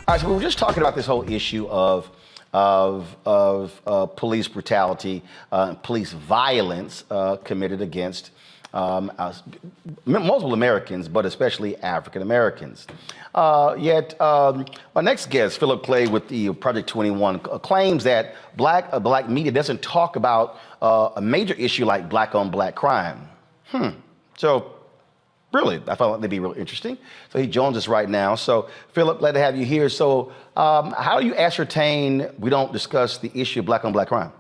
All right, so we were just talking about this whole issue of police brutality, police violence committed against multiple Americans, but especially African Americans. Yet, our next guest, Philip Clay with the Project 21, claims that black media doesn't talk about a major issue like black-on-black crime. So, really, I found that'd be really interesting. So he joins us right now. So, Philip, glad to have you here. So, how do you ascertain we don't discuss the issue of black-on-black crime?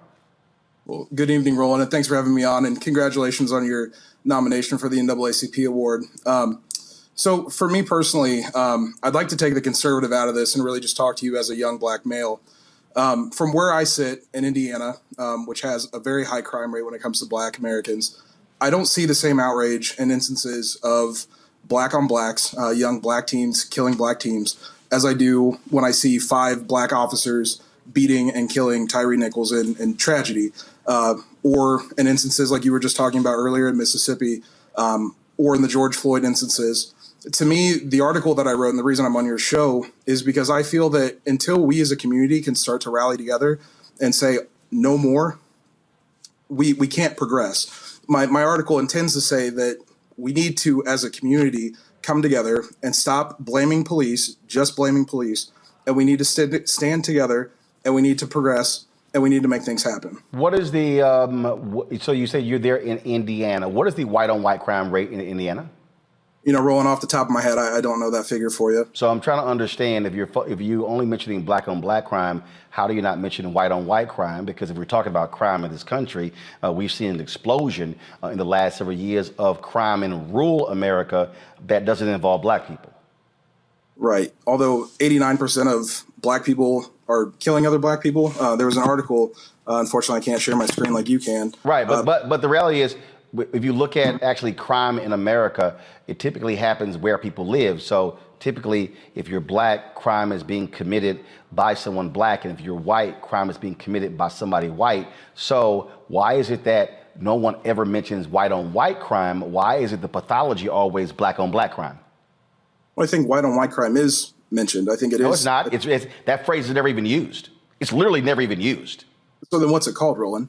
Well, good evening, Roland, and thanks for having me on, and congratulations on your nomination for the NAACP award. So for me personally, I'd like to take the conservative out of this and really just talk to you as a young black male. From where I sit in Indiana, which has a very high crime rate when it comes to black Americans, I don't see the same outrage and instances of black on blacks, young black teens killing black teens, as I do when I see 5 black officers beating and killing Tyree Nichols in tragedy, or in instances like you were just talking about earlier in Mississippi, or in the George Floyd instances. To me, the article that I wrote and the reason I'm on your show is because I feel that until we as a community can start to rally together and say no more, we can't progress. My article intends to say that we need to, as a community, come together and stop blaming police, just blaming police, and we need to stand together, and we need to progress, and we need to make things happen. What is the, so you say you're there in Indiana. What is the white-on-white crime rate in Indiana? You know, rolling off the top of my head, I don't know that figure for you. So I'm trying to understand, if you only mentioning black-on-black crime, how do you not mention white-on-white crime? Because if we're talking about crime in this country, we've seen an explosion in the last several years of crime in rural America that doesn't involve black people. Right. Although 89% of black people are killing other black people. There was an article, unfortunately I can't share my screen like you can. Right, but the reality is, if you look at actually crime in America, it typically happens where people live. So typically, if you're black, crime is being committed by someone black, and if you're white, crime is being committed by somebody white. So why is it that no one ever mentions white-on-white crime? Why is it the pathology always black-on-black crime? Well, I think white-on-white crime is mentioned. I think it is. No, it's not. It's that phrase is never even used. It's literally never even used. So then what's it called, Roland?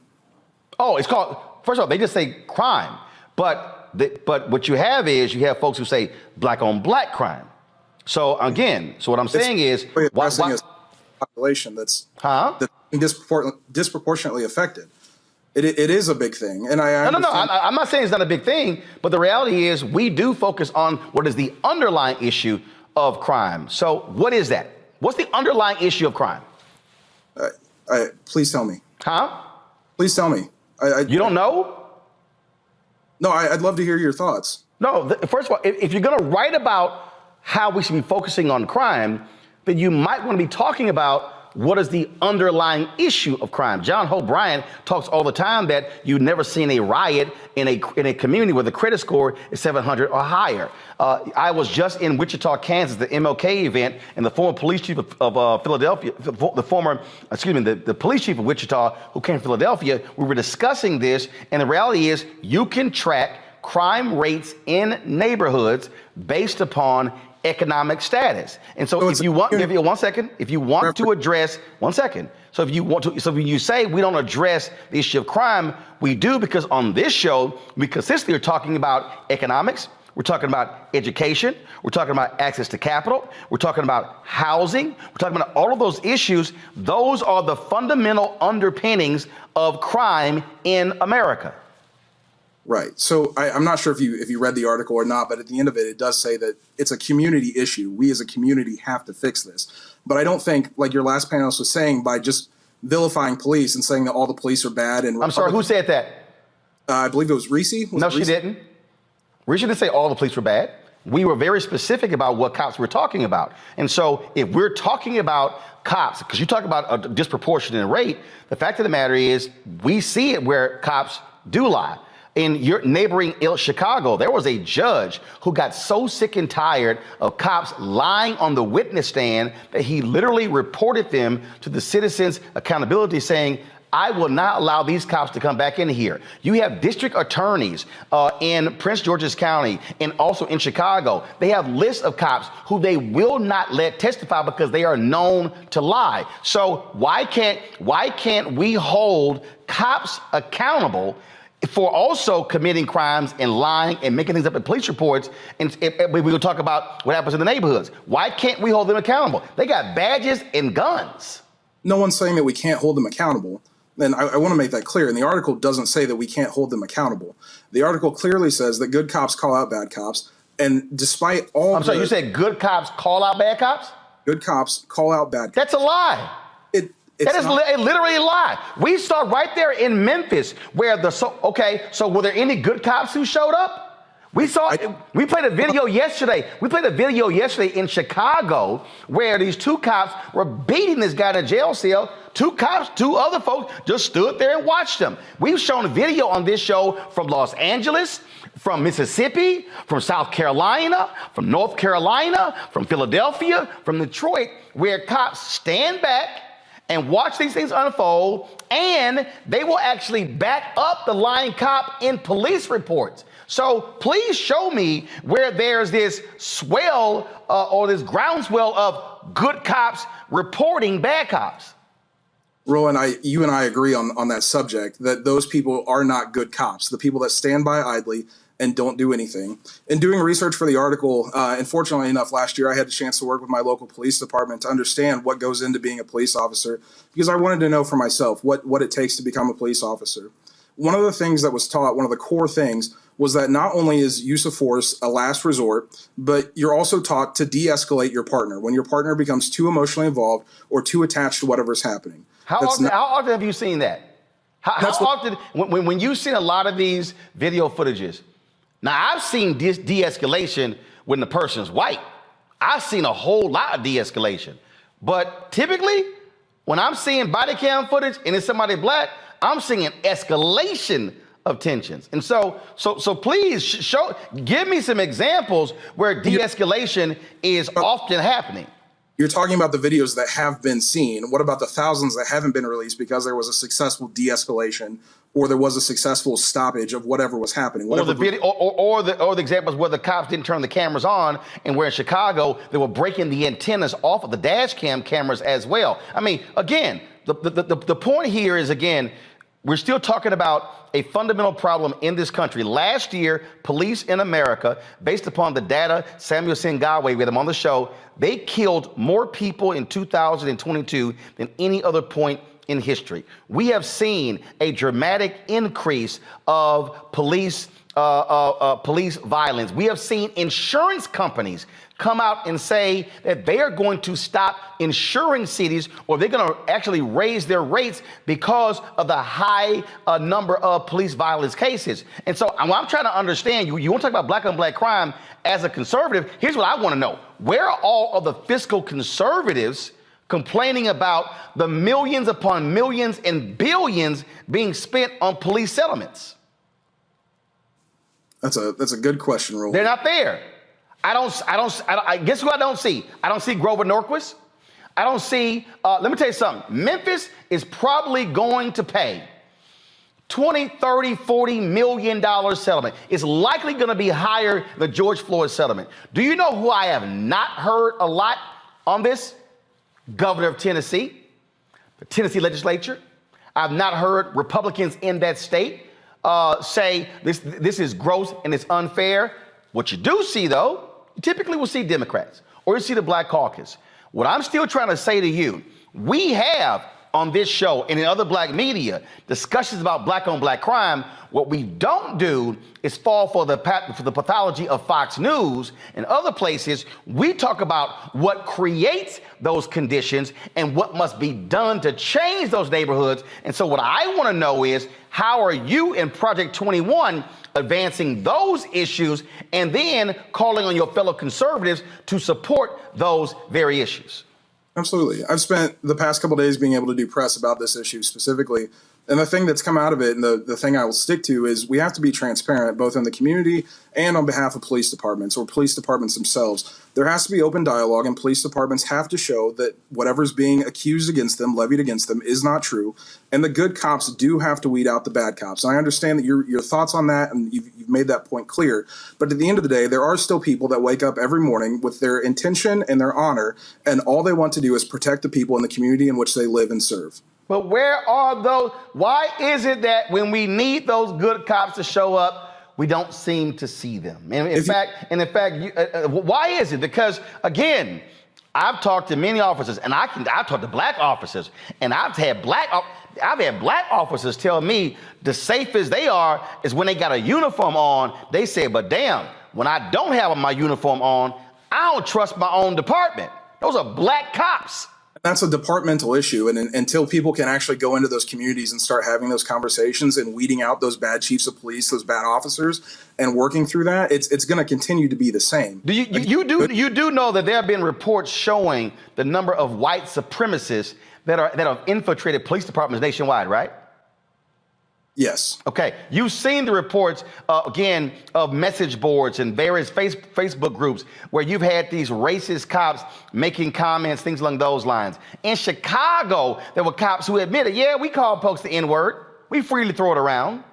Oh, it's called, first of all, they just say crime. But what you have is you have folks who say black on black crime. So again, so what I'm saying is, why a population that's disproportionately affected. It is a big thing. And I'm not saying it's not a big thing, but the reality is we do focus on what is the underlying issue of crime. So what is that? What's the underlying issue of crime? Please tell me. Please tell me. You don't know? No, I'd love to hear your thoughts. No, first of all, if you're going to write about how we should be focusing on crime, then you might want to be talking about what is the underlying issue of crime. John Hope Bryant talks all the time that you've never seen a riot in a community where the credit score is 700 or higher. I was just in Wichita, Kansas, the MLK event, and the former police chief of Philadelphia, the police chief of Wichita who came from Philadelphia, we were discussing this, and the reality is you can track crime rates in neighborhoods based upon economic status. And so if you want to address, so when you say we don't address the issue of crime, we do, because on this show, we consistently are talking about economics. We're talking about education. We're talking about access to capital. We're talking about housing. We're talking about all of those issues. Those are the fundamental underpinnings of crime in America. Right. So I'm not sure if you read the article or not, but at the end of it, it does say that it's a community issue. We as a community have to fix this. But I don't think, like your last panelist was saying, by just vilifying police and saying that all the police are bad. And I'm sorry, who said that? I believe it was Reese. No, she didn't. Reese didn't say all the police were bad. We were very specific about what cops we're talking about. And so if we're talking about cops, because you talk about a disproportionate rate, the fact of the matter is we see it where cops do lie. In your neighboring Chicago, there was a judge who got so sick and tired of cops lying on the witness stand that he literally reported them to the Citizens Accountability, saying, I will not allow these cops to come back in here. You have district attorneys in Prince George's County and also in Chicago. They have lists of cops who they will not let testify because they are known to lie. So why can't we hold cops accountable for also committing crimes and lying and making things up in police reports? And we will talk about what happens in the neighborhoods. Why can't we hold them accountable? They got badges and guns. No one's saying that we can't hold them accountable. And I want to make that clear. And the article doesn't say that we can't hold them accountable. The article clearly says that good cops call out bad cops. And despite all I'm sorry, you said good cops call out bad cops? Good cops call out bad cops. That's a lie. That is literally a lie. We saw right there in Memphis where so were there any good cops who showed up? We played a video yesterday. We played a video yesterday in Chicago where these two cops were beating this guy in a jail cell. Two cops, two other folks just stood there and watched them. We've shown a video on this show from Los Angeles, from Mississippi, from South Carolina, from North Carolina, from Philadelphia, from Detroit, where cops stand back and watch these things unfold, and they will actually back up the lying cop in police reports. So please show me where there's this swell or this groundswell of good cops reporting bad cops. Roland, you and I agree on that subject, that those people are not good cops, the people that stand by idly and don't do anything. In doing research for the article, and fortunately enough, last year I had a chance to work with my local police department to understand what goes into being a police officer, because I wanted to know for myself what it takes to become a police officer. One of the things that was taught, one of the core things, was that not only is use of force a last resort, but you're also taught to de-escalate your partner when your partner becomes too emotionally involved or too attached to whatever's happening. How often have you seen that? How often, when you've seen a lot of these video footages, now I've seen de-escalation when the person's white. I've seen a whole lot of de-escalation. But typically, when I'm seeing body cam footage and it's somebody black, I'm seeing an escalation of tensions. And so please give me some examples where de-escalation is often happening. You're talking about the videos that have been seen. What about the thousands that haven't been released because there was a successful de-escalation or there was a successful stoppage of whatever was happening? Or the examples where the cops didn't turn the cameras on, and where in Chicago they were breaking the antennas off of the dash cam cameras as well. I mean, again, the point here is, again, we're still talking about a fundamental problem in this country. Last year, police in America, based upon the data, Samuel Singawe, we had him on the show, they killed more people in 2022 than any other point in history. We have seen a dramatic increase of police violence. We have seen insurance companies come out and say that they are going to stop insuring cities, or they're going to actually raise their rates because of the high number of police violence cases. And so I'm trying to understand, you want to talk about black on black crime as a conservative. Here's what I want to know. Where are all of the fiscal conservatives complaining about the millions upon millions and billions being spent on police settlements? That's a good question, Roland. They're not there. I guess who I don't see? I don't see Grover Norquist. I don't see, let me tell you something. Memphis is probably going to pay $20, $30, $40 million settlement. It's likely going to be higher than the George Floyd settlement. Do you know who I have not heard a lot on this? Governor of Tennessee, the Tennessee legislature. I've not heard Republicans in that state say this is gross and it's unfair. What you do see, though, you typically will see Democrats or you see the Black Caucus. What I'm still trying to say to you, we have on this show and in other black media discussions about black on black crime. What we don't do is fall for the pathology of Fox News and other places. We talk about what creates those conditions and what must be done to change those neighborhoods. And so what I want to know is, how are you in Project 21 advancing those issues and then calling on your fellow conservatives to support those very issues? Absolutely. I've spent the past couple of days being able to do press about this issue specifically. And the thing that's come out of it, and the thing I will stick to, is we have to be transparent, both in the community and on behalf of police departments or police departments themselves. There has to be open dialogue, and police departments have to show that whatever's being accused against them, levied against them, is not true. And the good cops do have to weed out the bad cops. And I understand that your thoughts on that, and you've made that point clear. But at the end of the day, there are still people that wake up every morning with their intention and their honor, and all they want to do is protect the people in the community in which they live and serve. But where are those? Why is it that when we need those good cops to show up, we don't seem to see them? And in fact, why is it? Because again, I've talked to many officers, and I've talked to black officers, and I've had black officers tell me the safest they are is when they got a uniform on. They say, but damn, when I don't have my uniform on, I don't trust my own department. Those are black cops. That's a departmental issue. And until people can actually go into those communities and start having those conversations and weeding out those bad chiefs of police, those bad officers, and working through that, it's going to continue to be the same. You do know that there have been reports showing the number of white supremacists that have infiltrated police departments nationwide, right? Yes. Okay. You've seen the reports, again, of message boards and various Facebook groups where you've had these racist cops making comments, things along those lines. In Chicago, there were cops who admitted, yeah, we call folks the N-word. We freely throw it around.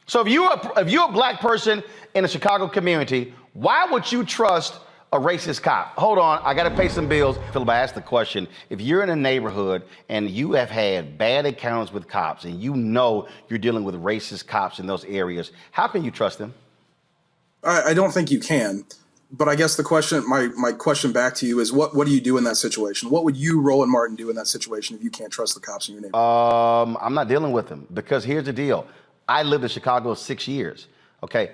So if you're a black person in the Chicago community, why would you trust a racist cop? Hold on, I gotta pay some bills. Philip, I asked the question, if you're in a neighborhood and you have had bad encounters with cops and you know you're dealing with racist cops in those areas, how can you trust them? I don't think you can. But I guess the question, my question back to you is, what do you do in that situation? What would you, Roland Martin, do in that situation if you can't trust the cops in your neighborhood? I'm not dealing with them, because here's the deal. I lived in Chicago 6 years, okay?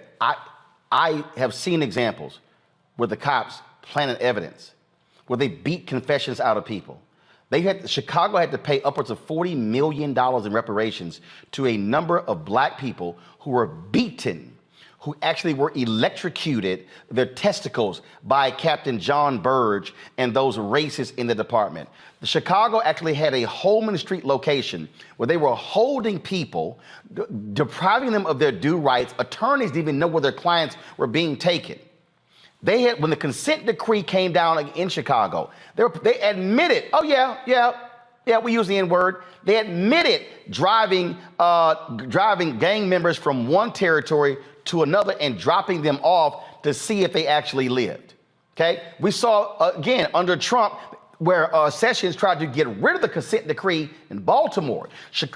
I have seen examples where the cops planted evidence, where they beat confessions out of people. Chicago had to pay upwards of $40 million in reparations to a number of black people who were beaten, who actually were electrocuted, their testicles, by Captain John Burge and those racists in the department. Chicago actually had a Holman Street location where they were holding people, depriving them of their due rights. Attorneys didn't even know where their clients were being taken. When the consent decree came down in Chicago, they admitted, oh yeah, we use the N-word. They admitted driving gang members from one territory to another and dropping them off to see if they actually lived. Okay, we saw again under Trump where Sessions tried to get rid of the consent decree in Baltimore.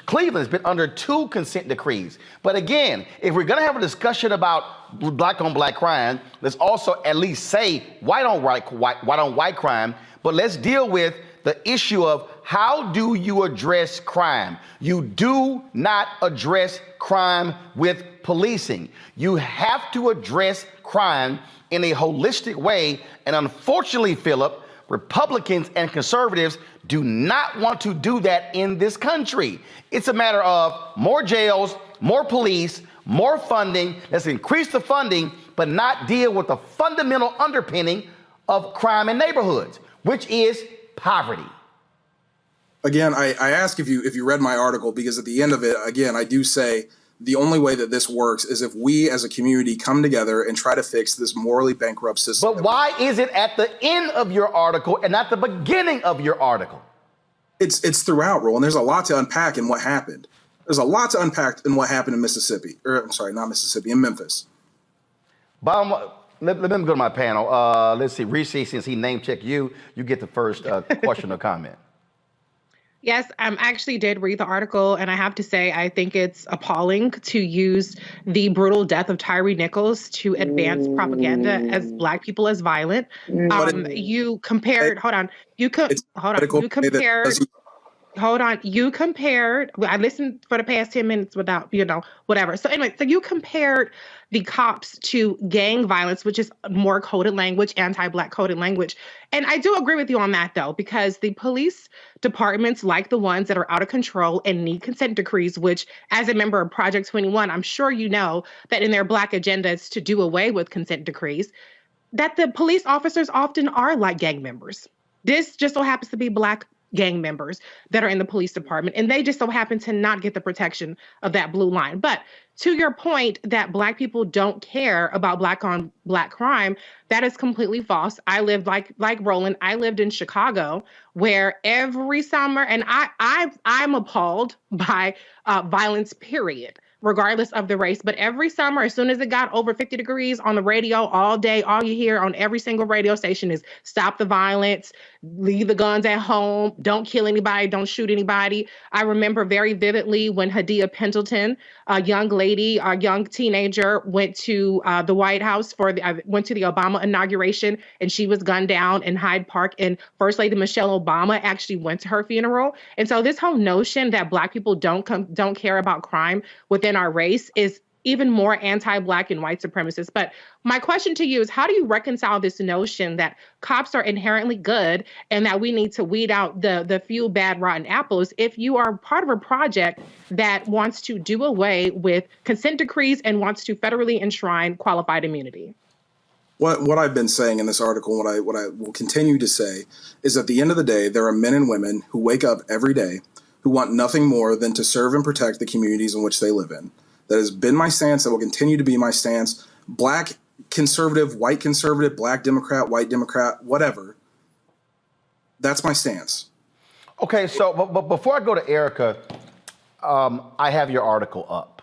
Cleveland's been under 2 consent decrees. But again, if we're gonna have a discussion about black on black crime, let's also at least say white on white crime, but let's deal with the issue of how do you address crime? You do not address crime with policing. You have to address crime in a holistic way. And unfortunately, Philip, Republicans and conservatives do not want to do that in this country. It's a matter of more jails, more police, more funding. Let's increase the funding, but not deal with the fundamental underpinning of crime in neighborhoods, which is poverty. Again, I ask if you read my article, because at the end of it, again, I do say the only way that this works is if we as a community come together and try to fix this morally bankrupt system. But why is it at the end of your article and not the beginning of your article? It's throughout, Roland. There's a lot to unpack in what happened. There's a lot to unpack in what happened in Mississippi. Or I'm sorry, not Mississippi, in Memphis. Let me go to my panel. Let's see, Reese, since he name checked you, you get the first question or comment. Yes, I actually did read the article, and I have to say I think it's appalling to use the brutal death of Tyree Nichols to advance propaganda as Black people as violent. You compared. You compared. I listened for the past 10 minutes without, whatever. So anyway, so you compared the cops to gang violence, which is more coded language, anti-Black coded language. And I do agree with you on that, though, because the police departments, like the ones that are out of control and need consent decrees, which as a member of Project 21, I'm sure you know that in their Black agendas to do away with consent decrees, that the police officers often are like gang members. This just so happens to be Black gang members that are in the police department, and they just so happen to not get the protection of that blue line. But to your point that Black people don't care about Black on Black crime, that is completely false. I lived like Roland. I lived in Chicago, where every summer, and I'm appalled by violence. Period. Regardless of the race. But every summer, as soon as it got over 50 degrees on the radio all day, all you hear on every single radio station is stop the violence, leave the guns at home, don't kill anybody, don't shoot anybody. I remember very vividly when Hadia Pendleton, a young lady, a young teenager, went to the White House went to the Obama inauguration, and she was gunned down in Hyde Park. And First Lady Michelle Obama actually went to her funeral. And so this whole notion that Black people don't care about crime within our race is even more anti-Black and white supremacist. But my question to you is, how do you reconcile this notion that cops are inherently good and that we need to weed out the few bad rotten apples if you are part of a project that wants to do away with consent decrees and wants to federally enshrine qualified immunity? What I've been saying in this article, what I will continue to say, is at the end of the day, there are men and women who wake up every day who want nothing more than to serve and protect the communities in which they live in. That has been my stance. That will continue to be my stance. Black conservative, white conservative, Black Democrat, white Democrat, whatever. That's my stance. Okay, so but before I go to Erica, I have your article up.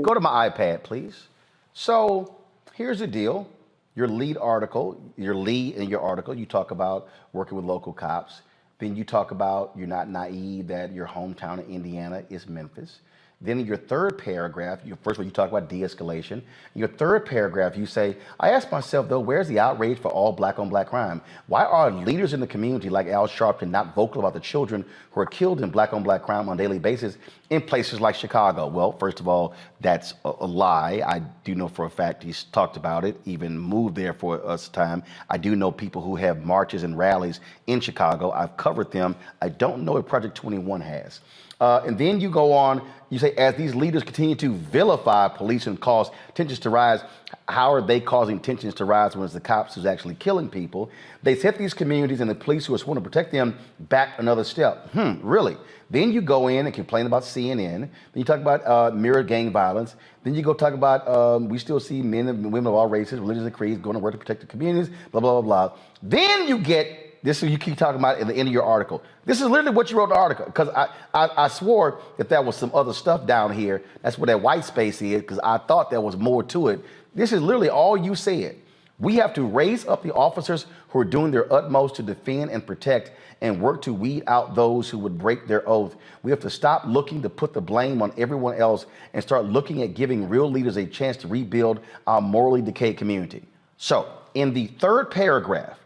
Go to my iPad, please. So here's the deal. Your lead in your article, you talk about working with local cops. Then you talk about you're not naive that your hometown in Indiana is Memphis. Then in your third paragraph, first of all, you talk about de-escalation. In your third paragraph, you say, I ask myself, though, where's the outrage for all Black on Black crime? Why are leaders in the community like Al Sharpton not vocal about the children who are killed in Black on Black crime on a daily basis in places like Chicago? Well, first of all, that's a lie. I do know for a fact he's talked about it, even moved there for us time. I do know people who have marches and rallies in Chicago. I've covered them. I don't know if Project 21 has. And then you go on, you say, as these leaders continue to vilify police and cause tensions to rise, how are they causing tensions to rise when it's the cops who's actually killing people? They set these communities and the police who are sworn to protect them back another step. Really? Then you go in and complain about CNN. Then you talk about mirror gang violence. Then you go talk about we still see men and women of all races, religions and creeds going to work to protect the communities, blah, blah, blah, blah. Then you get this is what you keep talking about at the end of your article. This is literally what you wrote in the article, because I swore that there was some other stuff down here. That's where that white space is, because I thought there was more to it. This is literally all you said. We have to raise up the officers who are doing their utmost to defend and protect and work to weed out those who would break their oath. We have to stop looking to put the blame on everyone else and start looking at giving real leaders a chance to rebuild our morally decayed community. So in the third paragraph,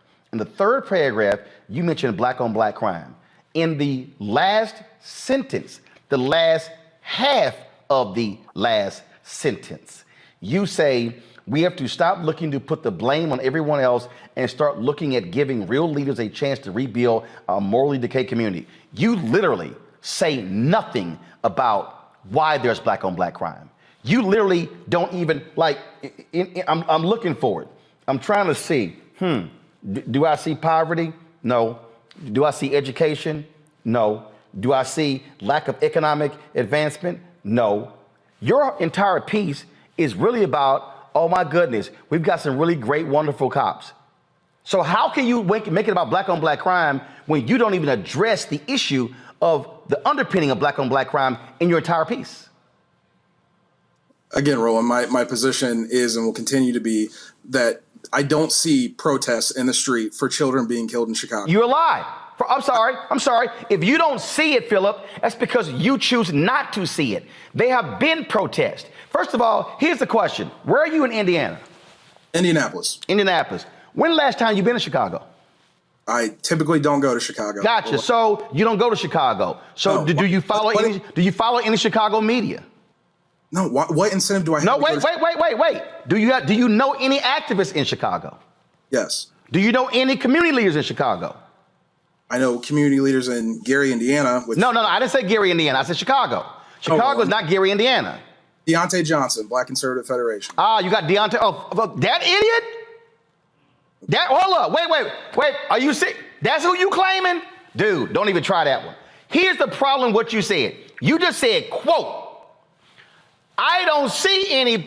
you mentioned Black on Black crime. In the last sentence, the last half of the last sentence, you say, we have to stop looking to put the blame on everyone else and start looking at giving real leaders a chance to rebuild our morally decayed community. You literally say nothing about why there's Black on Black crime. You literally don't even, I'm looking for it. I'm trying to see, do I see poverty? No. Do I see education? No. Do I see lack of economic advancement? No. Your entire piece is really about, oh my goodness, we've got some really great, wonderful cops. So how can you make it about Black on Black crime when you don't even address the issue of the underpinning of Black on Black crime in your entire piece? Again, Roland, my position is and will continue to be that I don't see protests in the street for children being killed in Chicago. You're a lie. I'm sorry. If you don't see it, Philip, that's because you choose not to see it. They have been protests. First of all, here's the question. Where are you in Indiana? Indianapolis. When the last time you been to Chicago? I typically don't go to Chicago. Gotcha. So you don't go to Chicago. So no. Do you follow any Chicago media? No. What incentive do I have? No, wait. Do you know any activists in Chicago? Yes. Do you know any community leaders in Chicago? I know community leaders in Gary, Indiana. No. I didn't say Gary, Indiana. I said Chicago. Chicago is not Gary, Indiana. Deontay Johnson, Black Conservative Federation. You got Deontay. Oh, that idiot? Hold up. Wait. Are you sick? That's who you claiming? Dude, don't even try that one. Here's the problem with what you said. You just said, quote, I don't see any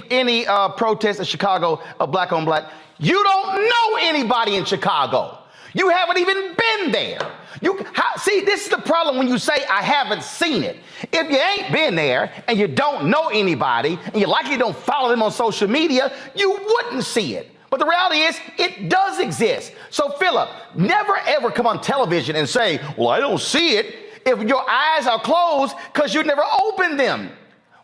protests in Chicago of black on black. You don't know anybody in Chicago. You haven't even been there. See, this is the problem when you say I haven't seen it. If you ain't been there and you don't know anybody and you likely don't follow them on social media, you wouldn't see it. But the reality is it does exist. So Philip, never ever come on television and say, well, I don't see it if your eyes are closed because you never opened them.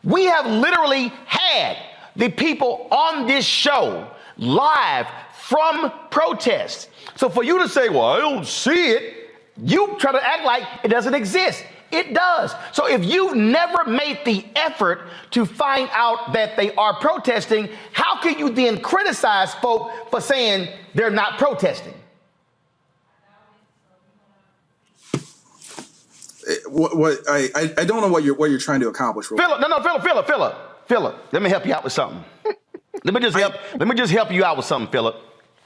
We have literally had the people on this show live from protests. So for you to say, well, I don't see it, you try to act like it doesn't exist. It does. So if you've never made the effort to find out that they are protesting, how can you then criticize folk for saying they're not protesting? I don't know what you're trying to accomplish. Philip, let me help you out with something. Let me just help you out with something, Philip.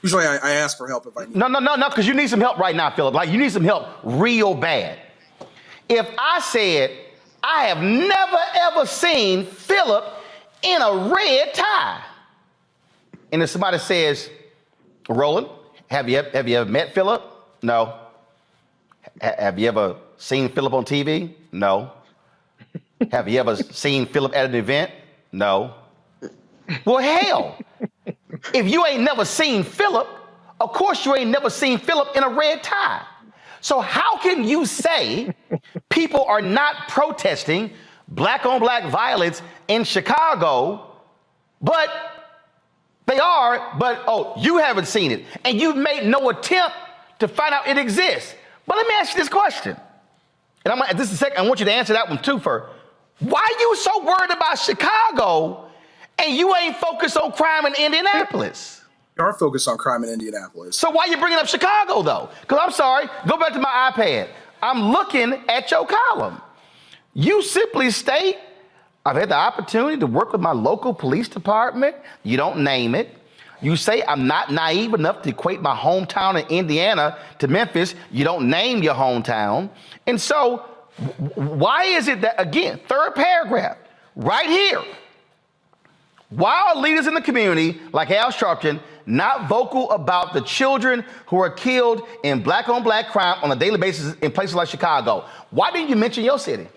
Usually I ask for help if I need. No, because you need some help right now, Philip. Like you need some help real bad. If I said I have never ever seen Philip in a red tie, and if somebody says, Roland, have you ever met Philip? No. Have you ever seen Philip on TV? No. Have you ever seen Philip at an event? No. Well, hell, if you ain't never seen Philip, of course you ain't never seen Philip in a red tie. So how can you say people are not protesting black on black violence in Chicago, but they are, but you haven't seen it and you've made no attempt to find out it exists. But let me ask you this question. And I want you to answer that one too first. Why are you so worried about Chicago and you ain't focused on crime in Indianapolis? We are focused on crime in Indianapolis. So why are you bringing up Chicago though? Because I'm sorry, go back to my iPad. I'm looking at your column. You simply state, I've had the opportunity to work with my local police department. You don't name it. You say I'm not naive enough to equate my hometown in Indiana to Memphis. You don't name your hometown. And so why is it that, again, third paragraph, right here, why are leaders in the community like Al Sharpton not vocal about the children who are killed in black on black crime on a daily basis in places like Chicago? Why didn't you mention your city?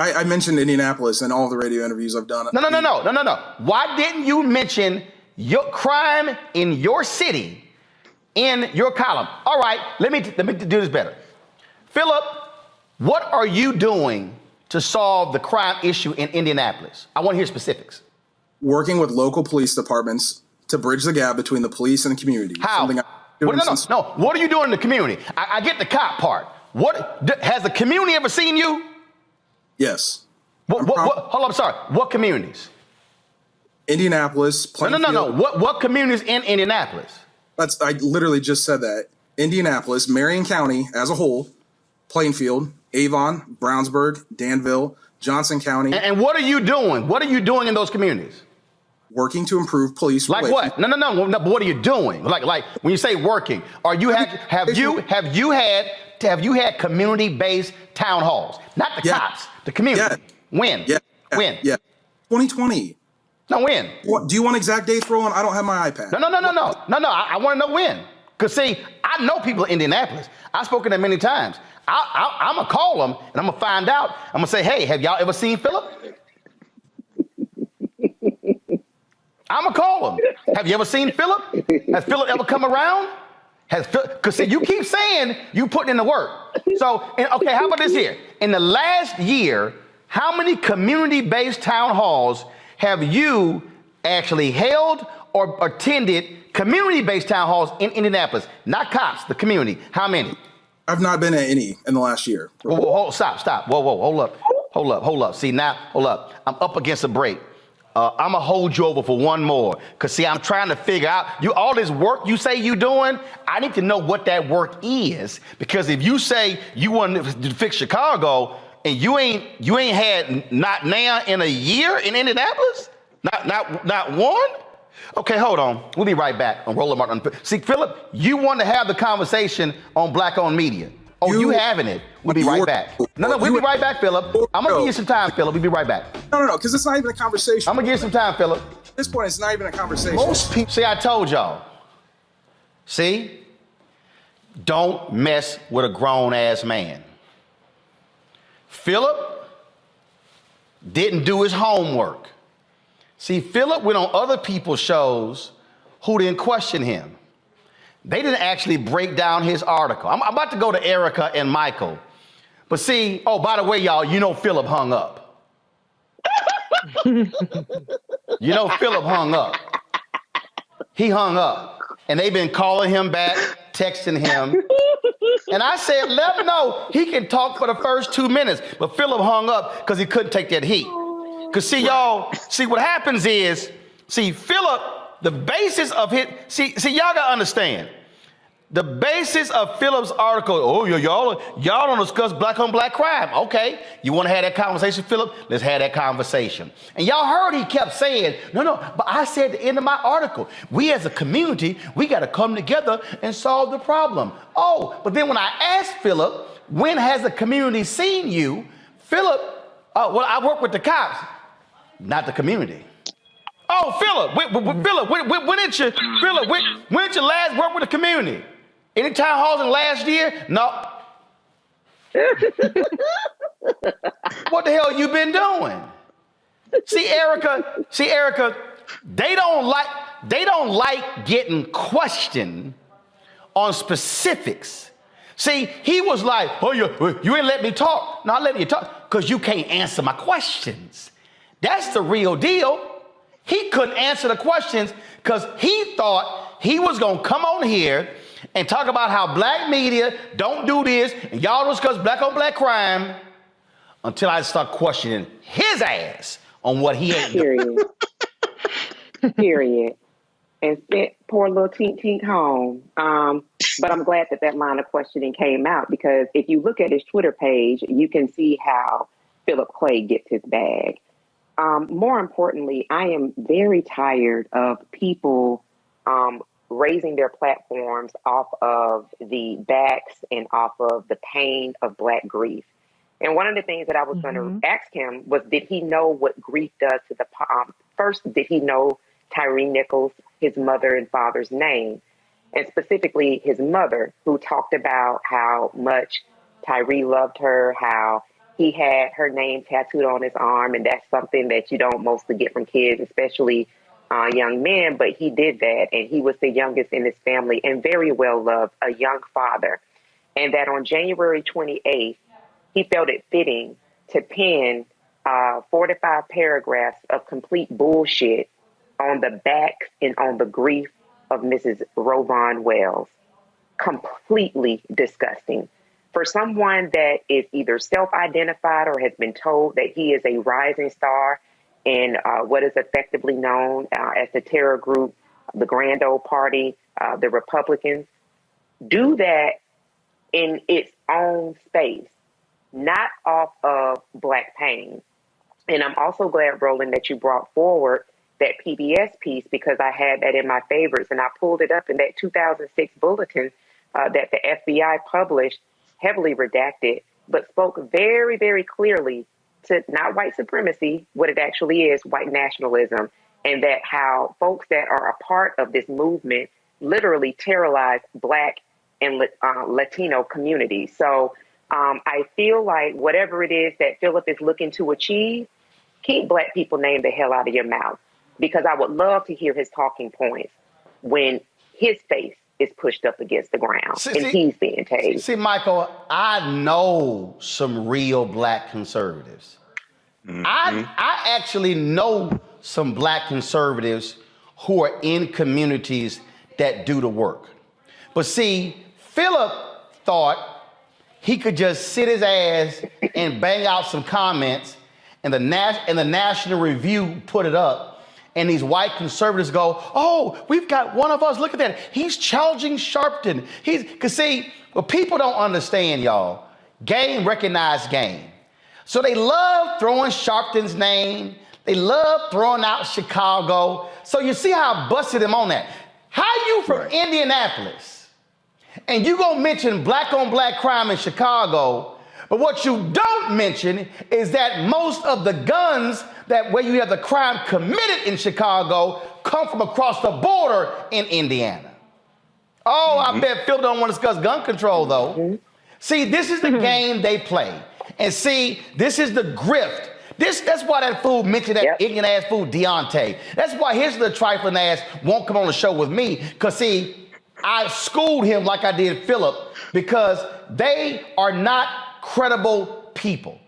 I mentioned Indianapolis in all the radio interviews I've done. No. Why didn't you mention your crime in your city in your column? All right, let me do this better. Philip, what are you doing to solve the crime issue in Indianapolis? I want to hear specifics. Working with local police departments to bridge the gap between the police and the community. How? No. What are you doing in the community? I get the cop part. Has the community ever seen you? Yes. Hold on, I'm sorry. What communities? Indianapolis. Plainfield. No. What communities in Indianapolis? I literally just said that. Indianapolis, Marion County as a whole, Plainfield, Avon, Brownsburg, Danville, Johnson County. And what are you doing? What are you doing in those communities? Working to improve police relations. Like what? No. But what are you doing? Like when you say working, have you had community-based town halls? Not the cops, the community. When? Yeah. When? Yeah. 2020. No, when? Do you want exact dates, Roland? I don't have my iPad. No. I want to know when. Because see, I know people in Indianapolis. I've spoken to them many times. I'm going to call them and I'm going to find out. I'm going to say, hey, have y'all ever seen Philip? I'm going to call them. Have you ever seen Philip? Has Philip ever come around? Because see, you keep saying you putting in the work. So, okay, how about this here? In the last year, how many community-based town halls have you actually held or attended community-based town halls in Indianapolis? Not cops, the community. How many? I've not been at any in the last year. Whoa, stop. Whoa, hold up. See, now, hold up. I'm up against a break. I'm gonna hold you over for one more. Cause see, I'm trying to figure out all this work you say you doing. I need to know what that work is. Because if you say you want to fix Chicago and you ain't had not now in a year in Indianapolis, not one. Okay, hold on. We'll be right back on Roland Martin Unfiltered. See, Philip, you want to have the conversation on black-owned media. Oh, you having it. We'll be right back. No, we'll be right back, Philip. I'm going to give you some time, Philip. We'll be right back. No, because it's not even a conversation. I'm going to give you some time, Philip. At this point, it's not even a conversation. Most people. See, I told y'all. See? Don't mess with a grown-ass man. Philip didn't do his homework. See, Philip went on other people's shows who didn't question him. They didn't actually break down his article. I'm about to go to Erica and Michael. But see, oh, by the way, y'all, you know Philip hung up. You know Philip hung up. He hung up. And they've been calling him back, texting him. And I said, let him know he can talk for the first 2 minutes. But Philip hung up because he couldn't take that heat. Because see, y'all, see what happens is, see, Philip, the basis of his, see, y'all got to understand. The basis of Philip's article, oh, y'all don't discuss black on black crime. Okay, you want to have that conversation, Philip? Let's have that conversation. And y'all heard he kept saying, no, but I said at the end of my article, we as a community, we got to come together and solve the problem. Oh, but then when I asked Philip, when has the community seen you? Philip, well, I work with the cops, not the community. Oh, Philip, Philip, when did you last work with the community? Any town halls in the last year? No. What the hell you been doing? See, Erica, they don't like getting questioned on specifics. See, he was like, oh, you ain't let me talk. No, I let you talk because you can't answer my questions. That's the real deal. He couldn't answer the questions because he thought he was going to come on here and talk about how black media don't do this and y'all don't discuss black on black crime until I start questioning his ass on what he ain't doing. Period. And sent poor little Tink Tink home. But I'm glad that line of questioning came out because if you look at his Twitter page, you can see how Philip Clay gets his bag. More importantly, I am very tired of people raising their platforms off of the backs and off of the pain of Black grief. And one of the things that I was going to ask him was, did he know what grief does to the first, did he know Tyree Nichols, his mother and father's name, and specifically his mother, who talked about how much Tyree loved her, how he had her name tattooed on his arm, and that's something that you don't mostly get from kids, especially young men, but he did that, and he was the youngest in his family and very well loved, a young father. And that on January 28th, he felt it fitting to pen 4 to 5 paragraphs of complete bullshit on the back and on the grief of Mrs. Rovon Wells. Completely disgusting. For someone that is either self-identified or has been told that he is a rising star in what is effectively known as the terror group, the Grand Old Party, the Republicans, do that in its own space, not off of Black pain. And I'm also glad, Roland, that you brought forward that PBS piece because I had that in my favorites and I pulled it up in that 2006 bulletin that the FBI published, heavily redacted, but spoke very, very clearly to not white supremacy, what it actually is, white nationalism, and that how folks that are a part of this movement literally terrorize Black and Latino communities. So I feel like whatever it is that Philip is looking to achieve, keep Black people name the hell out of your mouth, because I would love to hear his talking points when his face is pushed up against the ground and he's being tased. See, Michael, I know some real Black conservatives. I actually know some Black conservatives who are in communities that do the work. But see, Philip thought he could just sit his ass and bang out some comments and the National Review put it up. And these white conservatives go, oh, we've got one of us. Look at that. He's challenging Sharpton. Because see, what people don't understand, y'all, game recognized game. So they love throwing Sharpton's name. They love throwing out Chicago. So you see how I busted him on that. How you from Indianapolis and you gonna mention black on black crime in Chicago, but what you don't mention is that most of the guns that where you have the crime committed in Chicago come from across the border in Indiana. Oh, I bet Phil don't want to discuss gun control though. See, this is the game they play. And see, this is the grift. That's why that fool mentioned that ignorant ass fool Deontay. That's why his little trifling ass won't come on the show with me. Cause see, I schooled him like I did Philip because they are not credible people.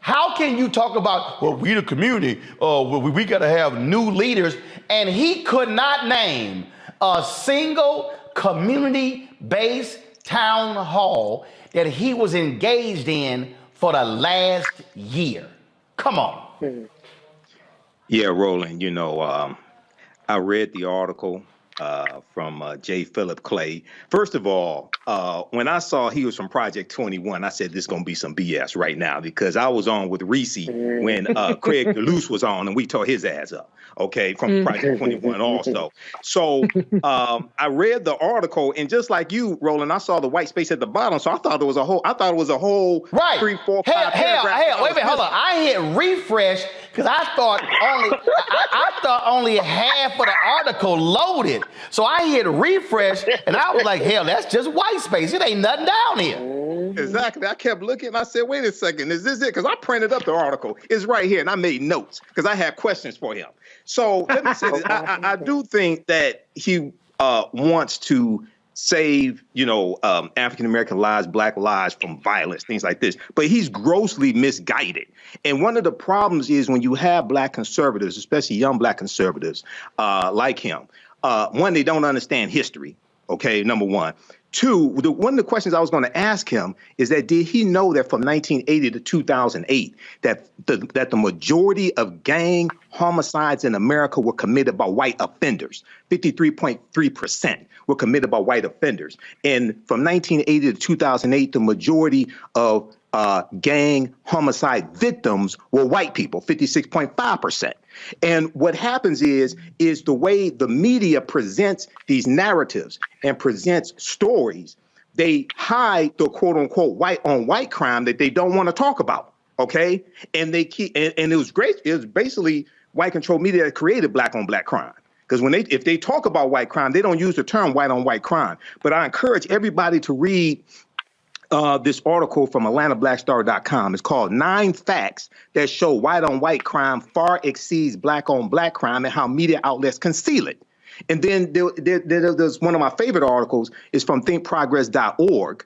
How can you talk about, well, we the community, we gotta have new leaders, and he could not name a single community-based town hall that he was engaged in for the last year. Come on. Yeah, Roland, I read the article from J. Philip Clay. First of all, when I saw he was from Project 21, I said, this is going to be some BS right now, because I was on with Reese when Craig DeLuce was on and we tore his ass up. Okay, from Project 21 also. So I read the article, and just like you, Roland, I saw the white space at the bottom. So I thought it was a whole right. 3, 4, 5 paragraphs. Wait a minute, hold on. I hit refresh because I thought only half of the article loaded. So I hit refresh and I was like, hell, that's just white space. It ain't nothing down here. Exactly. I kept looking and I said, wait a second, is this it? Because I printed up the article. It's right here and I made notes because I had questions for him. So let me say this. I do think that he wants to save, African-American lives, black lives from violence, things like this. But he's grossly misguided. And one of the problems is when you have black conservatives, especially young black conservatives like him, one, they don't understand history. Okay, number one. Two, one of the questions I was going to ask him is that did he know that from 1980 to 2008 that the majority of gang homicides in America were committed by white offenders? 53.3% were committed by white offenders. And from 1980 to 2008, the majority of gang homicide victims were white people, 56.5%. And what happens is the way the media presents these narratives and presents stories, they hide the quote unquote white on white crime that they don't want to talk about. Okay. And they keep, and it was great. It was basically white controlled media that created black on black crime. Because if they talk about white crime, they don't use the term white on white crime. But I encourage everybody to read this article from AtlantaBlackStar.com. It's called 9 Facts That Show White on White Crime Far Exceeds Black on Black Crime and How Media Outlets Conceal It. And then there's one of my favorite articles is from thinkprogress.org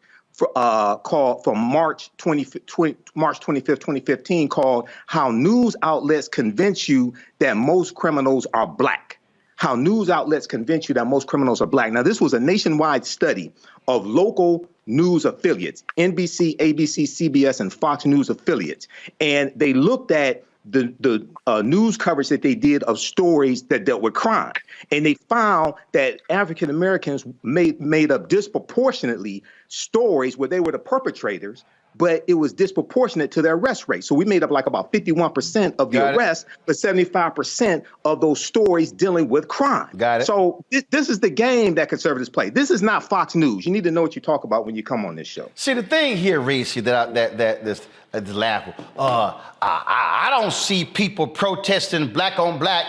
called from March 25th, 2015 called How News Outlets Convince You That Most Criminals Are Black. How news outlets convince you that most criminals are black. Now, this was a nationwide study of local news affiliates, NBC, ABC, CBS, and Fox News affiliates. And they looked at the news coverage that they did of stories that dealt with crime. And they found that African Americans made up disproportionately stories where they were the perpetrators, but it was disproportionate to their arrest rate. So we made up like about 51% of the arrests, but 75% of those stories dealing with crime. Got it. So this is the game that conservatives play. This is not Fox News. You need to know what you talk about when you come on this show. See, the thing here, Reese, this laughable. I don't see people protesting black on black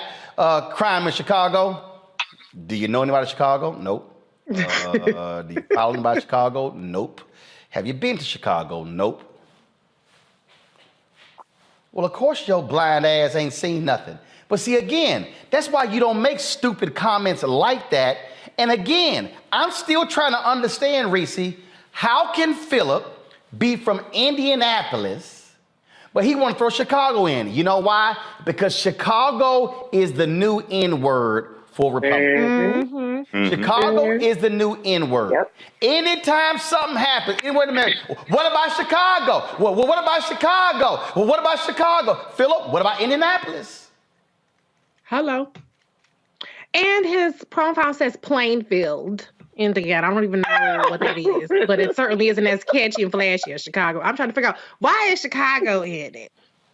crime in Chicago. Do you know anybody in Chicago? Nope. Do you follow anybody in Chicago? Nope. Have you been to Chicago? Nope. Well, of course your blind ass ain't seen nothing. But see, again, that's why you don't make stupid comments like that. And again, I'm still trying to understand, Reese, how can Philip be from Indianapolis, but he want to throw Chicago in? You know why? Because Chicago is the new N-word for Republicans. Chicago is the new N-word. Yep. Anytime something happens, wait a minute, what about Chicago? Well, what about Chicago? Well, what about Chicago? Philip, what about Indianapolis? Hello. And his profile says Plainfield, Indiana. I don't even know what that is, but it certainly isn't as catchy and flashy as Chicago. I'm trying to figure out, why is Chicago in it?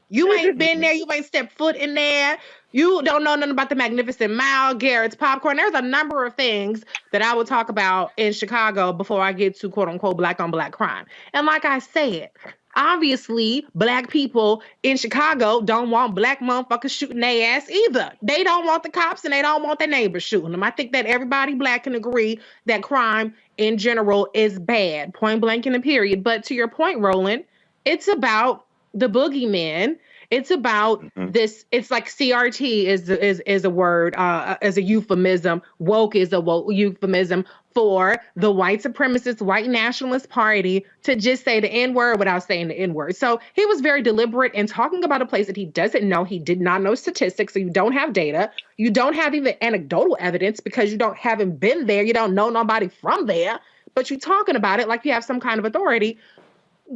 You ain't been there. You ain't stepped foot in there. You don't know nothing about the Magnificent Mile, Garrett's Popcorn. There's a number of things that I will talk about in Chicago before I get to quote unquote black on black crime. And like I said, obviously, black people in Chicago don't want black motherfuckers shooting their ass either. They don't want the cops and they don't want their neighbors shooting them. I think that everybody black can agree that crime in general is bad, point blank and a period. But to your point, Roland, it's about the boogeyman. It's about this. It's like CRT is a word, as a euphemism. Woke is a euphemism for the white supremacist, white nationalist party to just say the N-word without saying the N-word. So he was very deliberate in talking about a place that he doesn't know. He did not know statistics, so you don't have data. You don't have even anecdotal evidence because you haven't been there. You don't know nobody from there, but you're talking about it like you have some kind of authority.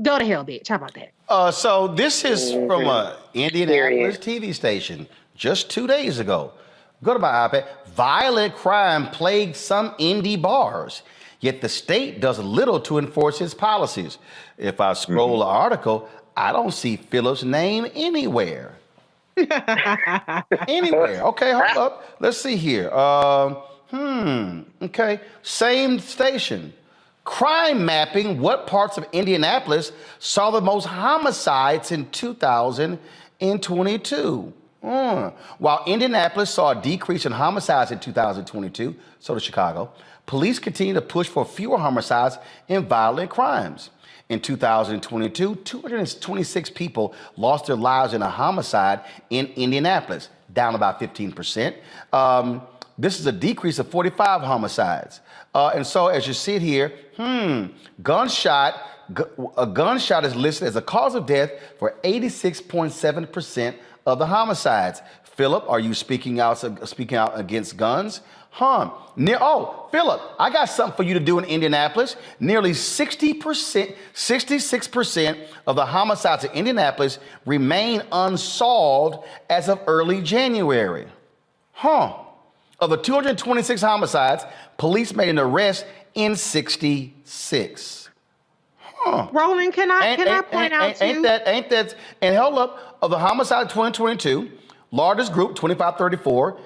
Go to hell, bitch. How about that? So this is from a Indianapolis TV station just 2 days ago. Go to my iPad. Violent crime plagues some indie bars, yet the state does little to enforce its policies. If I scroll the article, I don't see Phillip's name anywhere. Anywhere. Okay, hold up. Let's see here. Okay. Same station. Crime mapping, what parts of Indianapolis saw the most homicides in 2022? While Indianapolis saw a decrease in homicides in 2022, so did Chicago, police continue to push for fewer homicides and violent crimes. In 2022, 226 people lost their lives in a homicide in Indianapolis, down about 15%. This is a decrease of 45 homicides. And so as you see it here, a gunshot is listed as a cause of death for 86.7% of the homicides. Phillip, are you speaking out against guns? Phillip, I got something for you to do in Indianapolis. Nearly 66% of the homicides in Indianapolis remain unsolved as of early January. Of the 226 homicides, police made an arrest in 66. Roland, can I point out too? Ain't that, and hold up, of the homicide of 2022, largest group, 25-34,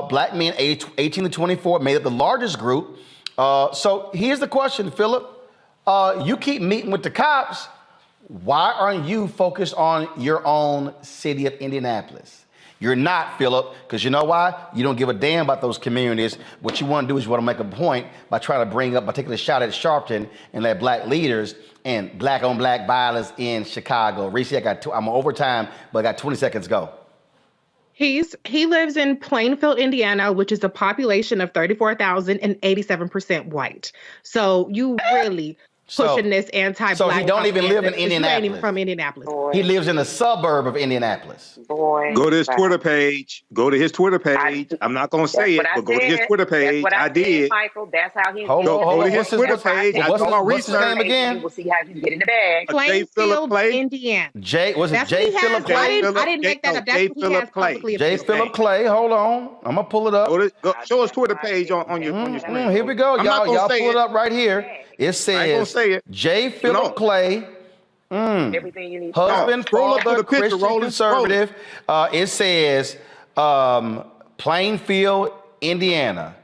black men aged 18 to 24 made up the largest group. So here's the question, Phillip. You keep meeting with the cops. Why aren't you focused on your own city of Indianapolis? You're not, Phillip, because you know why? You don't give a damn about those communities. What you want to do is you want to make a point by taking a shot at Sharpton and at black leaders and black on black violence in Chicago. Reese, I'm on overtime, but I got 20 seconds to go. He lives in Plainfield, Indiana, which is a population of 34,000 and 87% white. So you really pushing this anti-black. So he don't even live in Indianapolis. He ain't even from Indianapolis. Boy. He lives in a suburb of Indianapolis. Boy. Go to his Twitter page. I'm not going to say it, but go to his Twitter page. I did. Michael, that's how he's Go to his Twitter page. What's his name again? You will see how he get in the bag. Plainfield, Indiana. J Phillip Clay? I didn't make that up. That's what he has publicly. J Phillip Clay. Hold on. I'm going to pull it up. Show his Twitter page on your screen. Here we go. Y'all pull it up right here. It says J. Phillip Clay, Everything you need. husband, father, Christian conservative. It says Plainfield, Indiana.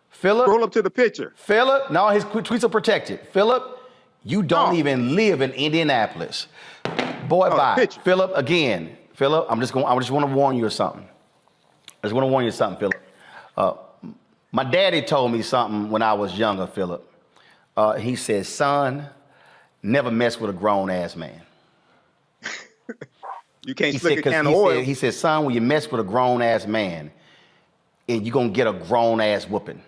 Phillip, Scroll up to the picture. Phillip, no, his tweets are protected. Phillip, you don't even live in Indianapolis. Boy, bye. Phillip, again. Phillip, I just want to warn you of something. Phillip. My daddy told me something when I was younger, Phillip. He said, son, never mess with a grown-ass man. You can't slick a can of oil. He said, son, when you mess with a grown-ass man, and you're going to get a grown-ass whooping.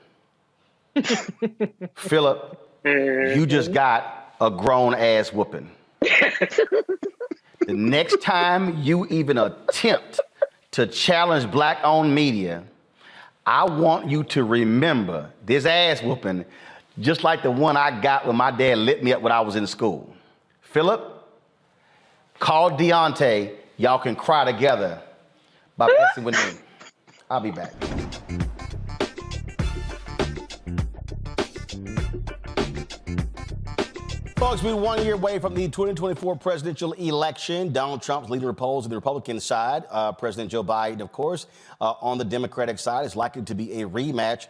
Phillip, you just got a grown-ass whooping. The next time you even attempt to challenge black-owned media, I want you to remember this ass whooping just like the one I got when my dad lit me up when I was in school. Phillip, call Deontay. Y'all can cry together by messing with me. I'll be back. Folks, Folks, we're 1 year away from the 2024 presidential election. Donald Trump's leading the polls on the Republican side. President Joe Biden, of course, on the Democratic side, is likely to be a rematch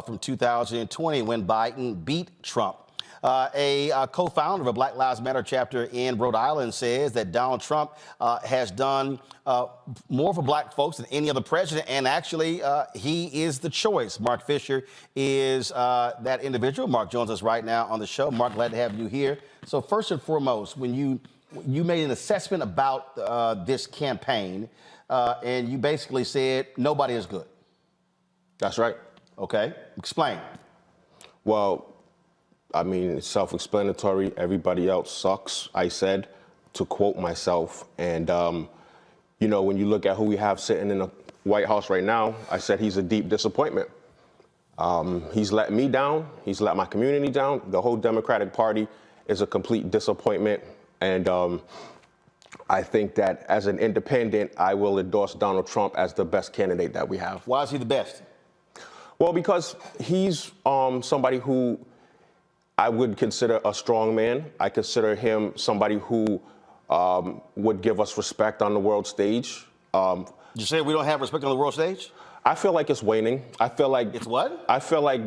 from 2020 when Biden beat Trump. A co-founder of a Black Lives Matter chapter in Rhode Island says that Donald Trump has done more for black folks than any other president, and actually he is the choice. Mark Fisher is that individual. Mark joins us right now on the show. Mark, glad to have you here. So first and foremost, when you made an assessment about this campaign, and you basically said nobody is good. That's right. Okay, explain. Well, I mean, it's self-explanatory. Everybody else sucks, I said, to quote myself. And, you know, when you look at who we have sitting in the White House right now, I said he's a deep disappointment. He's let me down. He's let my community down. The whole Democratic Party is a complete disappointment. And I think that as an independent, I will endorse Donald Trump as the best candidate that we have. Why is he the best? Well, because he's somebody who I would consider a strong man. I consider him somebody who would give us respect on the world stage. You say we don't have respect on the world stage? I feel like it's waning. I feel like it's what? I feel like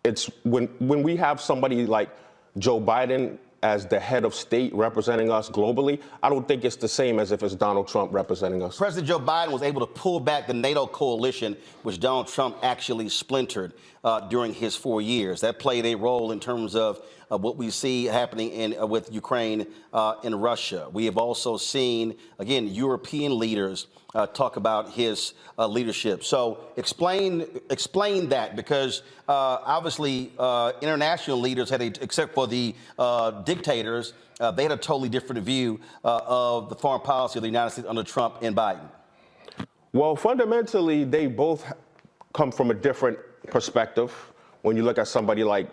it's when we have somebody like Joe Biden as the head of state representing us globally, I don't think it's the same as if it's Donald Trump representing us. President Joe Biden was able to pull back the NATO coalition, which Donald Trump actually splintered during his 4 years. That played a role in terms of what we see happening with Ukraine and Russia. We have also seen, again, European leaders talk about his leadership. So explain that, because obviously international leaders had, except for the dictators, they had a totally different view of the foreign policy of the United States under Trump and Biden. Well, fundamentally, they both come from a different perspective. When you look at somebody like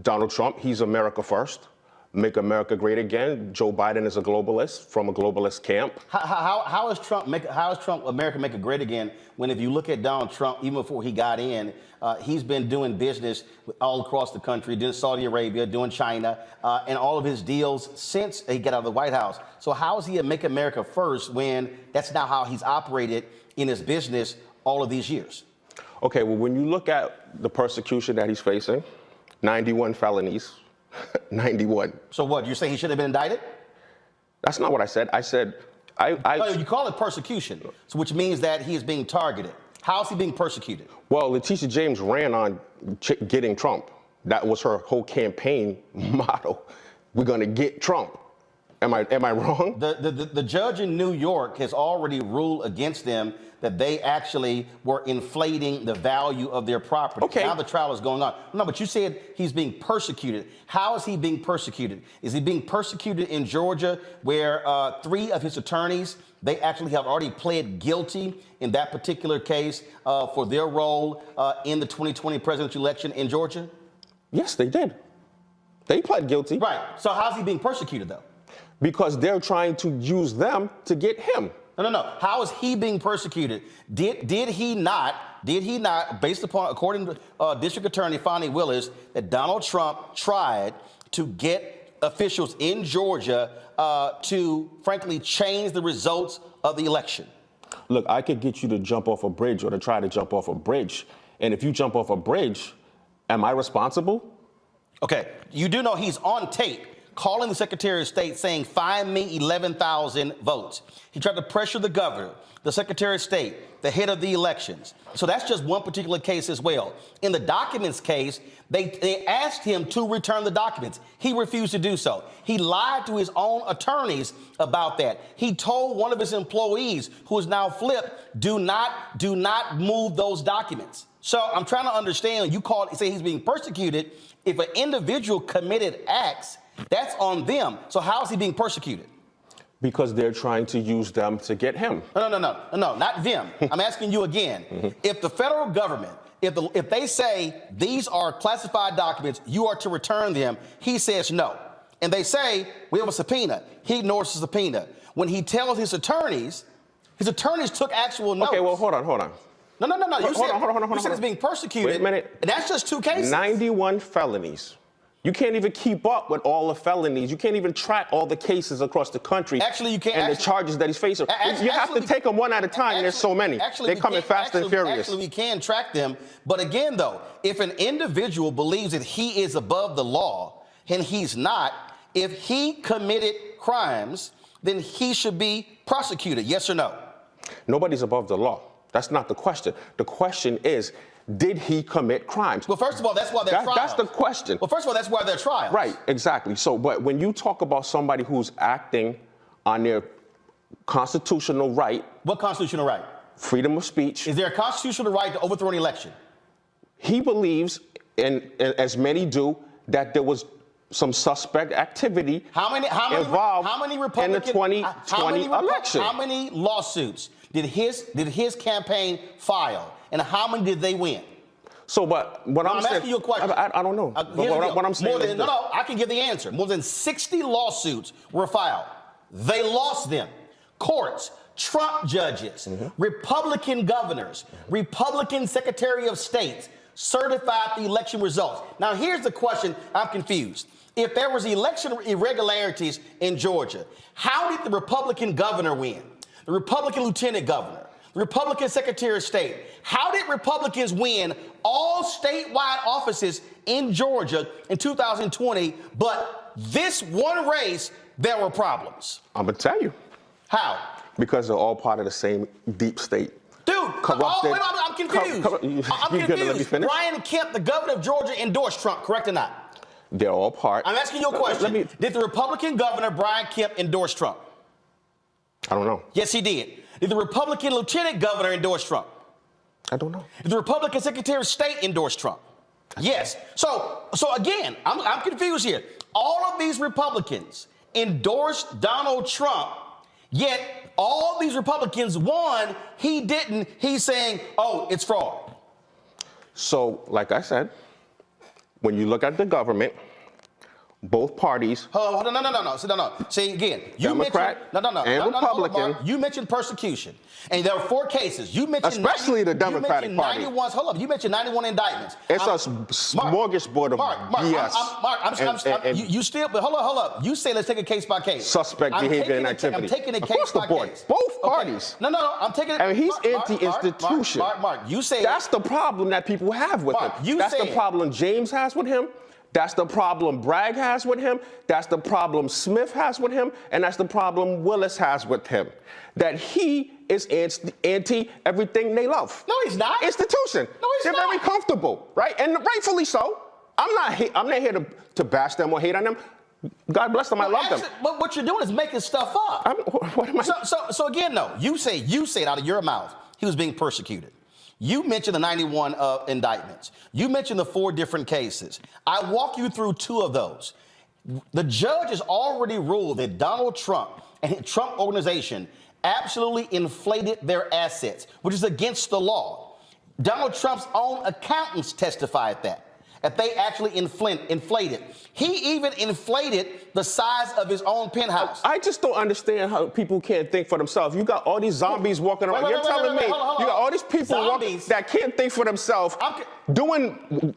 Donald Trump, he's America first. Make America great again. Joe Biden is a globalist from a globalist camp. How is Trump America make it great again when, if you look at Donald Trump, even before he got in, he's been doing business all across the country, doing Saudi Arabia, doing China, and all of his deals since he got out of the White House. So how is he a Make America First when that's not how he's operated in his business all of these years? Okay, well, when you look at the persecution that he's facing, 91 felonies. 91. So what, you say he should have been indicted? That's not what I said. I said, No, you call it persecution, so which means that he is being targeted. How is he being persecuted? Well, Letitia James ran on getting Trump. That was her whole campaign motto. We're going to get Trump. Am I wrong? The judge in New York has already ruled against them that they actually were inflating the value of their property. Okay. Now the trial is going on. No, but you said he's being persecuted. How is he being persecuted? Is he being persecuted in Georgia, where 3 of his attorneys, they actually have already pled guilty in that particular case for their role in the 2020 presidential election in Georgia? Yes, they did. They pled guilty. Right. So how's he being persecuted, though? Because they're trying to use them to get him. No. How is he being persecuted? Did he not, based upon, according to District Attorney Fonnie Willis, that Donald Trump tried to get officials in Georgia to, frankly, change the results of the election? Look, I could get you to jump off a bridge or to try to jump off a bridge. And if you jump off a bridge, am I responsible? Okay, you do know he's on tape calling the Secretary of State saying, find me 11,000 votes. He tried to pressure the governor, the Secretary of State, the head of the elections. So that's just one particular case as well. In the documents case, they asked him to return the documents. He refused to do so. He lied to his own attorneys about that. He told one of his employees, who is now flipped, do not move those documents. So I'm trying to understand, you say he's being persecuted. If an individual committed acts, that's on them. So how is he being persecuted? Because they're trying to use them to get him. No, not them. I'm asking you again. If the federal government, if they say these are classified documents, you are to return them, he says no. And they say, we have a subpoena. He ignores the subpoena. When he tells his attorneys took actual notes. Okay, well, hold on. No. You said hold on. he's being persecuted. Wait a minute. And that's just 2 cases. 91 felonies. You can't even keep up with all the felonies. You can't even track all the cases across the country. Actually, you can't. And the charges that he's facing. You have to take them one at a time. There's so many. They're coming fast and furious. Actually, we can track them. But again, though, if an individual believes that he is above the law and he's not, if he committed crimes, then he should be prosecuted. Yes or no? Nobody's above the law. That's not the question. The question is, did he commit crimes? Well, first of all, that's why they're trials. That's the question. Well, first of all, that's why they're trials. Right, exactly. So, but when you talk about somebody who's acting on their constitutional right. What constitutional right? Freedom of speech. Is there a constitutional right to overthrow an election? He believes, and as many do, that there was some suspect activity involved in the 2020 election. How many lawsuits did his campaign file, and how many did they win? So, but what I'm saying, asking you a question. I don't know. What I'm saying I can give the answer. More than 60 lawsuits were filed. They lost them. Courts, Trump judges, Republican governors, Republican Secretary of States certified the election results. Now, here's the question. I'm confused. If there was election irregularities in Georgia, how did the Republican governor win? The Republican lieutenant governor, the Republican Secretary of State. How did Republicans win all statewide offices in Georgia in 2020, but this one race, there were problems? I'm going to tell you. How? Because they're all part of the same deep state. Dude, corrupted. I'm confused. I'm confused. Gonna let me finish? Brian Kemp, the governor of Georgia, endorsed Trump, correct or not? They're all part. I'm asking you a question. Did the Republican governor, Brian Kemp, endorse Trump? I don't know. Yes, he did. Did the Republican lieutenant governor endorse Trump? I don't know. Did the Republican Secretary of State endorse Trump? Yes. So again, I'm confused here. All of these Republicans endorsed Donald Trump, yet all these Republicans won. He didn't. He's saying, oh, it's fraud. So, like I said, when you look at the government, both parties. No. See, again, Democrat and Republican. You mentioned persecution, and there were 4 cases. You mentioned especially the Democratic Party. You mentioned 91 indictments. It's a smorgasbord of BS. You still, but hold up. You say let's take it case by case. Suspect behavior and activity. I'm taking it case by case. Both parties. No. I'm taking it. And he's anti-institution. Mark, you say that's the problem that people have with him. That's the problem James has with him. That's the problem Bragg has with him. That's the problem Smith has with him. And that's the problem Willis has with him. That he is anti everything they love. No, he's not. Institution. No, he's They're not. very comfortable, right? And rightfully so. I'm not here to bash them or hate on them. God bless them. I love them. But what you're doing is making stuff up. What am I? So again, no. You say it out of your mouth. He was being persecuted. You mentioned the 91 indictments. You mentioned the 4 different cases. I walk you through 2 of those. The judge has already ruled that Donald Trump and his Trump organization absolutely inflated their assets, which is against the law. Donald Trump's own accountants testified that they actually inflated. He even inflated the size of his own penthouse. I just don't understand how people can't think for themselves. You got all these zombies walking around. You're telling me you got all these people walking that can't think for themselves, doing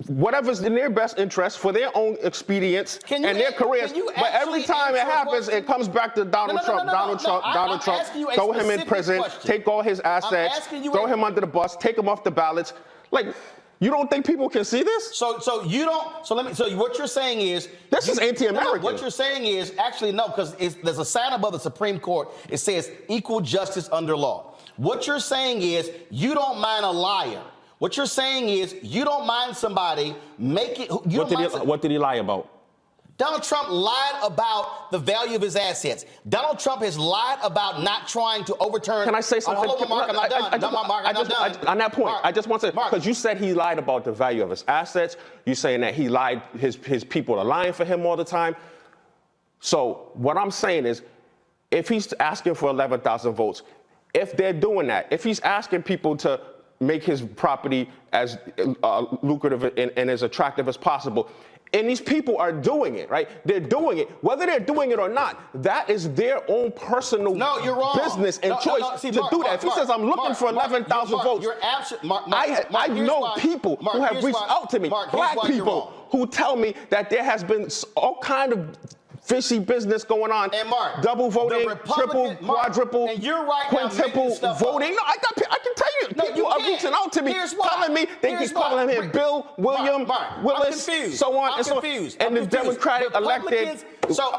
whatever's in their best interest for their own expedience and their careers. But every time it happens, it comes back to Donald Trump. Donald Trump. Throw him in prison. Take all his assets. Throw him under the bus. Take him off the ballots. Like. You don't think people can see this? So what you're saying is this is anti-American. What you're saying is actually no, because there's a sign above the Supreme Court. It says equal justice under law. What you're saying is you don't mind a liar. What you're saying is you don't mind somebody making. What did he lie about? Donald Trump lied about the value of his assets. Donald Trump has lied about not trying to overturn. Can I say something? Hold on, Mark, I'm not done. On that point, Mark, I just want to, because you said he lied about the value of his assets. You're saying that he lied, his people are lying for him all the time. So what I'm saying is, if he's asking for 11,000 votes, if they're doing that, if he's asking people to make his property as lucrative and as attractive as possible. And these people are doing it, right? They're doing it. Whether they're doing it or not, that is their own personal business and choice to do that. If he says, I'm looking for 11,000 votes, you're absolutely, I know people who have reached out to me, black people, who tell me that there has been all kind of fishy business going on. And Mark, double voting, triple, quadruple, and you're right quintuple voting. No, I can tell you, people are reaching out to me, telling me they keep calling him Bill, William, Willis, so on and so on. And the Democratic elected. So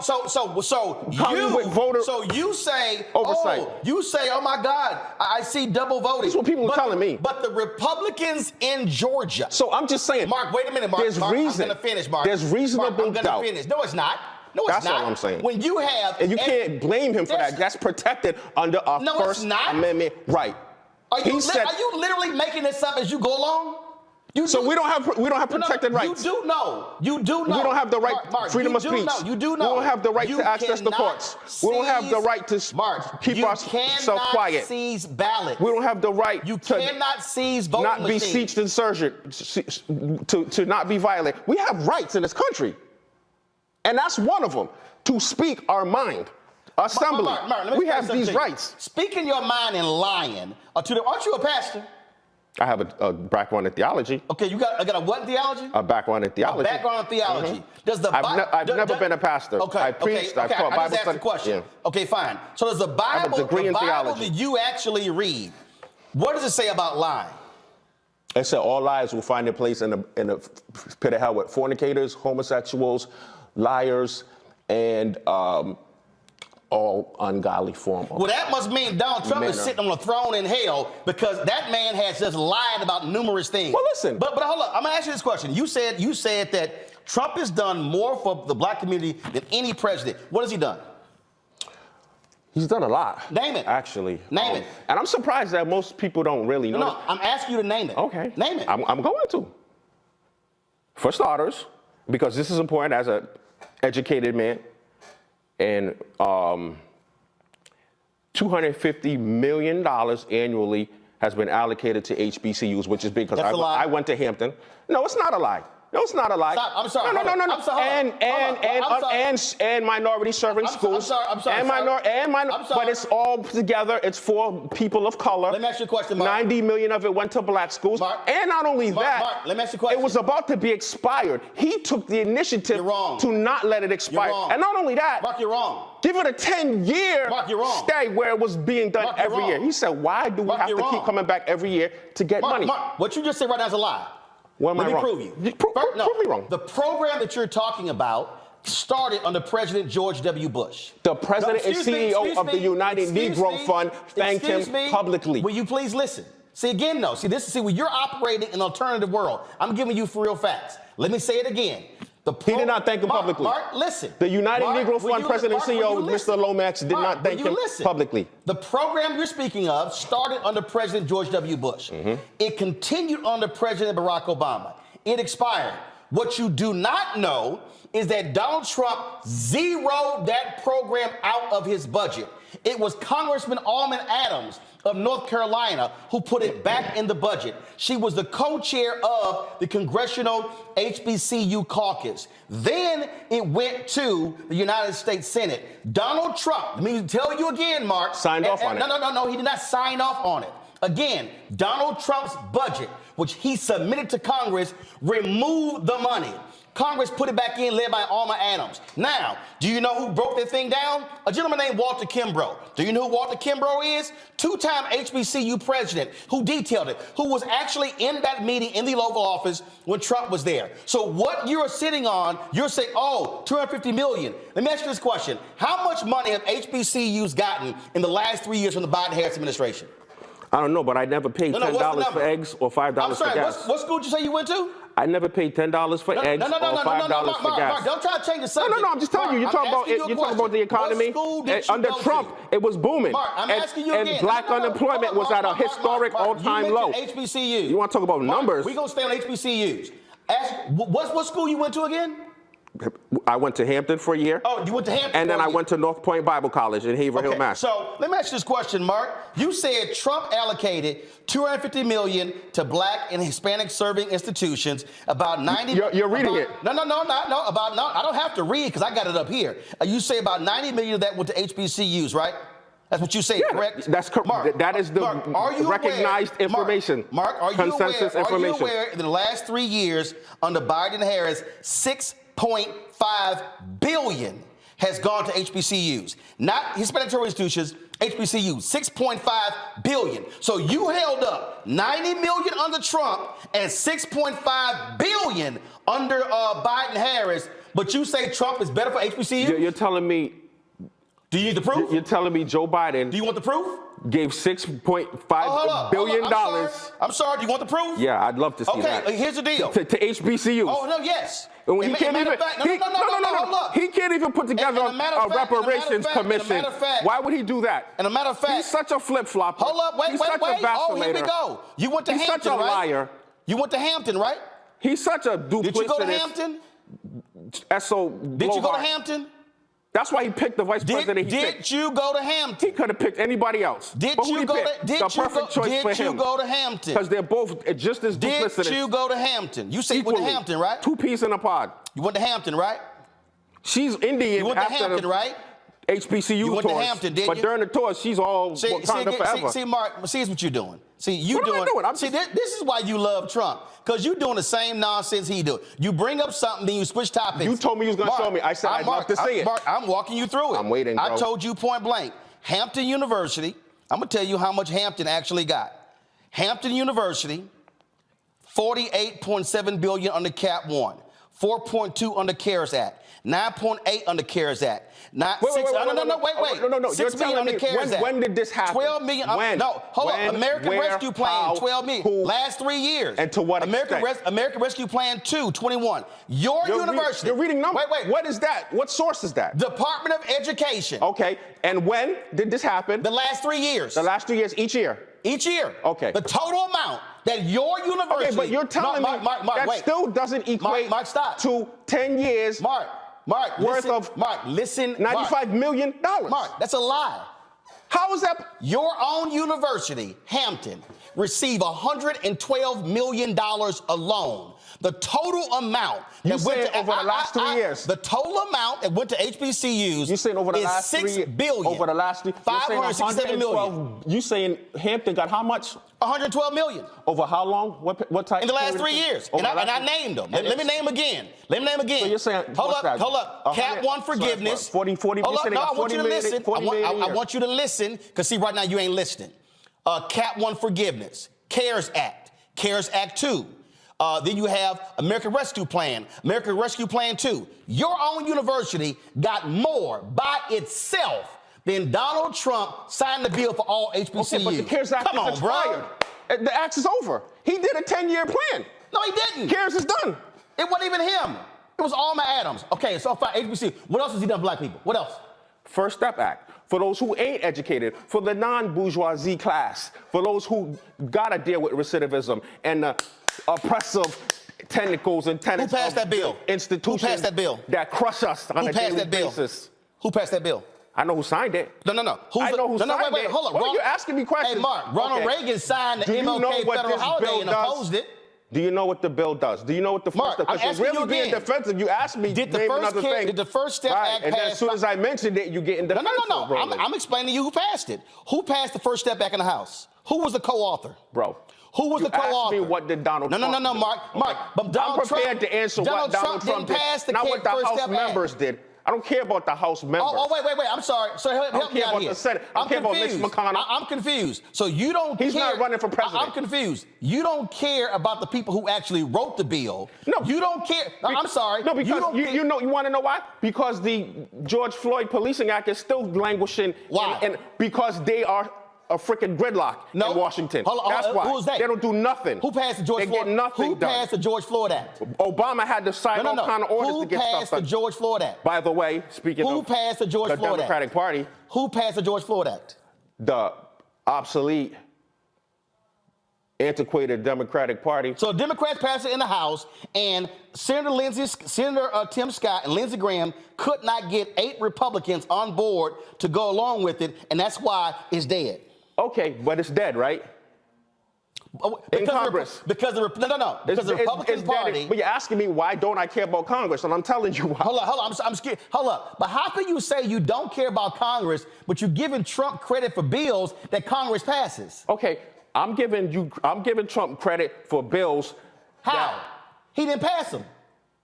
you say, oversight. Oh my God, I see double voting. That's what people are telling me. But the Republicans in Georgia. So I'm just saying, Mark, wait a minute, Mark. There's reason. I'm going to finish, Mark. There's reasonable doubt. I'm going to finish. No, it's not. No, it's That's not. all I'm saying. When you have, and you can't blame him for that. That's protected under our First Amendment right. Are you literally making this up as you go along? So we don't have protected rights. You do know. You do know. We don't have the right, Mark, freedom of speech. You do know. We don't have the right to access the courts. We don't have the right to keep ourselves quiet. You cannot seize ballots. We don't have the right to cannot seize voting not be machines. sieged and surged, to not be violent. We have rights in this country. And that's one of them, to speak our mind. Assembly. Mark, we have these rights. Speaking your mind and lying. Aren't you a pastor? I have a background in theology. Okay, I got a what in theology? A background in theology. A background in theology. Does the I've never been a pastor. Okay, I preached. I taught Bible study. Question. Yeah. Okay, fine. So does the Bible, I have a degree in theology. that you actually read, what does it say about lying? It said all lies will find their place in the pit of hell with fornicators, homosexuals, liars, and all ungodly form. Well, that must mean Donald Trump is sitting on a throne in hell, because that man has just lied about numerous things. Well, listen. But hold up. I'm gonna ask you this question. You said that Trump has done more for the black community than any president. What has he done? He's done a lot. Name it. Actually. Name it. And I'm surprised that most people don't really know. No, I'm asking you to name it. Okay. Name it. I'm going to. For starters, because this is important as an educated man, and $250 million annually has been allocated to HBCUs, which is big because I went to Hampton. No, it's not a lie. No, it's not a lie. Stop. I'm sorry. No. I'm sorry. And minority serving schools. I'm sorry. But it's all together. It's for people of color. Let me ask you a question, Mark. 90 million of it went to black schools. Mark, and not only that, Mark, let me ask you a question. It was about to be expired. He took the initiative to not let it expire. And not only that, Mark, you're wrong. Give it a 10-year stay where it was being done every year. He said, why do we have to keep coming back every year to get money? Mark, what you just said right now is a lie. Let me prove you. Prove me wrong. The program that you're talking about started under President George W. Bush. The president and CEO of the United Negro Fund thanked him publicly. Will you please listen? See, again, though. When you're operating in an alternative world, I'm giving you for real facts. Let me say it again. He did not thank him publicly. Mark, listen. The United Negro Fund president and CEO, Mr. Lomax, did not thank him publicly. The program you're speaking of started under President George W. Bush. It continued under President Barack Obama. It expired. What you do not know is that Donald Trump zeroed that program out of his budget. It was Congressman Alman Adams of North Carolina who put it back in the budget. She was the co-chair of the Congressional HBCU caucus. Then it went to the United States Senate. Donald Trump, let me tell you again, Mark. Signed off on it. No, he did not sign off on it. Again, Donald Trump's budget, which he submitted to Congress, removed the money. Congress put it back in, led by Alma Adams. Now, do you know who broke that thing down? A gentleman named Walter Kimbrough. Do you know who Walter Kimbrough is? Two-time HBCU president who detailed it, who was actually in that meeting in the Oval Office when Trump was there. So what you're sitting on, you're saying, oh, $250 million. Let me ask you this question. How much money have HBCUs gotten in the last 3 years from the Biden-Harris administration? I don't know, but I never paid $10 for eggs or $5 for gas. What school did you say you went to? I never paid $10 for eggs or $5 for gas. Mark, don't try to change the subject. No, I'm just telling you. You're talking about the economy. Under Trump, it was booming. Mark, I'm asking you again. And black unemployment was at a historic all-time low. HBCUs. You want to talk about numbers? We're going to stay on HBCUs. What school you went to again? I went to Hampton for a year. Oh, you went to Hampton. And then I went to North Point Bible College in Haverhill, Mass. So let me ask you this question, Mark. You said Trump allocated $250 million to Black and Hispanic serving institutions. About 90. You're reading it. No. I don't have to read because I got it up here. You say about 90 million of that went to HBCUs, right? That's what you say, correct? That's correct. Mark, that is the recognized information. Mark, are you consensus aware? information. Are you aware? In the last 3 years under Biden and Harris, $6.5 billion has gone to HBCUs, not Hispanic serving institutions. HBCUs, $6.5 billion. So you held up $90 million under Trump and $6.5 billion under Biden Harris, but you say Trump is better for HBCUs? You're telling me. Do you need the proof? You're telling me Joe Biden. Do you want the proof? Gave $6.5 billion. I'm sorry. Do you want the proof? Yeah, I'd love to see that. Okay, here's the deal. To HBCUs. Oh, no, yes. And he can't even. Hold up. He can't even put together a reparations commission. Why would he do that? And a matter of fact, he's such a flip-flopper. Hold up, wait. Oh, here we go. You went to Hampton, Hampton, right? He's such a liar. You went to Hampton, right? He's such a duplicitous. Did you go to Hampton? Did you go to Hampton? That's why he picked the vice president he picked. Did you go to Hampton? He could have picked anybody else. Did you go to Hampton? Because they're both just as duplicitous. Did you go to Hampton? You say you went to Hampton, right? 2 peas in a pod. You went to Hampton, right? She's Indian. You went to Hampton, right? HBCU you went tours. To Hampton, didn't but you? during the tours, she's all Wakanda forever. See, Mark, see what you're doing. See, what am I doing? This is why you love Trump. Because you're doing the same nonsense he do. You bring up something, then you switch topics. You told me you was going to show me. I said I'd love to see it. Mark, I'm walking you through it. I'm waiting, bro. I told you point blank. Hampton University, I'm going to tell you how much Hampton actually got. Hampton University, $48.7 billion under Cap 1, $4.2 under CARES Act, $9.8 under CARES Act. Wait. $6 million under CARES Act. When did this happen? $12 million. Hold on. American Rescue Plan, $12 million. Who? Last 3 years. And to what extent? American Rescue Plan 2, $21. Your university. You're reading numbers. Wait. What is that? What source is that? Department of Education. Okay. And when did this happen? The last 3 years. The last 3 years, each year. Each year. Okay. The total amount that your university. Okay, but you're telling me that still doesn't equate to 10 years. Mark, listen. $95 million. Mark, that's a lie. How is that? Your own university, Hampton, received $112 million alone. The total amount that went to over the last 3 years. The total amount that went to HBCUs. You saying over the last 3 years? $6 billion. Over the last 3 years. $567 million. You saying Hampton got how much? $112 million. Over how long? What type? In the last 3 years. And I named them. Let me name them again. So you're saying, hold up. Cap 1 forgiveness. 40 hold up. No, I want you to listen. I want you to listen, because see, right now you ain't listening. Cap 1 forgiveness. CARES Act. CARES Act 2. Then you have American Rescue Plan, American Rescue Plan 2. Your own university got more by itself than Donald Trump signed the bill for all HBCUs. Okay, but the CARES Act is expired. The act is over. He did a 10-year plan. No, he didn't. CARES is done. It wasn't even him. It was Alma Adams. Okay, so far, HBCU. What else has he done for black people? What else? First Step Act. For those who ain't educated, for the non-bourgeoisie class, for those who gotta deal with recidivism and oppressive tentacles and tenets. Who passed that bill? Institutions. Who passed that bill? That crush us on a daily basis. Who passed that bill? I know who signed it. No. I know who signed it. Wait, hold on. Why are you asking me questions? Hey, Mark, Ronald Reagan signed the MLK federal holiday and opposed it. Do you know what the bill does? Do you know what the first step? Because you're really being defensive. You asked me did the First Step Act and pass? then as soon as I mentioned it, you get in defensive. No. I'm explaining to you who passed it. Who passed the First Step Act in the House? Who was the co-author? Bro. Who was the co-author? Ask me what did Donald Trump do? No, Mark. But Donald I'm prepared to answer what Donald Trump did, not what the House members did. I don't care about the House members. Oh, wait. I'm sorry. So help me out here. I don't care about the Senate. I don't care about Mitch McConnell. I'm confused. So you don't care. He's not running for president. I'm confused. You don't care about the people who actually wrote the bill. No. You don't care. I'm sorry. No, because you want to know why? Because the George Floyd Policing Act is still languishing. Why? And because they are a freaking gridlock in Washington. That's why. Who is that? They don't do nothing. Who passed the George Floyd? They get nothing done. Who passed the George Floyd Act? Obama had to sign all kind of orders to get stuff done. Who passed the George Floyd Act? By the way, speaking of who passed the George Floyd Act? Democratic Party. Who passed the George Floyd Act? The obsolete antiquated Democratic Party. So Democrats passed it in the House, and Senator Tim Scott and Lindsey Graham could not get 8 Republicans on board to go along with it, and that's why it's dead. Okay, but it's dead, right? In Congress. Because the Republican Party. But you're asking me why don't I care about Congress, and I'm telling you why. Hold on, I'm scared. Hold up. But how can you say you don't care about Congress, but you're giving Trump credit for bills that Congress passes? Okay, I'm giving Trump credit for bills. How? He didn't pass them.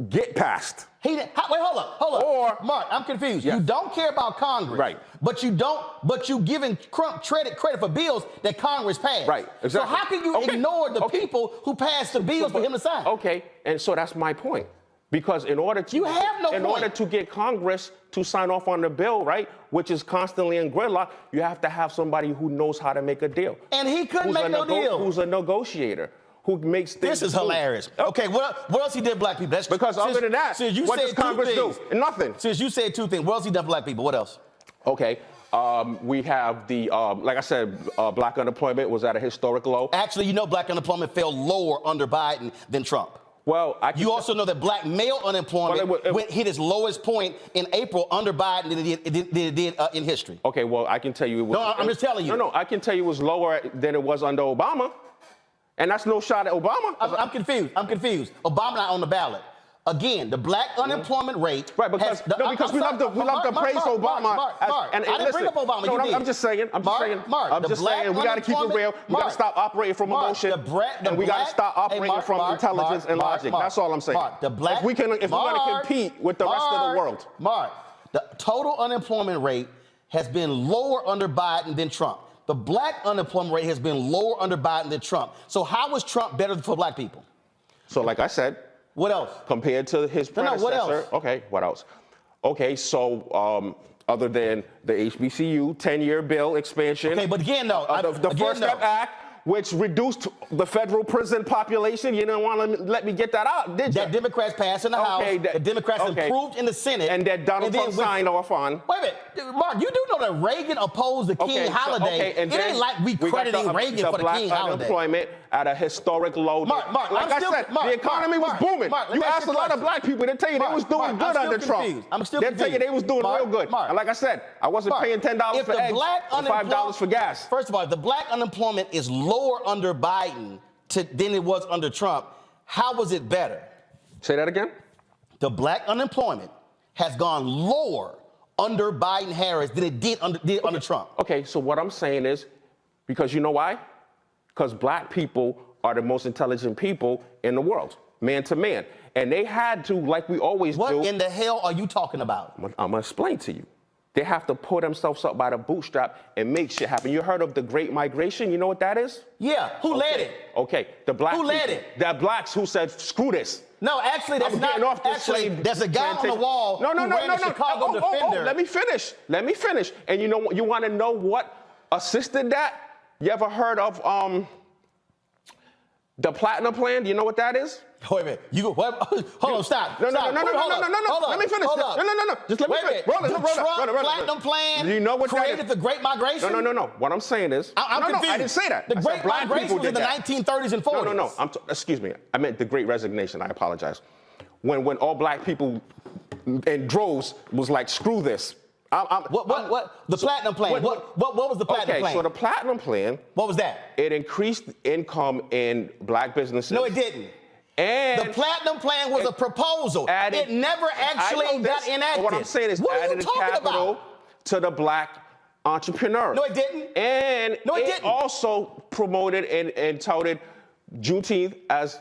Get passed. He didn't. Wait, hold up. Or Mark, I'm confused. Yes. You don't care about Congress, right? But you giving Trump credit for bills that Congress passed, right? Exactly. So how can you ignore the people who passed the bills for him to sign? Okay, and so that's my point. Because in order to order to get Congress to sign off on the bill, right, which is constantly in gridlock, you have to have somebody who knows how to make a deal. And he couldn't make no deal. Who's a negotiator? Who makes things. This is hilarious. Okay, what else he did for black people? That's because other than that, what does Congress do? Nothing. Since you said 2 things, what else he done for black people? What else? Okay, we have the like I said, black unemployment was at a historic low. Actually, you know, black unemployment fell lower under Biden than Trump. Well, you also know that black male unemployment hit its lowest point in April under Biden than it did in history. Okay, well, I can tell you. I'm just telling you. No, I can tell you it was lower than it was under Obama. And that's no shot at Obama. I'm confused. Obama not on the ballot. Again, the black unemployment rate. Right, because we love to praise Obama. I didn't bring up Obama. No, I'm just saying. I'm just saying. We got to keep it real. We got to stop operating from emotion, and we got to stop operating from intelligence and logic. That's all I'm saying. If we want to compete with the rest of the world. Mark, the total unemployment rate has been lower under Biden than Trump. The black unemployment rate has been lower under Biden than Trump. So how is Trump better for black people? So like I said. What else? Compared to his predecessor. No, what else? Okay, what else? Okay, so other than the HBCU 10-year bill expansion. Okay, but again, though. The First Step Act, which reduced the federal prison population. You didn't want to let me get that out, did you? That Democrats passed in the House. The Democrats approved in the Senate. And that Donald Trump signed off on. Wait a minute. Mark, you do know that Reagan opposed the King holiday. It ain't like we crediting Reagan for the King holiday. Unemployment at a historic low. Mark, like I said, the economy was booming. You asked a lot of black people, they tell you they was doing good under Trump. I'm still confused. They tell you they was doing real good. And like I said, I wasn't paying $10 for eggs and $5 for gas. First of all, if the black unemployment is lower under Biden than it was under Trump, how was it better? Say that again? The black unemployment has gone lower under Biden-Harris than it did under Trump. Okay, so what I'm saying is, because you know why? Because black people are the most intelligent people in the world, man to man. And they had to, like we always do. What in the hell are you talking about? I'm going to explain to you. They have to pull themselves up by the bootstrap and make shit happen. You heard of the Great Migration? You know what that is? Yeah. Who led it? Okay. The black Who led it? The blacks who said, screw this. No, actually, that's not. Actually, there's a guy on the wall who ran the Chicago Defender. Let me finish. And you know what? You want to know what assisted that? You ever heard of the Platinum Plan? Do you know what that is? Wait a minute. Hold on, stop. No. Let me finish. No. Just let me finish. Trump Platinum Plan do you know what created the Great Migration? No. What I'm saying is, I'm confused. I didn't say that. The Great Migration was in the 1930s and 40s. No. Excuse me. I meant the Great Resignation. I apologize. When all black people in droves was like, screw this. The Platinum Plan. What was the Platinum Plan? Okay, so the Platinum Plan. What was that? It increased income in black businesses. No, it didn't. And the Platinum Plan was a proposal. It never actually got enacted. What I'm saying is added capital to the black entrepreneur. No, it didn't. And it didn't. Also promoted and touted Juneteenth as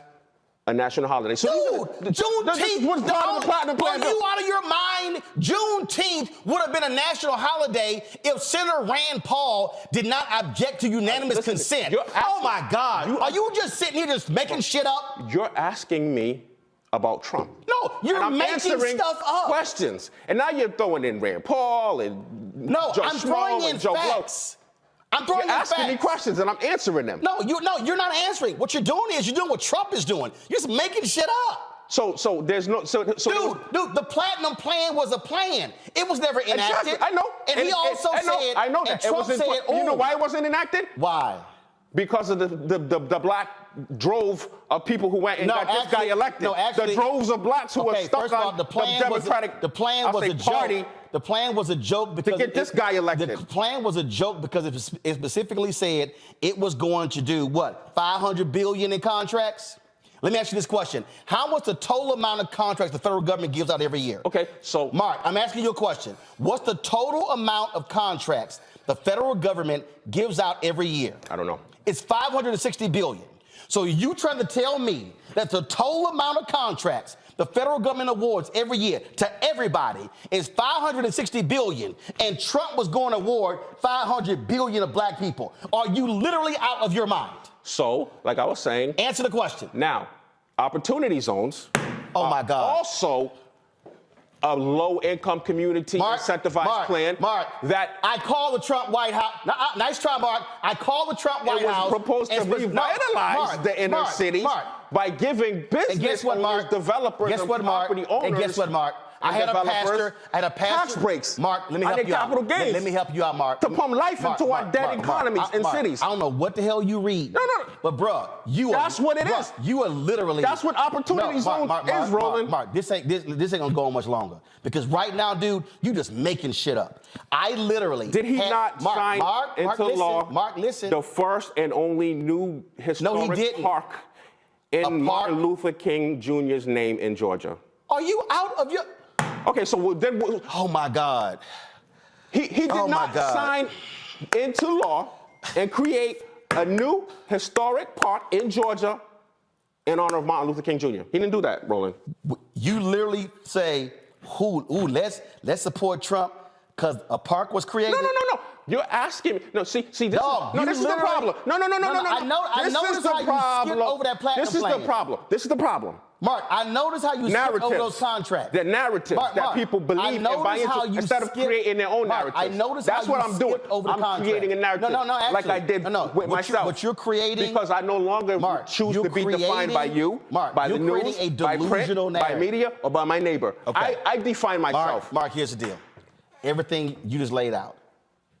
a national holiday. So Juneteenth was part of the Platinum Plan. Are you out of your mind? Juneteenth would have been a national holiday if Senator Rand Paul did not object to unanimous consent. Oh my God! Are you just sitting here just making shit up? You're asking me about Trump. No, you're making stuff up. Questions, and now you're throwing in Rand Paul and I'm throwing in facts. You're asking me questions and I'm answering them. No, you're not answering. What you're doing is you're doing what Trump is doing. You're just making shit up. So there's no dude, the Platinum Plan was a plan. It was never enacted. Exactly. I know. And he also said. I know that. Trump said, you know why it wasn't enacted? Why? because of the black drove of people who went and got this guy elected. No, actually, the droves of blacks who were stuck first of all, on the plan Democratic Party. The plan was a joke because to get this guy elected. The plan was a joke because it specifically said it was going to do what? $500 billion in contracts? Let me ask you this question. How much the total amount of contracts the federal government gives out every year? Okay, so Mark, I'm asking you a question. What's the total amount of contracts the federal government gives out every year? I don't know. It's $560 billion. So you trying to tell me that the total amount of contracts the federal government awards every year to everybody is $560 billion, and Trump was going to award $500 billion of black people? Are you literally out of your mind? So, like I was saying, answer the question. Now, opportunity zones. Oh my God. Also, a low-income community incentivized plan. That I call the Trump White House. Nice try, Mark. I call the Trump White House. It was proposed to revitalize the inner cities by giving business owners, developers, and property owners. And guess what, Mark? I had a pastor. Tax breaks. Mark, let me help you out. Capital gains. Let me help you out, Mark. To pump life into our dead economies and cities. I don't know what the hell you read. No. But bruh, that's what it is. You are literally. That's what opportunity zone is, Roland. Mark, this ain't gonna go on much longer, because right now, dude, you just making shit up. I literally. Did he not sign into law? Mark, listen. The first and only new historic park in Martin Luther King Jr.'s name in Georgia. Are you out of your? Okay, so then. Oh my God. He did not sign into law and create a new historic park in Georgia in honor of Martin Luther King Jr. He didn't do that, Roland. You literally say, let's support Trump because a park was created? No. You're asking me. No, see, this is the problem. No. I noticed how you skipped over that platinum plan. This is the problem. Mark, I noticed how you skipped over those contracts. The narratives that people believe and buy into instead of creating their own narratives. I noticed that's how what you I'm doing. Over the I'm creating a narrative actually, like I did with myself. What you're creating, because I no longer choose to be defined by you, by the news, by print, by media, or by my neighbor. Okay. I define myself. Mark, here's the deal. Everything you just laid out.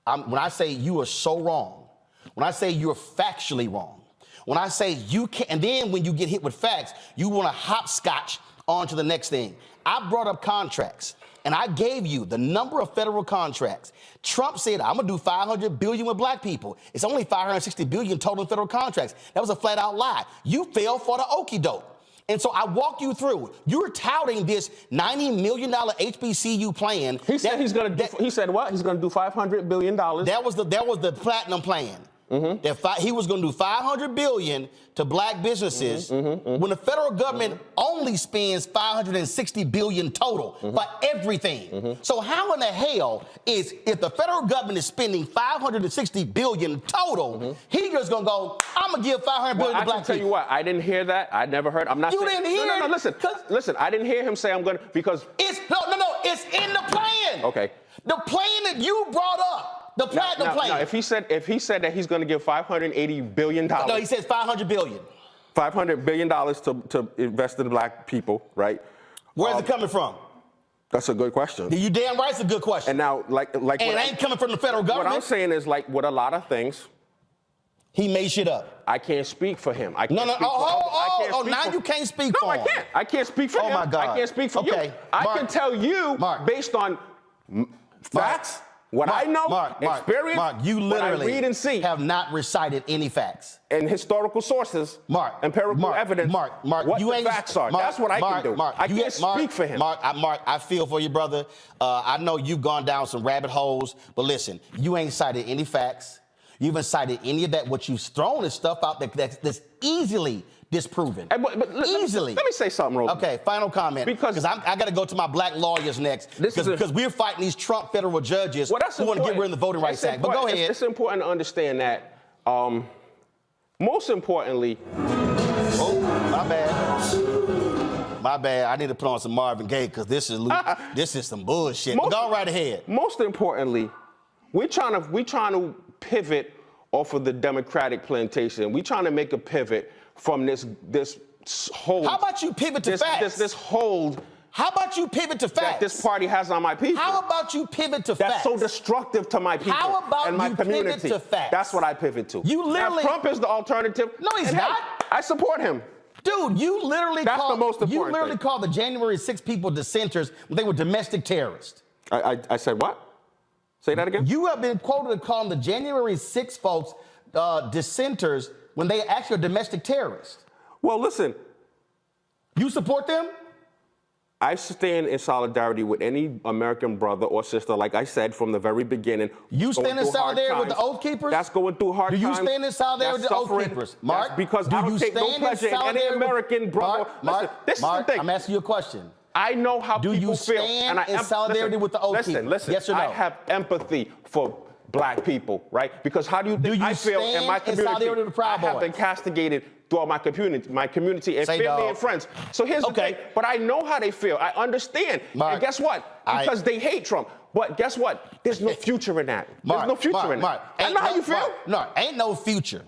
When I say you are so wrong, when I say you're factually wrong, when I say you can't, and then when you get hit with facts, you want to hopscotch on to the next thing. I brought up contracts, and I gave you the number of federal contracts. Trump said, I'm going to do $500 billion with black people. It's only $560 billion total in federal contracts. That was a flat-out lie. You fell for the okie doke. And so I walk you through. You're touting this $90 million HBCU plan. He said he's going to. He said what? He's going to do $500 billion. That was the platinum plan. Mm-hmm. He was going to do $500 billion to black businesses when the federal government only spends $560 billion total for everything. So how in the hell is, if the federal government is spending $560 billion total, he just going to go, I'm going to give $500 billion to black people? I can tell you what, I didn't hear that. I never heard. I'm not. You didn't hear it? No, listen. I didn't hear him say I'm going to, because it's it's in the plan. Okay. The plan that you brought up. The platinum plan. Now, if he said that he's going to give $580 billion. No, he says $500 billion. $500 billion to invest in black people, right? Where's it coming from? That's a good question. You damn right, it's a good question. And now, like, and it ain't coming from the federal government. What I'm saying is, like, with a lot of things, he made shit up. I can't speak for him. I can't you can't speak for him. No, I can't. I can't speak for him. Oh my God. I can't speak for you. I can tell you, based on facts. What I know, experience, you literally what I read and see, have not recited any facts. And historical sources, empirical evidence, what the facts are. That's what I can do. I can't speak for him. Mark, I feel for you, brother. I know you've gone down some rabbit holes, but listen, you ain't cited any facts. You haven't cited any of that. What you've thrown is stuff out that's easily disproven. Easily. Let me say something, Roland. Okay, final comment. Because I got to go to my black lawyers next. Because we're fighting these Trump federal judges who want to get rid of the Voting Rights Act. But go ahead. It's important to understand that, most importantly... Oh, my bad. I need to put on some Marvin Gaye because this is some bullshit. But go right ahead. Most importantly, we're trying to pivot off of the Democratic plantation. We're trying to make a pivot from this hold. How about you pivot to facts? This hold How about you pivot to facts? that this party has on my people. How about you pivot to facts? That's so destructive to my people How about and my you community. pivot to facts? That's what I pivot to. You literally- Now, if Trump is the alternative. No, he's and hey, not. I support him. Dude, you literally That's the most important thing. called the January 6 people dissenters when they were domestic terrorists. I said what? Say that again? You have been quoted as calling the January 6 folks dissenters when they actually are domestic terrorists. Well, listen, You support them? I stand in solidarity with any American brother or sister, like I said from the very beginning. You going stand in through hard solidarity with the times. Oath Keepers? That's going through hard Do you times. stand in solidarity with the Oath Suffering. Keepers? Mark, That's because do I don't you take no stand in pleasure in any solidarity with- American brother. Mark, Listen, this Mark, is the thing. I'm asking you a question. I know how Do people you feel. stand And in solidarity with the Oath Keepers? Listen, Yes or no? I have empathy for black people, right? Because how do you think you I feel in my stand in solidarity community? with the Proud I have Boys? been castigated throughout my community and Say family dog. and friends. So here's the Okay. thing. But I know how they feel. I understand. Mark, and guess what? Because they hate Trump. But guess what? There's no future in that. There's no future in that. I know how you feel. No, ain't no future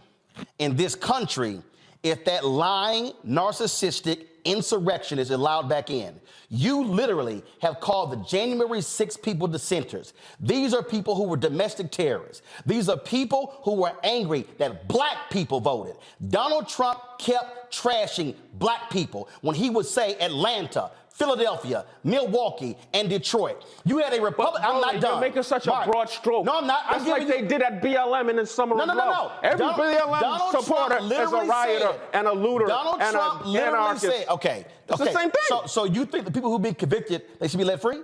in this country if that lying, narcissistic insurrection is allowed back in. You literally have called the January 6 people dissenters. These are people who were domestic terrorists. These are people who were angry that black people voted. Donald Trump kept trashing black people when he would say Atlanta, Philadelphia, Milwaukee, and Detroit. You had a Republican. I'm not done. You're making such Mark, a broad stroke. No, I'm not. That's like they did at BLM in the summer of love. Every BLM Donald supporter Trump is a literally rioter said- and a looter Donald and Trump an literally anarchist. said, okay. It's the same thing. So you think the people who've been convicted, they should be let free?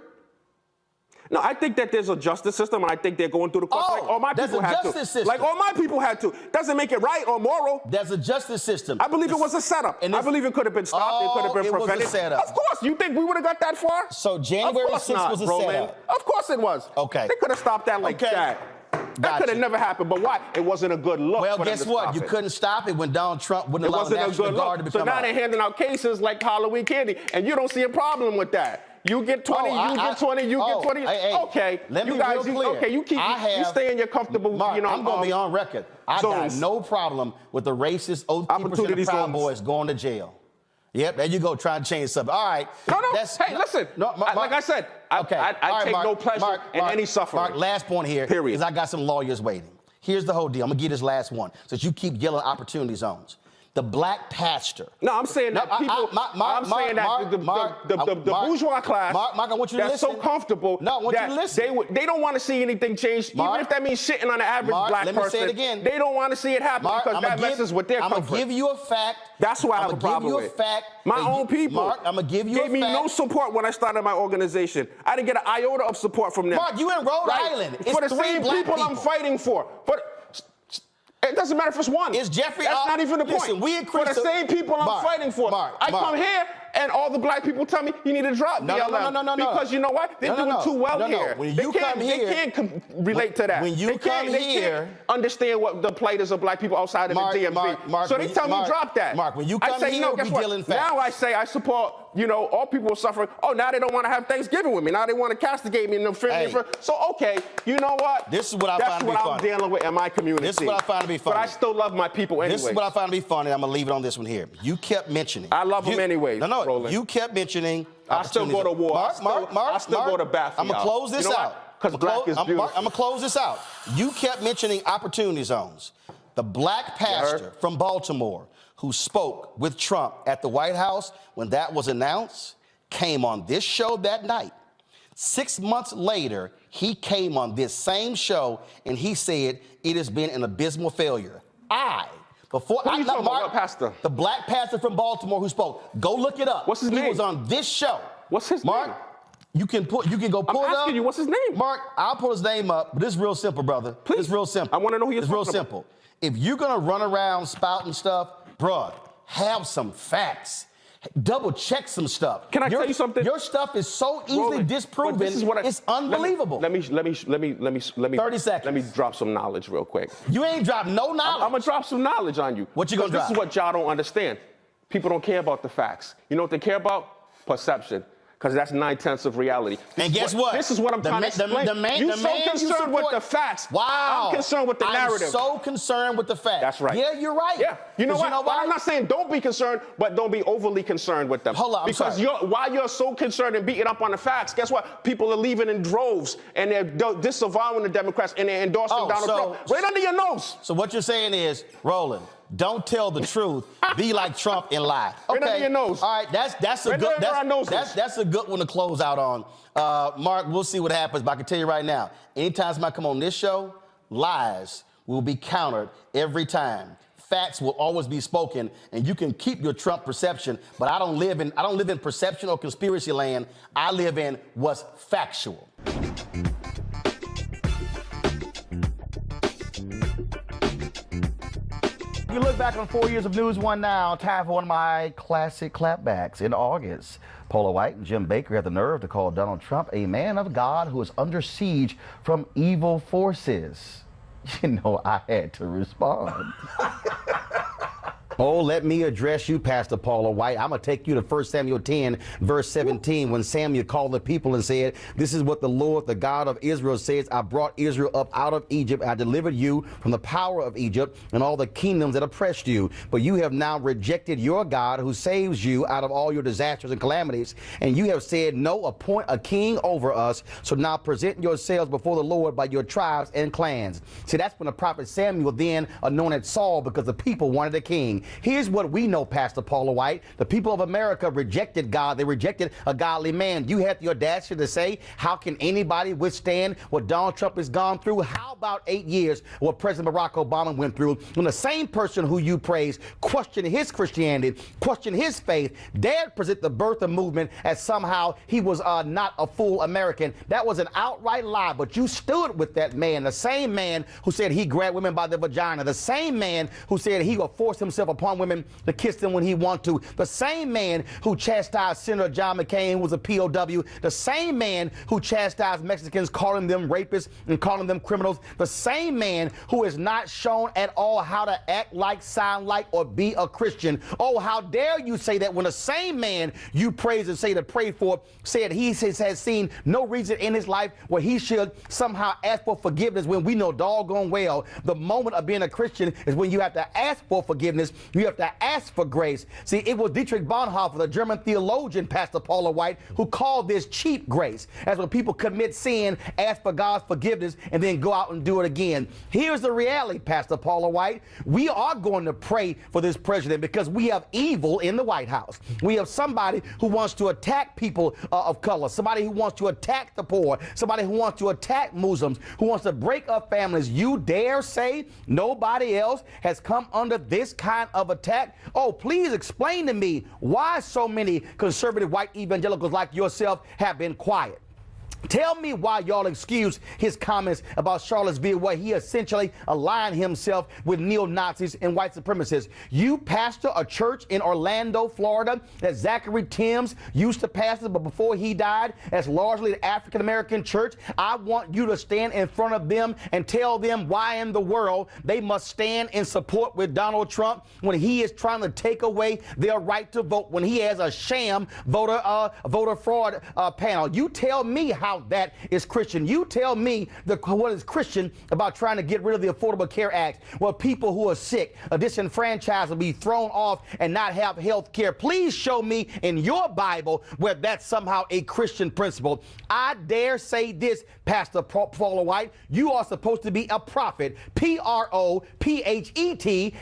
No, I think that there's a justice system, and I think they're going through the course like all my there's people a had to. justice system. Like all my people had to. Doesn't make it right or moral. There's a justice system. I believe it was a setup. And I believe it could have been stopped. It could have been it was a prevented. setup. Of course. You think we would have got that far? So January Of course 6th not, was a Roland. setup. Of course it was. Okay. They could have stopped that like Okay. that. That Gotcha. could have never happened. But why? It wasn't a good look. Well, for them guess to what? stop You it. couldn't stop it when Donald Trump wouldn't It allow the wasn't a National good Guard to look. become So now out. they're handing out cases like Halloween candy, and you don't see a problem with that. You get 20, you get 20, you get 20. Hey, okay, let me you be guys, real clear. okay, you stay in your comfortable, Mark, I'm going to be on record. I got zones. no problem with the racist Oath Keepers and the Opportunity Proud zones. Boys going to jail. Yep, there you go, trying to change something. All right. No. Hey, listen. Like I said, I take no pleasure in any suffering. Mark, last point here. Period. Because I got some lawyers waiting. Here's the whole deal. I'm going to give this last one, since you keep yelling opportunity zones. The black pastor. No, I'm saying that people. I'm saying that the bourgeois class. Mark, I want you to that's listen. so comfortable. No, I want you to listen. They don't want to see anything change, Mark, even if that means shitting on the average black let person. me say it again. They don't want to see it happen because that messes with their comfort. I'm going to give you a fact. That's why I have a problem with. I'm going to give you a fact. My own people. Mark, I'm going to give you a fact. Gave me no support when I started my organization. I didn't get an iota of support from them. Mark, you in Rhode Island. It's for the 3 same black people I'm fighting for. It doesn't matter if it's one. Is Jeffrey? That's not even the point. Listen, we for the same people I'm fighting for. I come here and all the black people tell me you need to drop BLM. No. Because you know what? They're doing too well here. When you come here, they can't relate to that. When you come here, they can't understand what the plight is of black people outside of the DMV. Mark, so they tell me drop that. Mark, when you come here, we deal in facts. Now I say I support. All people are suffering. Oh, now they don't want to have Thanksgiving with me. Now they want to castigate me and offend me. So okay, you know what? This is what I find to be funny. That's what I'm dealing with in my community. This is what I find to be funny. But I still love my people anyway. This is what I find to be funny. I'm gonna leave it on this one here. You kept mentioning. I love them anyway. No, Roland. you kept mentioning. I still go to war. Mark, I still go to bat for I'm gonna close this out. Because black is beautiful. I'm gonna close this out. You kept mentioning opportunity zones. The black pastor from Baltimore who spoke with Trump at the White House when that was announced came on this show that night. 6 months later, he came on this same show and he said it has been an abysmal failure. Before Who you talking about? What pastor? The black pastor from Baltimore who spoke. Go look it up. What's his name? He was on this show. What's his name? Mark, you can go pull it up. I'm asking you, what's his name? Mark, I'll pull his name up, but it's real simple, brother. Please. It's real simple. I want to know who you're It's real talking about. simple. If you're gonna run around spouting stuff, bruh, have some facts. Double check some stuff. Can I tell you something? Your stuff is so easily Roland, disproven. this is what it's unbelievable. Let me 30 seconds. Let me drop some knowledge real quick. You ain't dropped no knowledge. I'm gonna drop some knowledge on you. What you gonna drop? This is what y'all don't understand. People don't care about the facts. You know what they care about? Perception. because that's 9/10 of reality. And guess what? This is what I'm trying to explain. You're so concerned with the facts. Wow. I'm concerned with the narrative. I'm so concerned with the facts. That's right. Yeah, you're right. Yeah. You know what? Why? I'm not saying don't be concerned, but don't be overly concerned with them. Hold on, because while you're so concerned and beating up on the facts, guess what? People are leaving in droves and they're disavowing the Democrats and they're endorsing Donald Trump right under your nose. So what you're saying is, Roland, don't tell the truth. Be like Trump and lie. Okay. Right under your nose. All right. That's a good one to close out on. Mark, we'll see what happens, but I can tell you right now, anytime somebody come on this show, lies will be countered every time. Facts will always be spoken, and you can keep your Trump perception, but I don't live in perception or conspiracy land. I live in what's factual. You look back on 4 years of News One now, time for one of my classic clapbacks. In August, Paula White and Jim Baker had the nerve to call Donald Trump a man of God who is under siege from evil forces. You know, I had to respond. Oh, let me address you, Pastor Paula White. I'm going to take you to 1 Samuel 10, verse 17, when Samuel called the people and said, "This is what the Lord, the God of Israel, says. I brought Israel up out of Egypt. I delivered you from the power of Egypt and all the kingdoms that oppressed you. But you have now rejected your God who saves you out of all your disasters and calamities. And you have said, no, appoint a king over us. So now present yourselves before the Lord by your tribes and clans." See, that's when the prophet Samuel then anointed Saul, because the people wanted a king. Here's what we know, Pastor Paula White. The people of America rejected God. They rejected a godly man. You had the audacity to say, how can anybody withstand what Donald Trump has gone through? How about 8 years what President Barack Obama went through, when the same person who you praise questioned his Christianity, questioned his faith, dared present the birther movement as somehow he was not a full American? That was an outright lie, but you stood with that man, the same man who said he grabbed women by the vagina, the same man who said he would force himself upon women to kiss them when he wanted to, the same man who chastised Senator John McCain, who was a POW, the same man who chastised Mexicans, calling them rapists and calling them criminals, the same man who is not shown at all how to act like, sound like, or be a Christian. Oh, how dare you say that, when the same man you praise and say to pray for said he has seen no reason in his life where he should somehow ask for forgiveness, when we know doggone well the moment of being a Christian is when you have to ask for forgiveness. You have to ask for grace. See, it was Dietrich Bonhoeffer, the German theologian, Pastor Paula White, who called this cheap grace. As when people commit sin, ask for God's forgiveness, and then go out and do it again. Here's the reality, Pastor Paula White. We are going to pray for this president because we have evil in the White House. We have somebody who wants to attack people of color, somebody who wants to attack the poor, somebody who wants to attack Muslims, who wants to break up families. You dare say nobody else has come under this kind of attack? Oh, please explain to me why so many conservative white evangelicals like yourself have been quiet. Tell me why y'all excuse his comments about Charlottesville, where he essentially aligned himself with neo-Nazis and white supremacists. You pastor a church in Orlando, Florida, that Zachary Timms used to pastor, but before he died, as largely an African-American church. I want you to stand in front of them and tell them why in the world they must stand in support with Donald Trump when he is trying to take away their right to vote, when he has a sham voter fraud panel. You tell me how that is Christian. You tell me what is Christian about trying to get rid of the Affordable Care Act, where people who are sick, disenfranchised, will be thrown off and not have health care. Please show me in your Bible where that's somehow a Christian principle. I dare say this, Pastor Paula White, you are supposed to be a prophet, Prophet,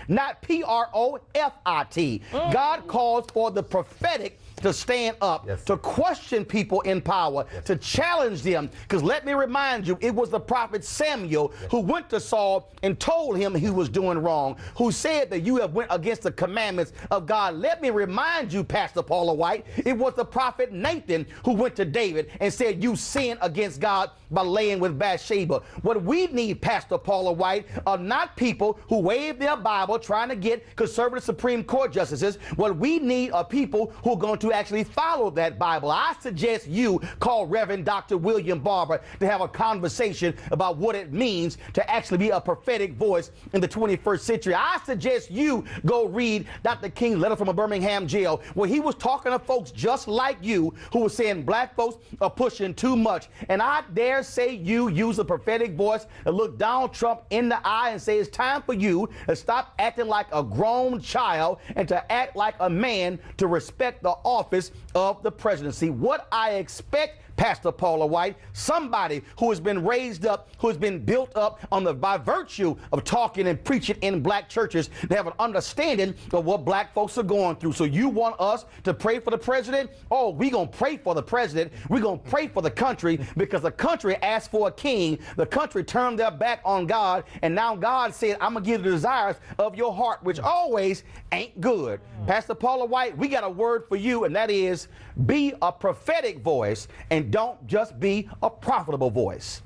not Profit. God calls for the prophetic to stand up, to question people in power, to challenge them. Because let me remind you, it was the prophet Samuel who went to Saul and told him he was doing wrong, who said that you have went against the commandments of God. Let me remind you, Pastor Paula White, it was the prophet Nathan who went to David and said, you sinned against God by laying with Bathsheba. What we need, Pastor Paula White, are not people who wave their Bible trying to get conservative Supreme Court justices. What we need are people who are going to to actually follow that Bible. I suggest you call Reverend Dr. William Barber to have a conversation about what it means to actually be a prophetic voice in the 21st century. I suggest you go read Dr. King's letter from a Birmingham jail, where he was talking to folks just like you who were saying black folks are pushing too much. And I dare say you use a prophetic voice to look Donald Trump in the eye and say it's time for you to stop acting like a grown child and to act like a man, to respect the office of the presidency. What I expect, Pastor Paula White, somebody who has been raised up, who has been built up by virtue of talking and preaching in black churches, to have an understanding of what black folks are going through. So you want us to pray for the president? Oh, we're going to pray for the president. We're going to pray for the country, because the country asked for a king. The country turned their back on God, and now God said, I'm going to give you the desires of your heart, which always ain't good. Pastor Paula White, we got a word for you, and that is be a prophetic voice and don't just be a profitable voice.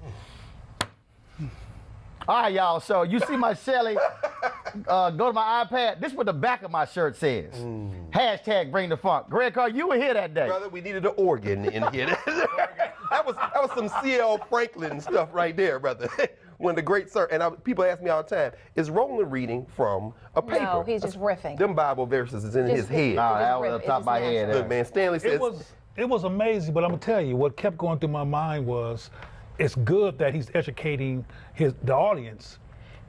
All right, y'all. So you see my Shelly, go to my iPad. This is what the back of my shirt says. Hashtag bring the funk. Greg Carr, you were here that day. Brother, we needed an organ in here. that was some C.L. Franklin stuff right there, brother. When the great sir, and people ask me all the time, is Roland reading from a paper? No, he's just riffing. Them Bible verses is in his head. No, that was on the top of my head. Look, man, Stanley says... It was amazing, but I'm gonna tell you, what kept going through my mind was, it's good that he's educating the audience,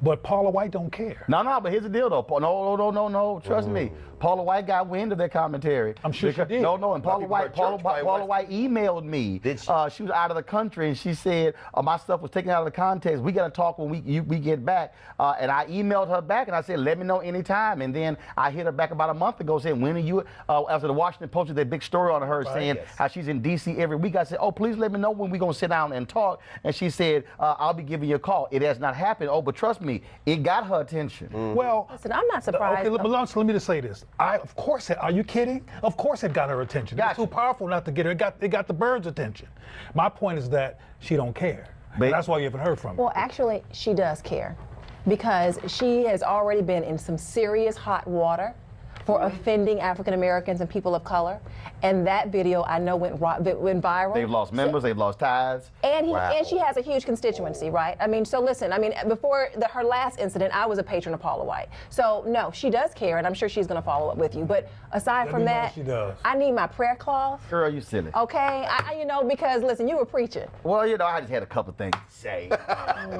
but Paula White don't care. No, but here's the deal, though. No. Trust me. Paula White got wind of that commentary. I'm sure she did. No, and Paula White emailed me. Did she? She was out of the country, and she said my stuff was taken out of the context. We got to talk when we get back. And I emailed her back, and I said, let me know anytime. And then I hit her back about a month ago saying, when are you, after the Washington Post did that big story on her saying how she's in D.C. every week. I said, oh, please let me know when we're going to sit down and talk. And she said, I'll be giving you a call. It has not happened. Oh, but trust me, it got her attention. Well, listen, I'm not surprised. Okay, let me just say this. Of course, are you kidding? Of course it got her attention. It's too powerful not to get her. It got the birds' attention. My point is that she don't care. And that's why you haven't heard from her. Well, actually, she does care, because she has already been in some serious hot water for offending African Americans and people of color. And that video, I know, went viral. They've lost members, they've lost ties. And she has a huge constituency, right? I mean, so listen, before her last incident, I was a patron of Paula White. So no, she does care, and I'm sure she's gonna follow up with you. But aside from that, she does. I need my prayer cloth. Girl, you silly. Okay, because listen, you were preaching. Well, I just had a couple things to say.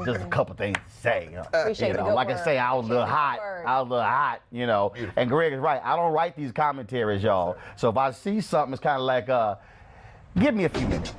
Just a couple things to say. Appreciate the good like word. I say, I was a little hot. And Greg is right. I don't write these commentaries, y'all. So if I see something, it's kind of like, give me a few minutes.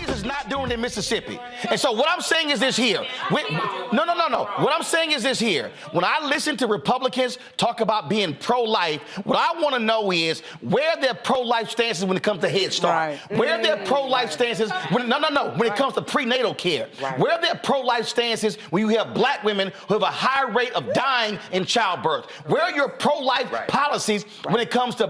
Is not doing it in Mississippi. And so what I'm saying is this here. No. What I'm saying is this here. When I listen to Republicans talk about being pro-life, what I want to know is where their pro-life stances when it comes to Head Start. Right. Where their pro-life stances when it comes to prenatal care. Right. Where their pro-life stances when you have black women who have a high rate of dying in childbirth. Where are your pro-life policies when it comes to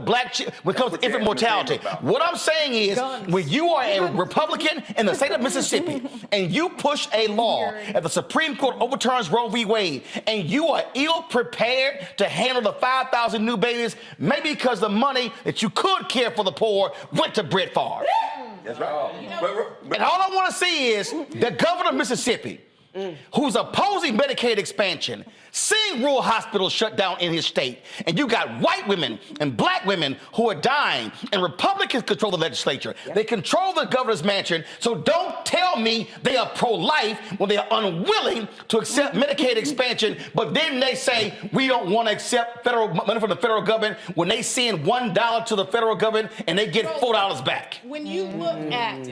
infant mortality? What I'm saying is when you are a Republican in the state of Mississippi and you push a law and the Supreme Court overturns Roe v. Wade and you are ill prepared to handle the 5,000 new babies, maybe because the money that you could care for the poor went to Brett Favre. That's right. And all I want to see is the governor of Mississippi, who's opposing Medicaid expansion, seeing rural hospitals shut down in his state, and you got white women and black women who are dying, and Republicans control the legislature. Yep. They control the governor's mansion, so don't tell me they are pro-life when they are unwilling to accept Medicaid expansion, but then they say we don't want to accept money from the federal government when they send $1 to the federal government and they get $4 back. When you look at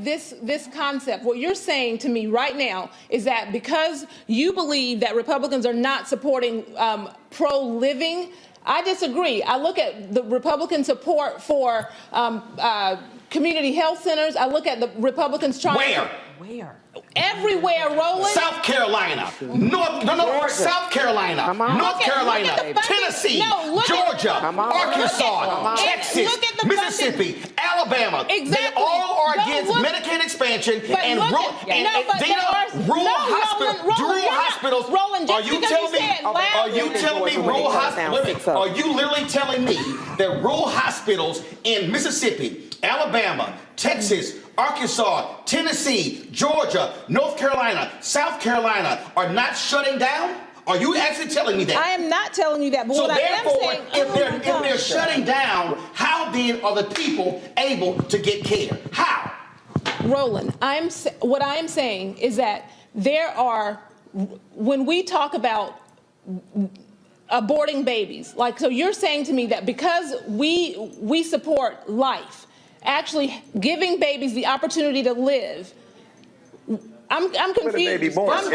this concept, what you're saying to me right now is that because you believe that Republicans are not supporting pro-living, I disagree. I look at the Republican support for community health centers. I look at the Republicans trying Where? Everywhere, Roland. South Carolina, South Carolina, North Carolina, Tennessee, Georgia, Arkansas, Texas, Mississippi, Alabama. Exactly. They all are against Medicaid expansion and look rural hospitals. Roland, Are you telling me? Are you telling me rural hospitals? Are you literally telling me that rural hospitals in Mississippi, Alabama, Texas, Arkansas, Tennessee, Georgia, North Carolina, South Carolina are not shutting down? Are you actually telling me that? I am not telling you that. But so what therefore, I am saying, if they're shutting down, how then are the people able to get care? How? Roland, what I am saying is that there are, when we talk about aborting babies, like, so you're saying to me that because we support life, actually giving babies the opportunity to live, I'm confused. Baby born. I'm so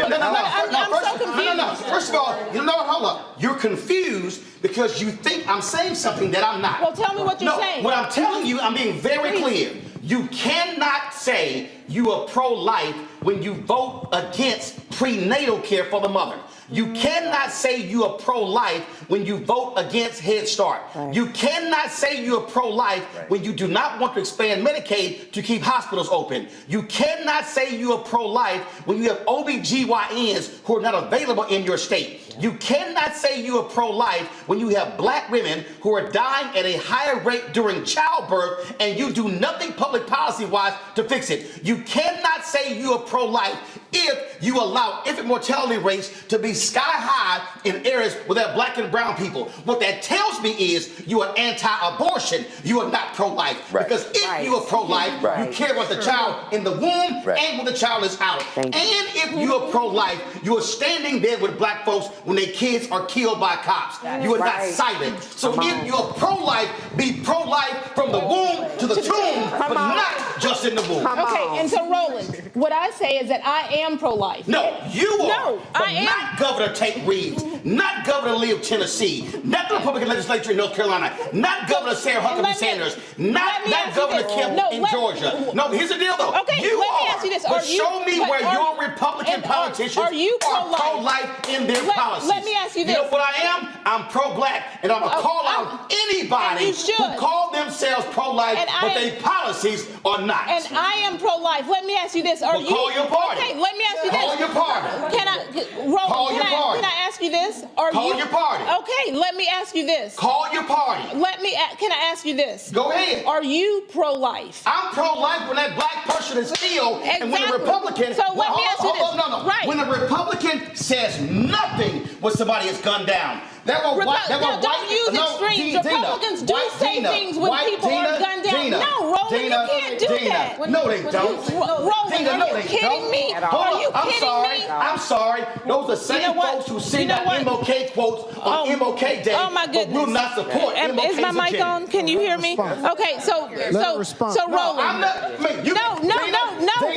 confused. No. First of all, hold up. You're confused because you think I'm saying something that I'm not. Well, tell me what you're saying. What I'm telling you, I'm being very clear. You cannot say you are pro-life when you vote against prenatal care for the mother. You cannot say you are pro-life when you vote against Head Start. Right. You cannot say you are pro-life when you do not want to expand Medicaid to keep hospitals open. You cannot say you are pro-life when you have OBGYNs who are not available in your state. You cannot say you are pro-life when you have black women who are dying at a higher rate during childbirth and you do nothing public policy-wise to fix it. You cannot say you are pro-life if you allow infant mortality rates to be sky high in areas where there are black and brown people. What that tells me is you are anti-abortion. You are not pro-life. Right. Because if you are pro-life, you care about the child in the womb and when the child is out. And if you are pro-life, you are standing there with black folks when their kids are killed by cops. You are not silent. So if you are pro-life, be pro-life from the womb to the tomb, but not just in the womb. Okay, and so Roland, what I say is that I am pro-life. No, you are. No, I am. Not Governor Tate Reeves, not Governor Lee of Tennessee, not the Republican legislature in North Carolina, not Governor Sarah Huckabee Sanders, not Governor Kemp in Georgia. No, here's the deal though. Okay, you let are. me ask you this. But show me where your Republican politicians are pro-life in their policies. Let me ask you this. You know what I am? I'm pro-black, and I'm going to call out anybody who call themselves pro-life, but their policies are not. And I am pro-life. Let me ask you this. Are you? Call your party. Okay, let me ask you this. Call your party. Can I ask you this? Call your party. Okay, let me ask you this. Call your party. Can I ask you this? Go ahead. Are you pro-life? I'm pro-life when that black person is killed, and when a Republican. So let me ask you this. No. Right. When a Republican says nothing when somebody is gunned down. Don't use extremes. Republicans do say things when people are gunned down. No, Roland, you can't do that. No, they don't. Roland, are you kidding me? Are you kidding me? I'm sorry. Those are the same folks who send out MLK quotes on MLK Day. Oh my goodness. But will not support MLK's Is my mic agenda. on? Can you hear me? Okay, so Roland. No,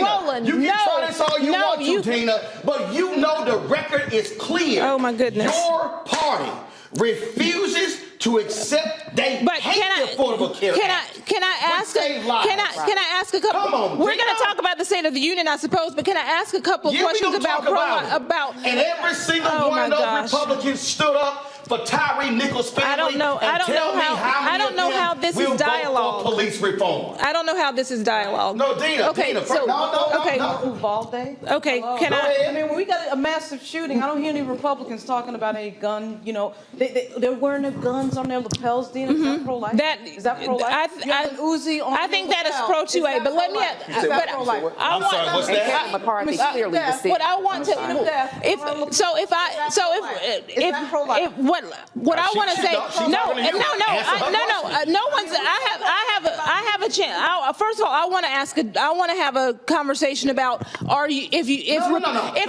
Roland. You can try this all you want to, Tina, but you know the record is clear. Oh my goodness. Your party refuses to accept affordable care. Can I ask a couple? Come on, we're going to talk about the State of the Union, I suppose, but can I ask a couple of questions about and every single one of those Republicans stood up for Tyree Nichols' family. I don't know how this is dialogue. For police reform. I don't know how this is dialogue. No, Dina. Okay, Dina, no. Uvalde. Okay, can I mean, when we got a massive shooting, I don't hear any Republicans talking about a gun. You know, they're wearing their guns on their lapels. Dina, is that pro-life? Is that pro-life? I think that is pro-2A, but let me. I'm sorry. What's that? McCarthy clearly deceived. What I want to, what I want to say, no one's. I have a chance. First of all, I want to have a conversation about if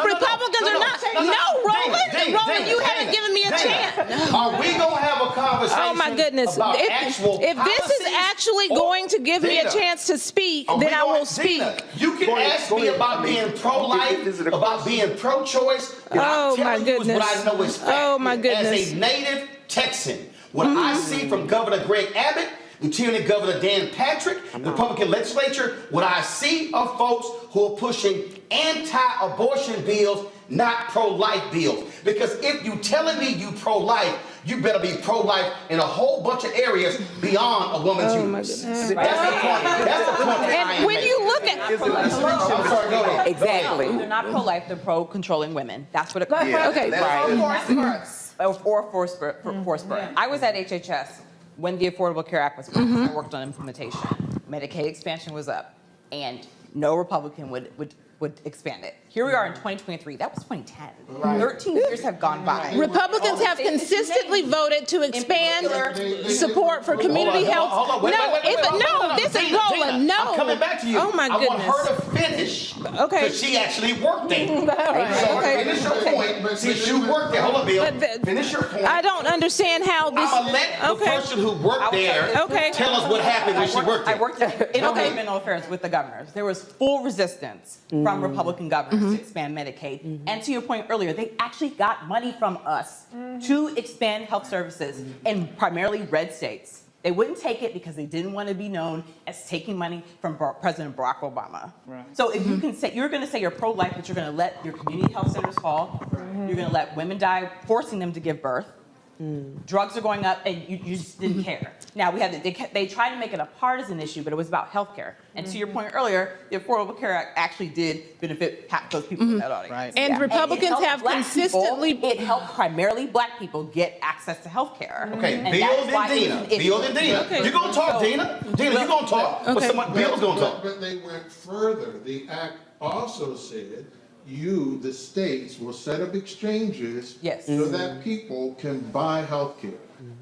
Republicans are not. No, Roland, you haven't given me a chance. Are we gonna have a conversation? Oh my goodness! If this is actually going to give me a chance to speak, then I will speak. You can ask me about being pro-life, about being pro-choice. Oh my goodness! What I know is fact. Oh my goodness! As a native Texan, what I see from Governor Greg Abbott, Lieutenant Governor Dan Patrick, the Republican legislature, what I see are folks who are pushing anti-abortion bills, not pro-life bills. Because if you telling me you pro-life, you better be pro-life in a whole bunch of areas beyond a woman's uterus. That's the point. That's the point. And when you look at Exactly. ahead. They're not pro-life, they're pro-controlling women. That's what it Yeah, Okay, that's or forced birth. I was at HHS when the Affordable Care Act was passed. I worked on implementation. Medicaid expansion was up, and no Republican would expand it. Here we are in 2023. That was 2010. 13 years have gone by. Republicans have consistently voted to expand support for community health. Hold on, wait, This is Dina, Roland. No. I'm coming back to you. Oh my I want goodness. her to finish. Okay. Because she actually worked there. Okay. Finish your point. Since you worked there. Hold on, Bill. Finish your point. I don't understand how this. I'm going to let the person who worked there tell us what happened when she worked there. I worked in environmental affairs with the governors. There was full resistance from Republican governors to expand Medicaid. And to your point earlier, they actually got money from us to expand health services in primarily red states. They wouldn't take it because they didn't want to be known as taking money from President Barack Obama. So if you can say, you're going to say you're pro-life, but you're going to let your community health centers fall, you're going to let women die, forcing them to give birth, drugs are going up, and you just didn't care. Now, they tried to make it a partisan issue, but it was about health care. And to your point earlier, the Affordable Care Act actually did benefit half those people in that audience. Right. And Republicans have consistently... It helped primarily black people get access to health care. Okay, Bill and Dina. Bill and Dina. Okay. You're going to talk, Dina. Dina, you're going to talk. Okay. But Bill's going to talk. But they went further. The act also said the states, will set up exchanges so that people can buy health care.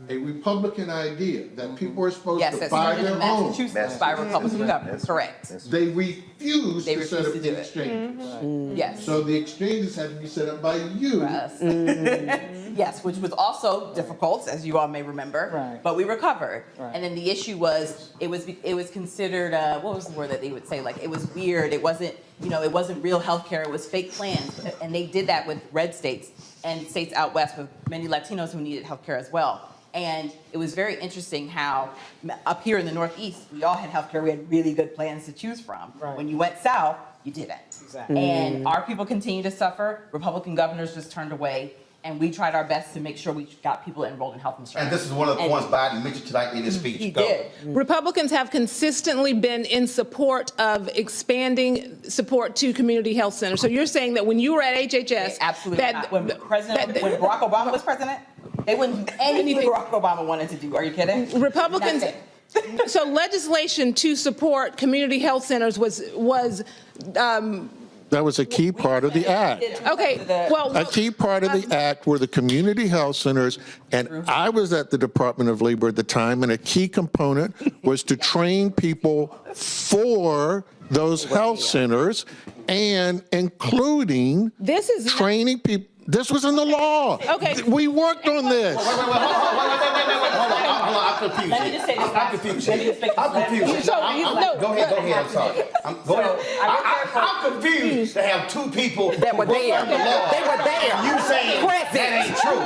A Republican idea that people are supposed to buy their own. Massachusetts by Republican governors, correct. They refused to set up to do the it. exchanges. Yes. So the exchanges had to be set up by you. Yes, which was also difficult, as you all may remember. But we recovered. And then the issue was, it was considered, what was the word that they would say? Like, it was weird. It wasn't, it wasn't real healthcare. It was fake plans. And they did that with red states and states out west with many Latinos who needed healthcare as well. And it was very interesting how up here in the Northeast, we all had healthcare. We had really good plans to choose from. When you went south, you didn't. And our people continue to suffer. Republican governors just turned away. And we tried our best to make sure we got people enrolled in health insurance. And this is one of the points Biden mentioned tonight in his speech. He did. Republicans have consistently been in support of expanding support to community health centers. So you're saying that when you were at HHS... Absolutely not. When Barack Obama was president, they wouldn't do anything Barack Obama wanted to do. Are you kidding? Republicans... So legislation to support community health centers was that was a key part of the act. Okay, well... A key part of the act were the community health centers, and I was at the Department of Labor at the time, and a key component was to train people for those health centers, and including training people. This was in the law. Okay. We worked on this. Hold on, I'm confused. Let me just say this. I'm confused. I'm confused. Go ahead. I'm sorry. I'm confused to have two people that were there. They were there. And you saying that ain't true.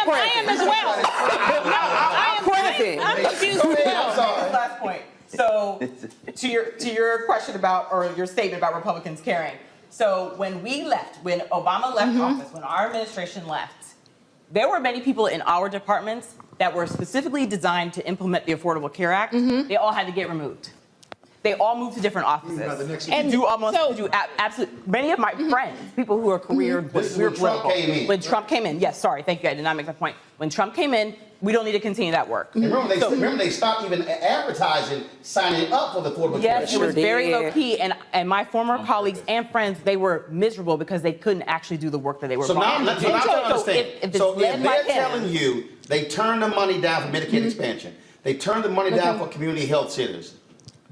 I am as well. I'm confused as well. Last point. So, to your question about, or your statement about Republicans caring. So when we left, when Obama left office, when our administration left, there were many people in our departments that were specifically designed to implement the Affordable Care Act. They all had to get removed. They all moved to different offices. And many of my friends, people who are career, when Trump came in, yes, sorry, thank you, I did not make that point. When Trump came in, we don't need to continue that work. Remember, they stopped even advertising, signing up for the Affordable Care Act. Yes, it was very low key, and my former colleagues and friends, they were miserable because they couldn't actually do the work that they were brought in to do. So if they're telling you they turned the money down for Medicaid expansion, they turned the money down for community health centers,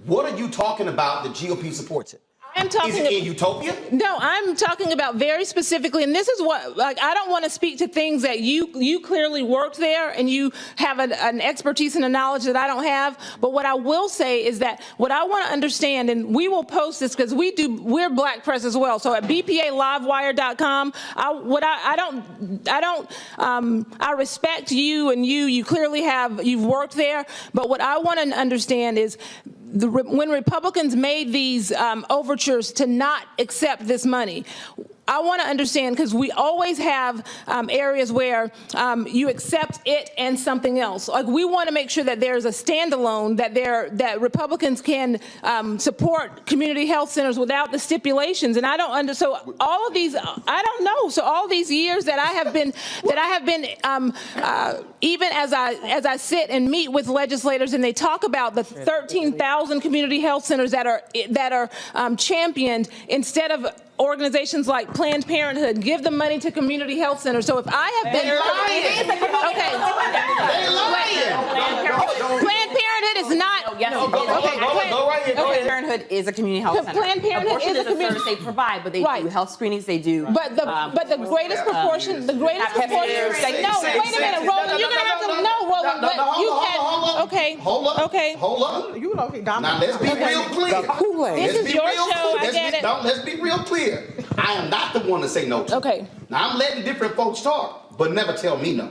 what are you talking about that GOP supports it? Is it in utopia? No, I'm talking about very specifically, and this is what, I don't want to speak to things that you clearly worked there and you have an expertise and a knowledge that I don't have. But what I will say is that what I want to understand, and we will post this because we're Black Press as well. So at bpalivewire.com, I respect you, and you clearly you've worked there. But what I want to understand is when Republicans made these overtures to not accept this money, I want to understand, because we always have areas where you accept it and something else. Like, we want to make sure that there's a standalone, that Republicans can support community health centers without the stipulations. And I don't so all of these, I don't know. So all these years that I have been even as I sit and meet with legislators and they talk about the 13,000 community health centers that are championed, instead of organizations like Planned Parenthood give the money to community health centers. So if I have been Planned Parenthood is not. Planned Parenthood is a community health center. Planned Parenthood is a community service they provide, but they do health screenings. They do. But the greatest proportion. No, wait a minute, Roland. You're gonna have to Roland. But you had okay. Hold up. You know, Now let's be real clear. This is your show. I get it. Let's be real clear. I am not the one to say no to. Okay. Now I'm letting different folks talk, but never tell me no.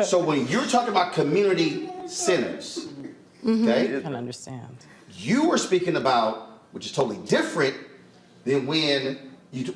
So when you're talking about community centers, okay? I can understand. You were speaking about, which is totally different than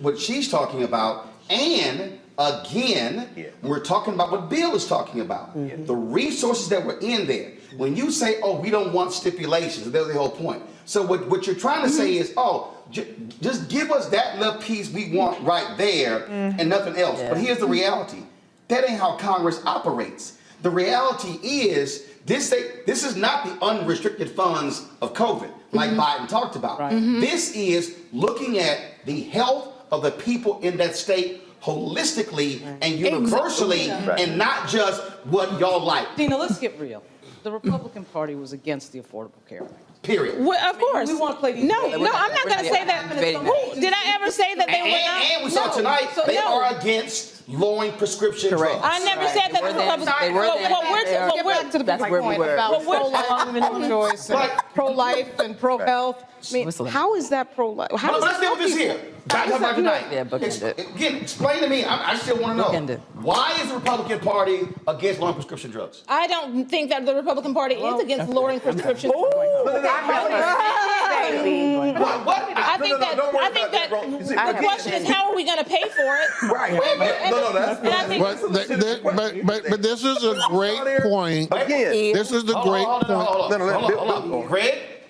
what she's talking about, and again, we're talking about what Bill is talking about. The resources that were in there. When you say, oh, we don't want stipulations, that's the whole point. So what you're trying to say is, oh, just give us that little piece we want right there and nothing else. But here's the reality. That ain't how Congress operates. The reality is, this is not the unrestricted funds of COVID, like Biden talked about. This is looking at the health of the people in that state holistically and universally, and not just what y'all like. Dina, let's get real. The Republican Party was against the Affordable Care Act. Period. Well, of course. We want to play these No, games. I'm not going to say that. Who, did I ever say that they were not? And we saw tonight, they are against lowering prescription drugs. I never said that the Republicans. Get back to the big point about pro-life, pro-choice, and pro-life and pro-health. I mean, how is that pro-life? Let's deal with this here. Back about tonight. Again, explain to me. I still want to know. Why is the Republican Party against lowering prescription drugs? I don't think that the Republican Party is against lowering prescription drugs. I think that the question is, how are we going to pay for it? Right. But this is a great point. Again, this is the great point.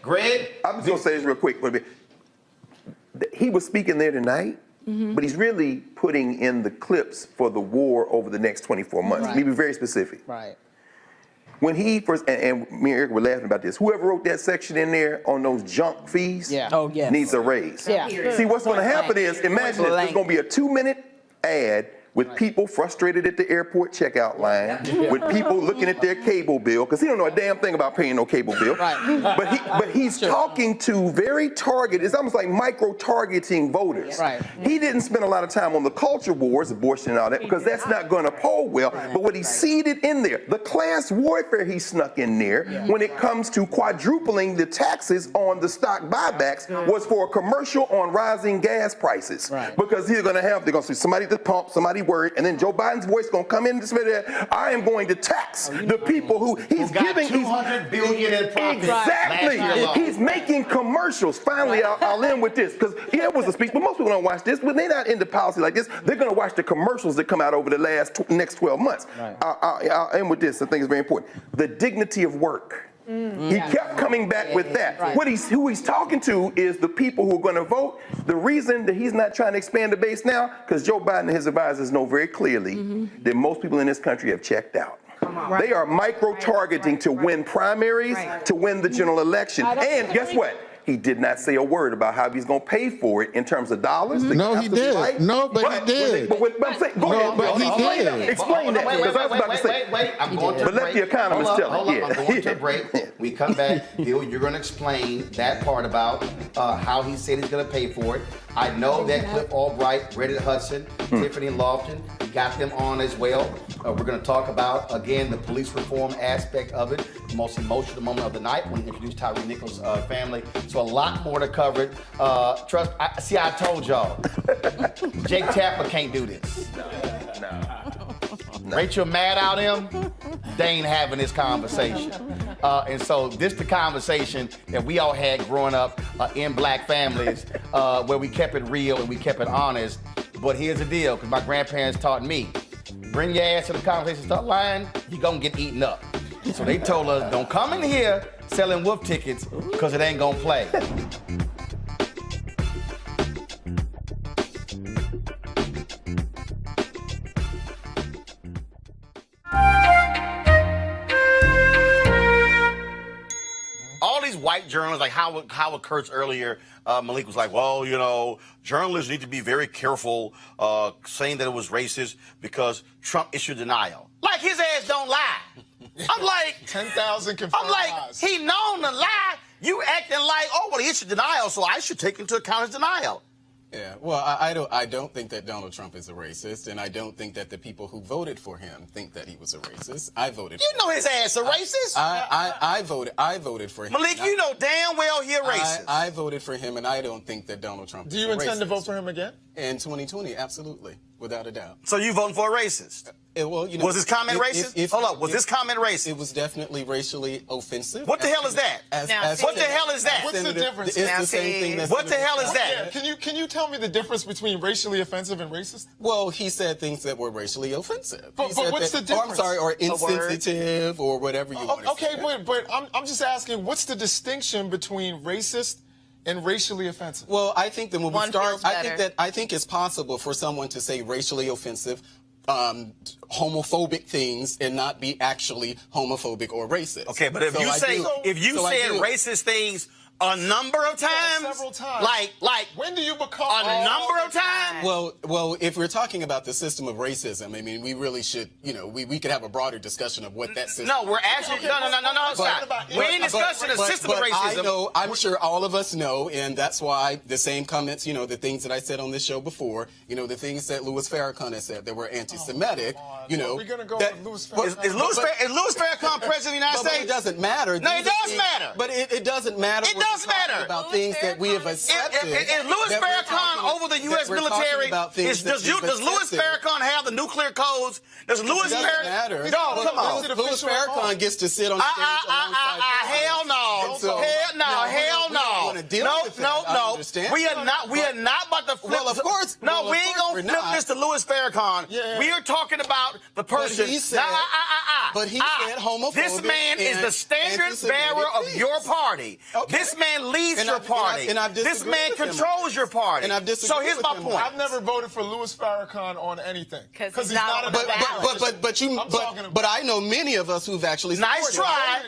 Greg. I'm just going to say this real quick. He was speaking there tonight, but he's really putting in the clips for the war over the next 24 months. Let me be very specific. Right. When he first, and me and Eric were laughing about this, whoever wrote that section in there on those junk fees needs a raise. Yeah. See, what's going to happen is, imagine this, there's going to be a 2-minute ad with people frustrated at the airport checkout line, with people looking at their cable bill, because he don't know a damn thing about paying no cable bill. But he's talking to very targeted, it's almost like micro-targeting voters. He didn't spend a lot of time on the culture wars, abortion and all that, because that's not going to poll well. But what he seeded in there, the class warfare he snuck in there, when it comes to quadrupling the taxes on the stock buybacks, was for a commercial on rising gas prices. Because they're going to see somebody at the pump, somebody word, and then Joe Biden's voice going to come in and say that I am going to tax the people who he's giving $200 billion in profit. Exactly. He's making commercials. Finally, I'll end with this, because it was a speech, but most people don't watch this. When they're not into policy like this, they're going to watch the commercials that come out over the next 12 months. I'll end with this. I think it's very important. The dignity of work. He kept coming back with that. Who he's talking to is the people who are going to vote. The reason that he's not trying to expand the base now, because Joe Biden and his advisors know very clearly that most people in this country have checked out. They are micro-targeting to win primaries, to win the general election. And guess what? He did not say a word about how he's going to pay for it in terms of dollars. No, he did. No, but he did. But he did. Explain that, because I was about to say. Wait. I'm going to But let the economist tell it. I'm going to break. We come back. Bill, you're going to explain that part about how he said he's going to pay for it. I know that Cliff Albright, Reddit Hudson, Tiffany Lofton, got them on as well. We're going to talk about, again, the police reform aspect of it, the most emotional moment of the night when he introduced Tyree Nichols' family. So a lot more to cover it. I told y'all, Jake Tapper can't do this. No. Rachel Maddow them, they ain't having this conversation. And so this the conversation that we all had growing up in black families where we kept it real and we kept it honest. But here's the deal, because my grandparents taught me, bring your ass to the conversation, start lying, you're gonna get eaten up. So they told us, don't come in here selling wolf tickets because it ain't gonna play. All these white journalists, like Howard Kurtz earlier, Malik was like, well, you know, journalists need to be very careful saying that it was racist because Trump issued denial. Like his ass don't lie. I'm like 10,000 confirmed I'm like, lies. he known to lie. You acting like, oh, well, he issued denial, so I should take into account his denial. Yeah, well, I don't think that Donald Trump is a racist, and I don't think that the people who voted for him think that he was a racist. I voted. You know his ass a racist. I voted for him. Malik, you know damn well he a racist. I voted for him, and I don't think that Donald Trump. Do you intend to vote for him again? In 2020, absolutely, without a doubt. So you voting for a racist? Well, you know, was his comment racist? Hold up, was this comment racist? It was definitely racially offensive. What the hell is that? What the hell is that? What's the difference? It's the same thing. That's what the hell is that? Yeah, can you tell me the difference between racially offensive and racist? Well, he said things that were racially offensive. But what's the difference? I'm sorry, or insensitive, or whatever you want to say. Okay, but I'm just asking, what's the distinction between racist and racially offensive? Well, I think that when we start, I think it's possible for someone to say racially offensive, homophobic things and not be actually homophobic or racist. Okay, but if you said racist things a number of times, several times, like when do you become a number of times? Well, if we're talking about the system of racism, I mean, we really should, you know, we could have a broader discussion of what that system. No, we're actually no. Stop. We ain't discussing the system of racism. I know, I'm sure all of us know, and that's why the same comments, you know, the things that I said on this show before, you know, the things that Louis Farrakhan has said that were anti-Semitic, you know. We're gonna go with Louis Farrakhan. Is Louis Farrakhan president of the United States? It doesn't matter. No, it does matter. But it doesn't matter. It does matter about things that we have accepted. Is Louis Farrakhan over the U.S. military? Does Louis Farrakhan have the nuclear codes? Does Louis Farrakhan? No, come on. Louis Farrakhan gets to sit on stage alongside. Hell no. Hell no. No. We are not about to flip. Well, of course. No, we ain't gonna flip this to Louis Farrakhan. We are talking about the person. But he said homophobic. This man is the standard bearer of your party. This man leads your party. This man controls your party. So here's my point. I've never voted for Louis Farrakhan on anything because he's not a balanced. But I know many of us who've actually supported. Nice try.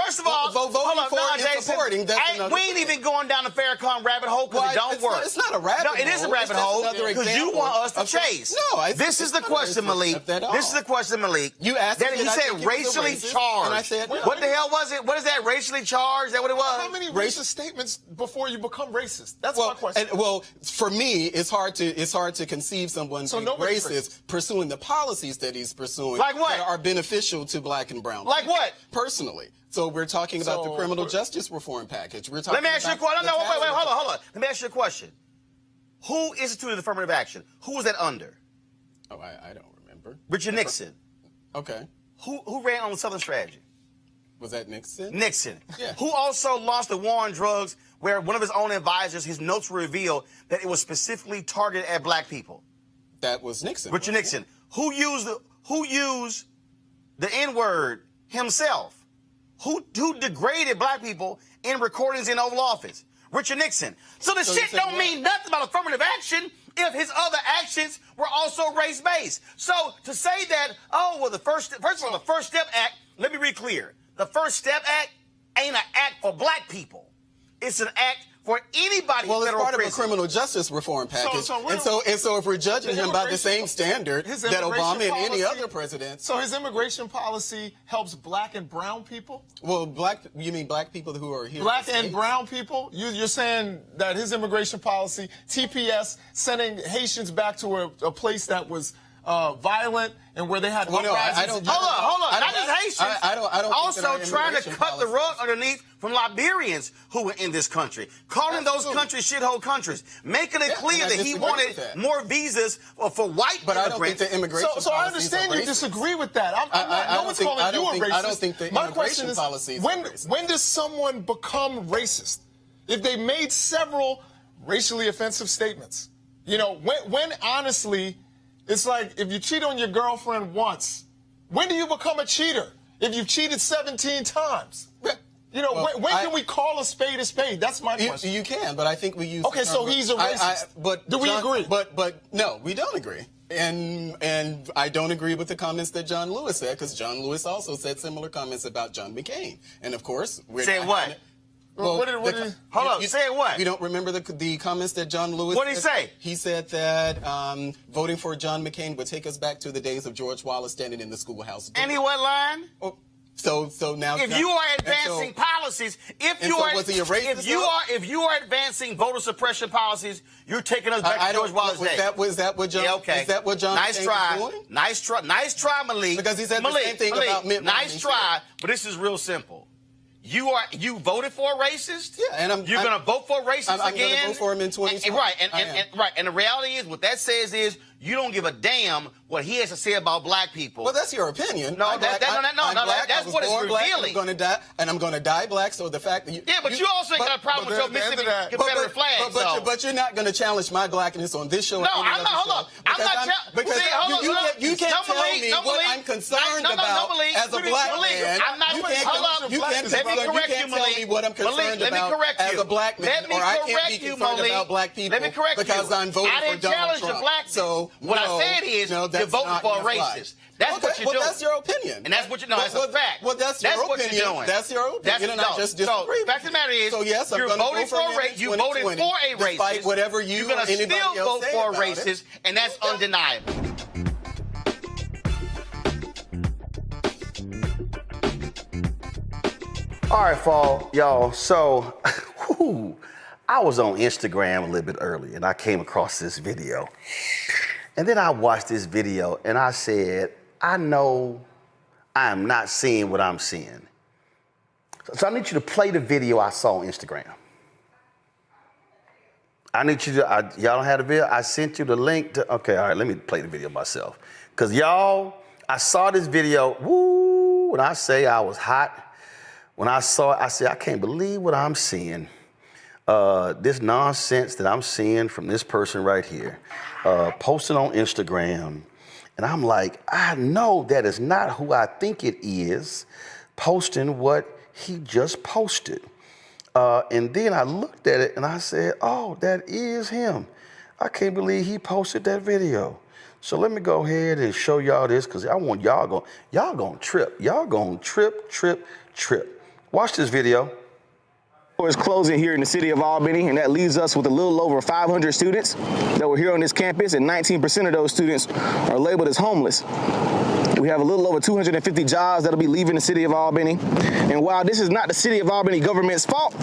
First of all, voting for and supporting. We ain't even going down the Farrakhan rabbit hole because it don't work. It's not a rabbit hole. No, it is a rabbit hole because you want us to chase. No, this is the question, Malik. This is the question, Malik. You asked me. You said racially charged. And I said, what the hell was it? What is that? Racially charged? Is that what it was? How many racist statements before you become racist? That's my question. Well, for me, it's hard to conceive someone being racist pursuing the policies that he's pursuing like what? that are beneficial to black and brown. Like what? Personally. So we're talking about the criminal justice reform package. We're talking. Let me ask you a question. No, wait, hold on. Let me ask you a question. Who instituted affirmative action? Who was that under? Oh, I don't remember. Richard Nixon. Okay. Who ran on the Southern Strategy? Was that Nixon? Nixon. Yeah. Who also launched the war on drugs, where one of his own advisors, his notes revealed that it was specifically targeted at black people? That was Nixon. Richard Nixon. Who used the N-word himself? Who degraded black people in recordings in Oval Office? Richard Nixon. So the shit don't mean nothing about affirmative action if his other actions were also race-based. So to say that, oh, well, first of all, the First Step Act, let me be clear. The First Step Act ain't an act for black people. It's an act for anybody. Well, it's part of a criminal justice reform package. And so if we're judging him by the same standard that Obama and any other president. So his immigration policy helps black and brown people? Well, you mean black people who are here? Black and brown people? You're saying that his immigration policy, TPS, sending Haitians back to a place that was violent and where they had Well, no, I don't. Hold on. I Not don't- just Haitians. I don't also think that our trying to immigration cut the rug underneath from Liberians who were in this country, calling those countries shithole countries, making it clear that he wanted more visas for white But I immigrants. don't think the immigration So I understand you disagree with that. No one's calling you a racist. I don't think the My question immigration is, policies are racist. when does someone become racist? If they made several racially offensive statements, you know, when honestly, it's like if you cheat on your girlfriend once, when do you become a cheater? If you've cheated 17 times. You know, Well, when can we call a spade a spade? That's my question. You can, but I think we use. Okay, so he's a racist. But do we agree? But no, we don't agree. And I don't agree with the comments that John Lewis said, because John Lewis also said similar comments about John McCain. And of course, we're Say not what? gonna- Well, Hold on, say what? You don't remember the comments that John Lewis What did he say? He said that voting for John McCain would take us back to the days of George Wallace standing in the schoolhouse door. And he what line? So now, if you are advancing policies, if you are advancing voter suppression policies, you're taking us back to George Wallace Day. Was that what John? Yeah, okay. Is that what John? Nice try. Was doing? Nice try, Malik. Because he said the same thing about Mitt Romney. Nice try, but this is real simple. You voted for a racist. Yeah, and you're going to vote for a racist I'm again. going to vote for him in 2020. Right, and the reality is, what that says is you don't give a damn what he has to say about black people. Well, that's your opinion. No, that's what it's revealing. I'm going to die black. So the fact that but you also ain't got a problem with your Mississippi Confederate flag. But you're not going to challenge my blackness on this show. No, I'm not. Hold on. I'm not because you can't tell me what I'm concerned about as a black man. I'm not. You can't tell me what I'm concerned about as a black man, or I can't be concerned about black people because I'm voting for Donald Trump. So what I said is you're voting for a racist. That's what you're doing. Well, that's your opinion. And that's what you know. That's a fact. Well, that's your what opinion. you're doing. That's your opinion, and I just disagree. So, fact of the matter is, so yes, I'm you're voting for a racist. You voted for a racist. Despite whatever you're going to still vote for a racist, and that's undeniable. All right, fall, y'all. So, I was on Instagram a little bit early, and I came across this video. And then I watched this video, and I said, I know I am not seeing what I'm seeing. So I need you to play the video I saw on Instagram. I need you to, y'all don't have the video? I sent you the link to, okay, all right, let me play the video myself. Because y'all, I saw this video, when I say I was hot, when I saw it, I said, I can't believe what I'm seeing. This nonsense that I'm seeing from this person right here, posted on Instagram. And I'm like, I know that is not who I think it is, posting what he just posted. And then I looked at it and I said, oh, that is him. I can't believe he posted that video. So let me go ahead and show y'all this, because I want y'all gonna trip. Y'all gonna trip. Watch this video. Is closing here in the city of Albany, and that leaves us with a little over 500 students that were here on this campus, and 19% of those students are labeled as homeless. We have a little over 250 jobs that'll be leaving the city of Albany. And while this is not the city of Albany government's fault,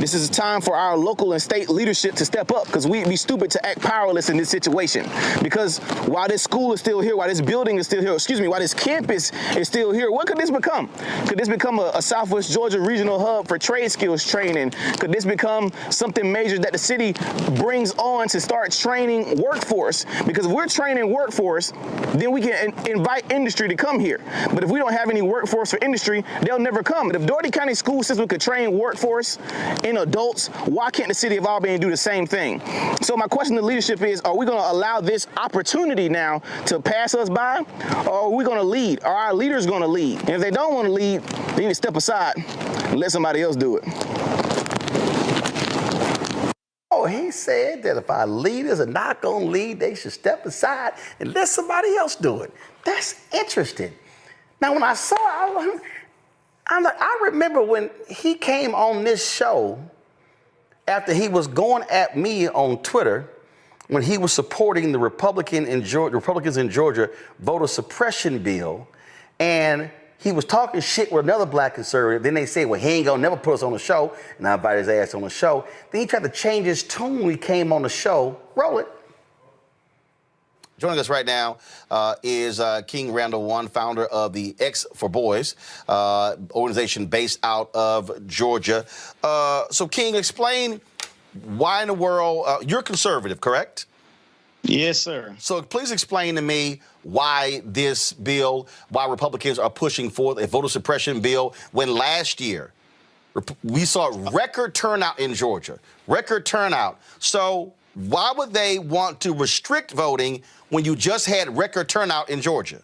this is a time for our local and state leadership to step up, because we'd be stupid to act powerless in this situation. Because while this school is still here, while this building is still here, while this campus is still here, what could this become? Could this become a Southwest Georgia regional hub for trade skills training? Could this become something major that the city brings on to start training workforce? Because if we're training workforce, then we can invite industry to come here. But if we don't have any workforce for industry, they'll never come. But if Doherty County School System could train workforce in adults, why can't the city of Albany do the same thing? So my question to leadership is, are we going to allow this opportunity now to pass us by? Or are we going to lead? Are our leaders going to lead? And if they don't want to lead, they need to step aside and let somebody else do it. Oh, he said that if our leaders are not going to lead, they should step aside and let somebody else do it. That's interesting. Now, when I saw it, I remember when he came on this show after he was going at me on Twitter when he was supporting the Republicans in Georgia voter suppression bill, and he was talking shit with another black conservative. Then they say, well, he ain't gonna never put us on the show. And I invited his ass on the show. Then he tried to change his tune when he came on the show. Roll it. Joining us right now is King Randall One, founder of the X for Boys organization based out of Georgia. So, King, explain why in the world you're conservative, correct? Yes, sir. So please explain to me why this bill, why Republicans are pushing for a voter suppression bill when last year we saw record turnout in Georgia, record turnout. So why would they want to restrict voting when you just had record turnout in Georgia?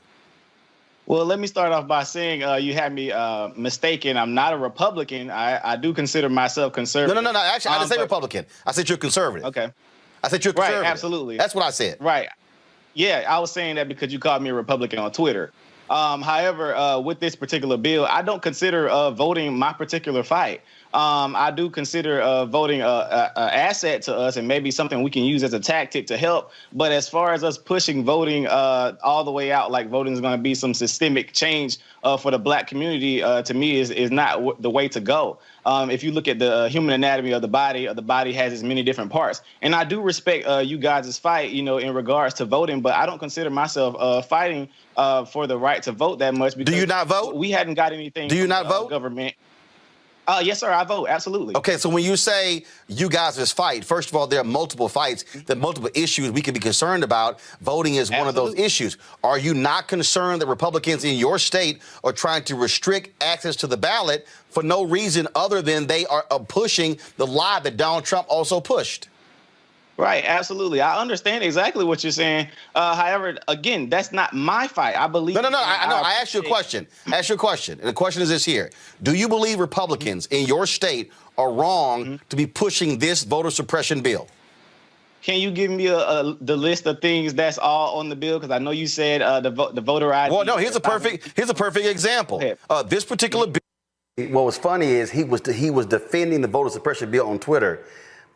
Well, let me start off by saying you had me mistaken. I'm not a Republican. I do consider myself conservative. No. Actually, I didn't say Republican. I said you're conservative. Okay. I said you're conservative. Right, absolutely. That's what I said. Right. Yeah, I was saying that because you called me a Republican on Twitter. However, with this particular bill, I don't consider voting my particular fight. I do consider voting an asset to us and maybe something we can use as a tactic to help. But as far as us pushing voting all the way out, like voting is going to be some systemic change for the black community, to me is not the way to go. If you look at the human anatomy of the body has its many different parts. And I do respect you guys' fight, in regards to voting, but I don't consider myself fighting for the right to vote that much. Because do you not vote? We hadn't got anything. Do you not vote? Government. Yes, sir, I vote, absolutely. Okay, so when you say you guys' fight, first of all, there are multiple fights, there are multiple issues we can be concerned about. Voting is one of those issues. Are you not concerned that Republicans in your state are trying to restrict access to the ballot for no reason other than they are pushing the lie that Donald Trump also pushed? Right, absolutely. I understand exactly what you're saying. However, again, that's not my fight. I believe. No. I know. I asked you a question. And the question is this here. Do you believe Republicans in your state are wrong to be pushing this voter suppression bill? Can you give me the list of things that's all on the bill? Because I know you said the voter ID. Well, no. Here's a perfect example. This particular bill. What was funny is he was defending the voter suppression bill on Twitter,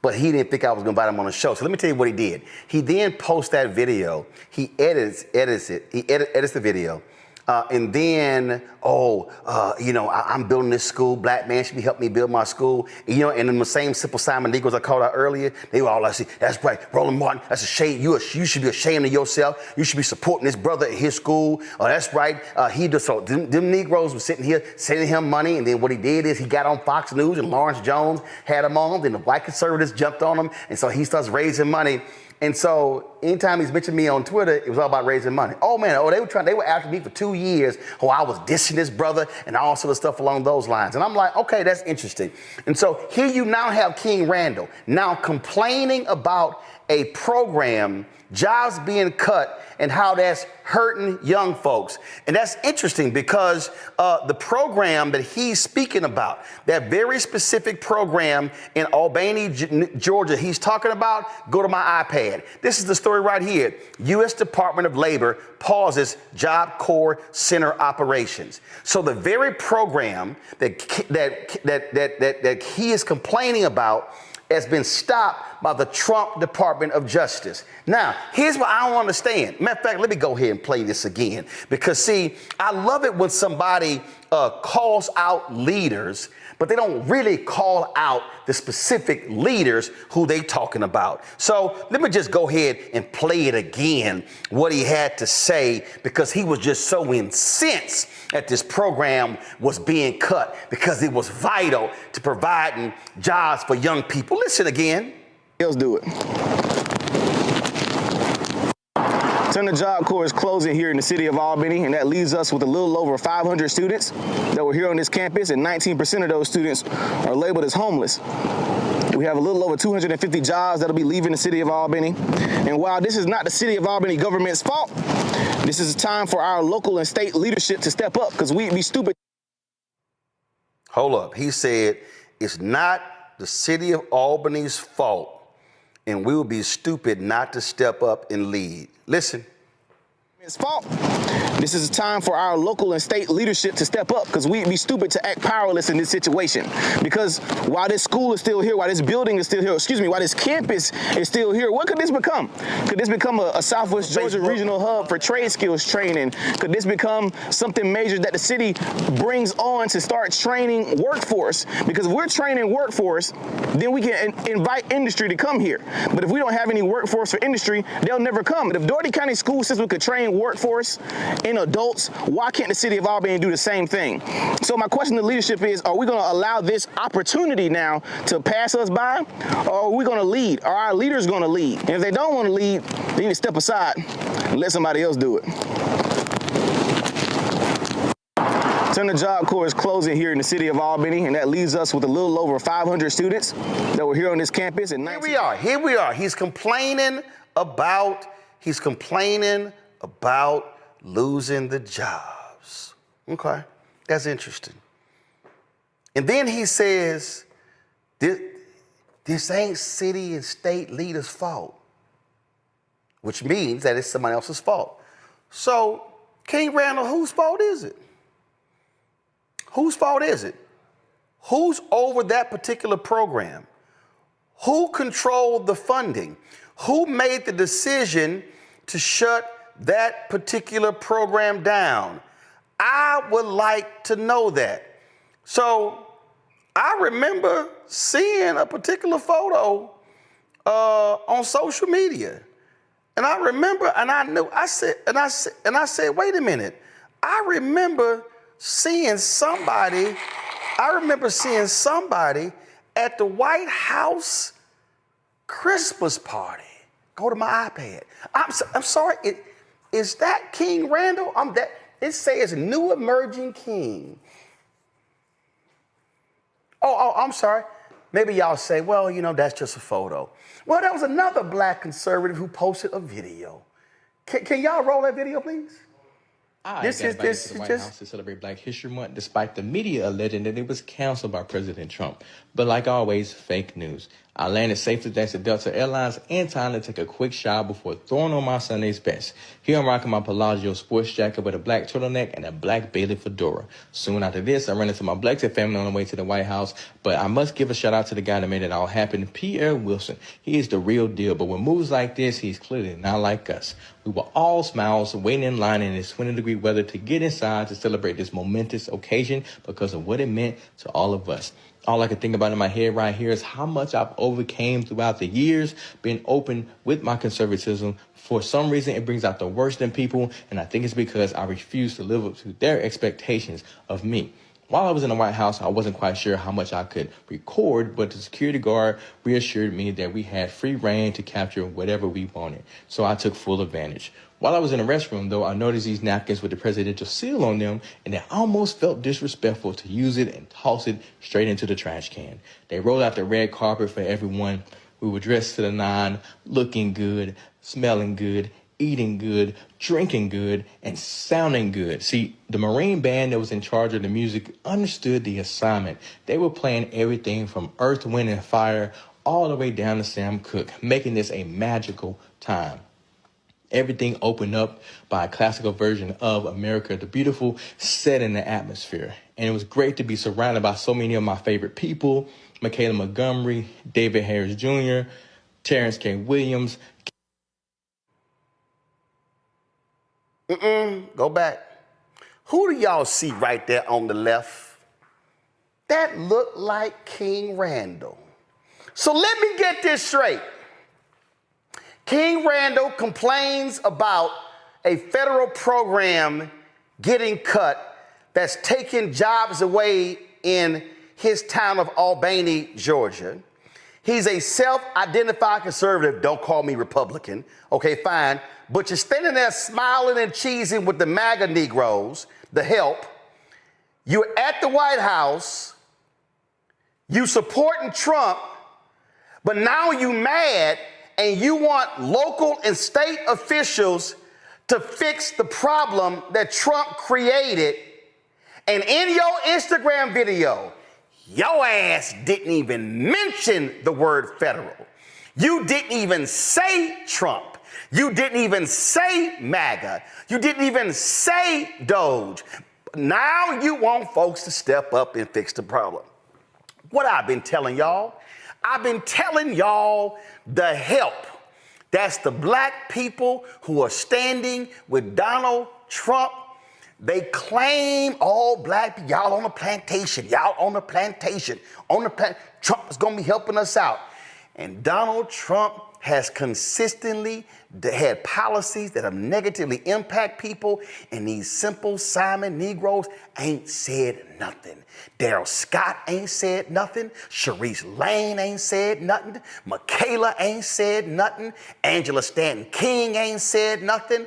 but he didn't think I was going to invite him on the show. So let me tell you what he did. He then posts that video. He edits it. He edits the video. And then, I'm building this school. Black man should be helping me build my school. And in the same Simple Simon Negroes I called out earlier, they were all like, that's right, Roland Martin, that's a shame. You should be ashamed of yourself. You should be supporting this brother at his school. Oh, that's right. Them Negroes were sitting here sending him money. And then what he did is he got on Fox News and Lawrence Jones had him on. Then the white conservatives jumped on him. And so he starts raising money. And so anytime he's mentioned me on Twitter, it was all about raising money. They were after me for 2 years. I was dissing this brother and all sort of stuff along those lines. And I'm like, okay, that's interesting. And so here you now have King Randall now complaining about a program, jobs being cut, and how that's hurting young folks. And that's interesting because the program that he's speaking about, that very specific program in Albany, Georgia, he's talking about, go to my iPad. This is the story right here. U.S. Department of Labor pauses Job Corps Center operations. So the very program that he is complaining about has been stopped by the Trump Department of Justice. Now, here's what I don't understand. Matter of fact, let me go ahead and play this again. Because, see, I love it when somebody calls out leaders, but they don't really call out the specific leaders who they talking about. So let me just go ahead and play it again, what he had to say, because he was just so incensed that this program was being cut because it was vital to providing jobs for young people. Listen again. Let's do it. Center Job Corps is closing here in the city of Albany, and that leaves us with a little over 500 students that were here on this campus, and 19% of those students are labeled as homeless. We have a little over 250 jobs that'll be leaving the city of Albany. And while this is not the city of Albany government's fault, this is time for our local and state leadership to step up, because we'd be stupid. Hold up. He said it's not the city of Albany's fault, and we will be stupid not to step up and lead. Listen. It's fault. This is a time for our local and state leadership to step up, because we'd be stupid to act powerless in this situation. Because while this school is still here, while this building is still here, while this campus is still here, what could this become? Could this become a Southwest Georgia regional hub for trade skills training? Could this become something major that the city brings on to start training workforce? Because if we're training workforce, then we can invite industry to come here. But if we don't have any workforce for industry, they'll never come. But if Doherty County school system could train workforce in adults, why can't the city of Albany do the same thing? So my question to leadership is, are we going to allow this opportunity now to pass us by, or are we going to lead? Are our leaders going to lead? And if they don't want to lead, they need to step aside and let somebody else do it. The Job Corps is closing here in the city of Albany, and that leaves us with a little over 500 students that were here on this campus. And here we are. He's complaining about losing the jobs. Okay, that's interesting. And then he says, this ain't city and state leaders' fault, which means that it's somebody else's fault. So, King Randall, whose fault is it? Whose fault is it? Who's over that particular program? Who controlled the funding? Who made the decision to shut that particular program down? I would like to know that. So I remember seeing a particular photo on social media. And I remember, and I knew, I said, wait a minute. I remember seeing somebody at the White House Christmas party. Go to my iPad. I'm sorry. Is that King Randall? It says new emerging king. Oh, I'm sorry. Maybe y'all say, well, that's just a photo. Well, there was another black conservative who posted a video. Can y'all roll that video, please? This is the White House to celebrate Black History Month, despite the media alleging that it was canceled by President Trump. But like always, fake news. I landed safely thanks to Delta Airlines and time to take a quick shower before throwing on my Sunday's best. Here I'm rocking my Palazzo sports jacket with a black turtleneck and a black Bailey fedora. Soon after this, I ran into my Blexit family on the way to the White House, but I must give a shout out to the guy that made it all happen, Pierre Wilson. He is the real deal, but with moves like this, he's clearly not like us. We were all smiles, waiting in line in this 20-degree weather to get inside to celebrate this momentous occasion because of what it meant to all of us. All I can think about in my head right here is how much I've overcame throughout the years, being open with my conservatism. For some reason, it brings out the worst in people, and I think it's because I refuse to live up to their expectations of me. While I was in the White House, I wasn't quite sure how much I could record, but the security guard reassured me that we had free reign to capture whatever we wanted, so I took full advantage. While I was in the restroom, though, I noticed these napkins with the presidential seal on them, and it almost felt disrespectful to use it and toss it straight into the trash can. They rolled out the red carpet for everyone. We were dressed to the nine, looking good, smelling good, eating good, drinking good, and sounding good. See, the Marine band that was in charge of the music understood the assignment. They were playing everything from Earth, Wind, and Fire all the way down to Sam Cooke, making this a magical time. Everything opened up by a classical version of America the Beautiful, set in the atmosphere. And it was great to be surrounded by so many of my favorite people: Michaela Montgomery, David Harris Jr., Terrence K. Williams. Go back. Who do y'all see right there on the left? That looked like King Randall. So let me get this straight. King Randall complains about a federal program getting cut that's taking jobs away in his town of Albany, Georgia. He's a self-identified conservative. Don't call me Republican. Okay, fine. But you're standing there smiling and cheesing with the MAGA Negroes, the help. You're at the White House. You supporting Trump, but now you mad and you want local and state officials to fix the problem that Trump created. And in your Instagram video, your ass didn't even mention the word federal. You didn't even say Trump. You didn't even say MAGA. You didn't even say Doge. Now you want folks to step up and fix the problem. What I've been telling y'all? I've been telling y'all the help. That's the black people who are standing with Donald Trump. They claim all black people, y'all on the plantation, y'all on the plantation, Trump is going to be helping us out. And Donald Trump has consistently had policies that have negatively impact people, and these simple Simon Negroes ain't said nothing. Daryl Scott ain't said nothing. Sharice Lane ain't said nothing. Michaela ain't said nothing. Angela Stanton King ain't said nothing.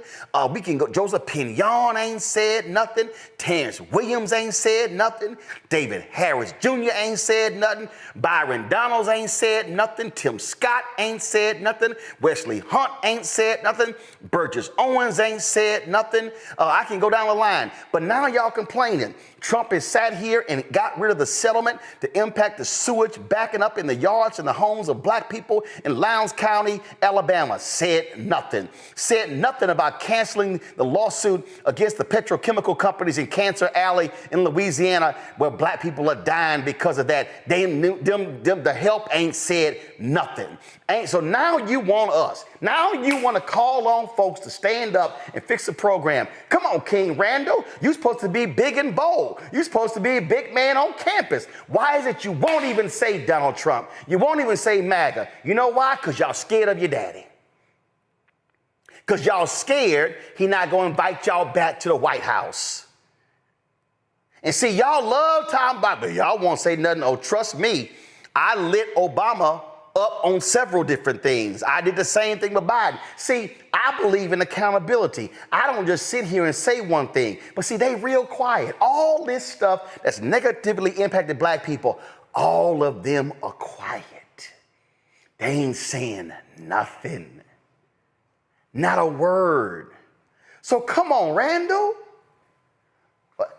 We can go. Joseph Pinion ain't said nothing. Terrence Williams ain't said nothing. David Harris Jr. ain't said nothing. Byron Donalds ain't said nothing. Tim Scott ain't said nothing. Wesley Hunt ain't said nothing. Burgess Owens ain't said nothing. I can go down the line. But now y'all complaining. Trump has sat here and got rid of the settlement to impact the sewage backing up in the yards and the homes of black people in Lowndes County, Alabama. Said nothing. Said nothing about canceling the lawsuit against the petrochemical companies in Cancer Alley in Louisiana, where black people are dying because of that. The help ain't said nothing. So now you want us. Now you want to call on folks to stand up and fix the program. Come on, King Randall. You're supposed to be big and bold. You're supposed to be a big man on campus. Why is it you won't even say Donald Trump? You won't even say MAGA. You know why? Because y'all scared of your daddy. Because y'all scared he not going to invite y'all back to the White House. And see, y'all love talking about, but y'all won't say nothing. Oh, trust me, I lit Obama up on several different things. I did the same thing with Biden. See, I believe in accountability. I don't just sit here and say one thing, but see, they real quiet. All this stuff that's negatively impacted black people, all of them are quiet. They ain't saying nothing. Not a word. So come on, Randall.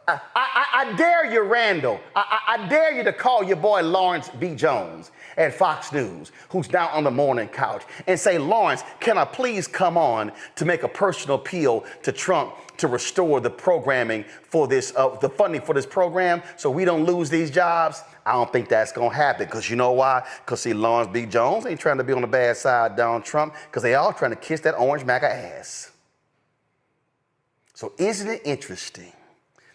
I dare you, Randall. I dare you to call your boy Lawrence B. Jones at Fox News, who's down on the morning couch, and say, Lawrence, can I please come on to make a personal appeal to Trump to restore the programming for this, the funding for this program so we don't lose these jobs? I don't think that's going to happen, because you know why? Because see, Lawrence B. Jones ain't trying to be on the bad side of Donald Trump, because they all trying to kiss that orange MAGA ass. So isn't it interesting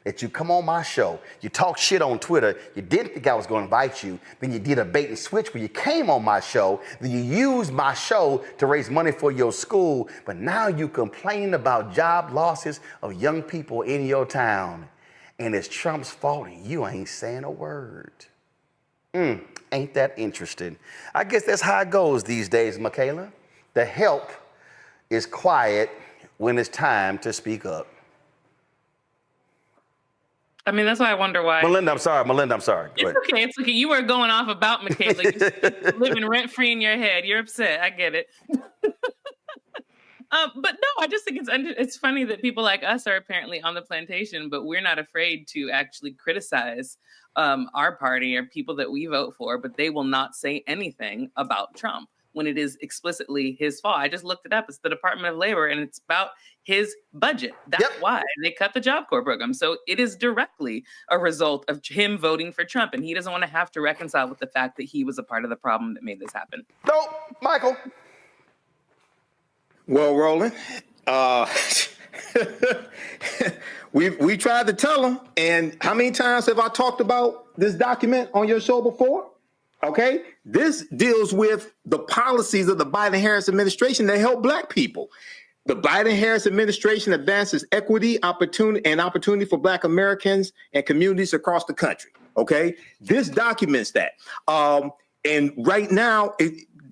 that you come on my show, you talk shit on Twitter, you didn't think I was going to invite you, then you did a bait and switch where you came on my show, then you used my show to raise money for your school, but now you complain about job losses of young people in your town, and it's Trump's fault and you ain't saying a word. Ain't that interesting? I guess that's how it goes these days, Michaela. The help is quiet when it's time to speak up. I mean, that's why I wonder why. Melinda, I'm sorry. Go it's ahead. okay. It's okay. You were going off about Michaela. You're living rent-free in your head. You're upset. I get it. But no, I just think it's funny that people like us are apparently on the plantation, but we're not afraid to actually criticize our party or people that we vote for, but they will not say anything about Trump when it is explicitly his fault. I just looked it up. It's the Department of Labor, and it's about his budget. That's why they cut the Job Corps program. So it is directly a result of him voting for Trump, and he doesn't want to have to reconcile with the fact that he was a part of the problem that made this happen. No, Michael. Well, Roland, we tried to tell him, and how many times have I talked about this document on your show before? Okay, this deals with the policies of the Biden-Harris administration that help black people. The Biden-Harris administration advances equity, opportunity for black Americans and communities across the country. Okay, this documents that. And right now,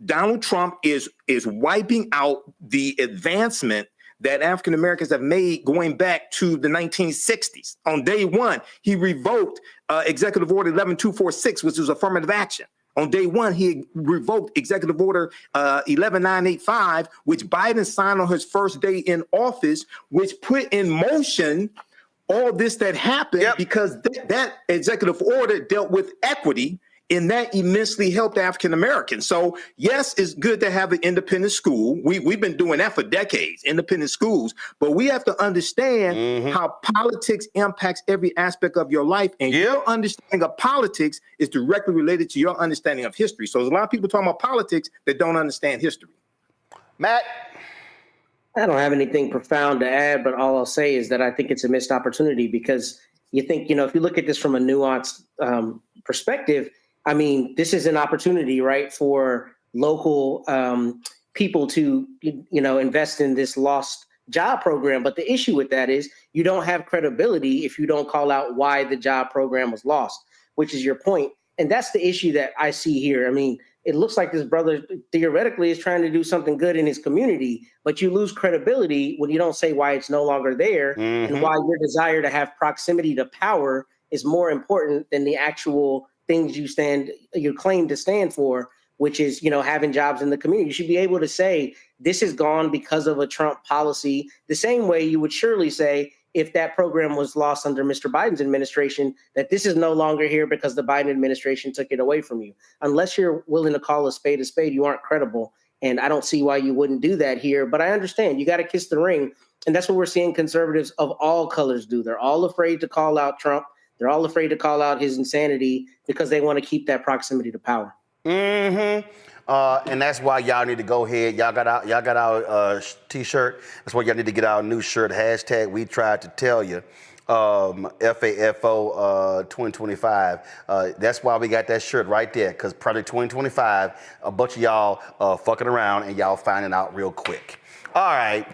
Donald Trump is wiping out the advancement that African Americans have made going back to the 1960s. On day one, he revoked Executive Order 11246, which was affirmative action. On day one, he revoked Executive Order 11985, which Biden signed on his first day in office, which put in motion all this that happened because that executive order dealt with equity and that immensely helped African Americans. So yes, it's good to have an independent school. We've been doing that for decades, independent schools, but we have to understand how politics impacts every aspect of your life, and your understanding of politics is directly related to your understanding of history. So there's a lot of people talking about politics that don't understand history. Matt? I don't have anything profound to add, but all I'll say is that I think it's a missed opportunity because you think, if you look at this from a nuanced perspective, I mean, this is an opportunity, right, for local people to, invest in this lost job program. But the issue with that is you don't have credibility if you don't call out why the job program was lost, which is your point. And that's the issue that I see here. I mean, it looks like this brother theoretically is trying to do something good in his community, but you lose credibility when you don't say why it's no longer there and why your desire to have proximity to power is more important than the actual things you claim to stand for, which is, having jobs in the community. You should be able to say this is gone because of a Trump policy, the same way you would surely say if that program was lost under Mr. Biden's administration, that this is no longer here because the Biden administration took it away from you. Unless you're willing to call a spade, you aren't credible. And I don't see why you wouldn't do that here. But I understand you got to kiss the ring. And that's what we're seeing conservatives of all colors do. They're all afraid to call out Trump. They're all afraid to call out his insanity because they want to keep that proximity to power. And that's why y'all need to go ahead. Y'all got our t-shirt. That's why y'all need to get our new shirt. Hashtag we tried to tell you. FAFO 2025. That's why we got that shirt right there, because probably 2025, a bunch of y'all fucking around and y'all finding out real quick. All right.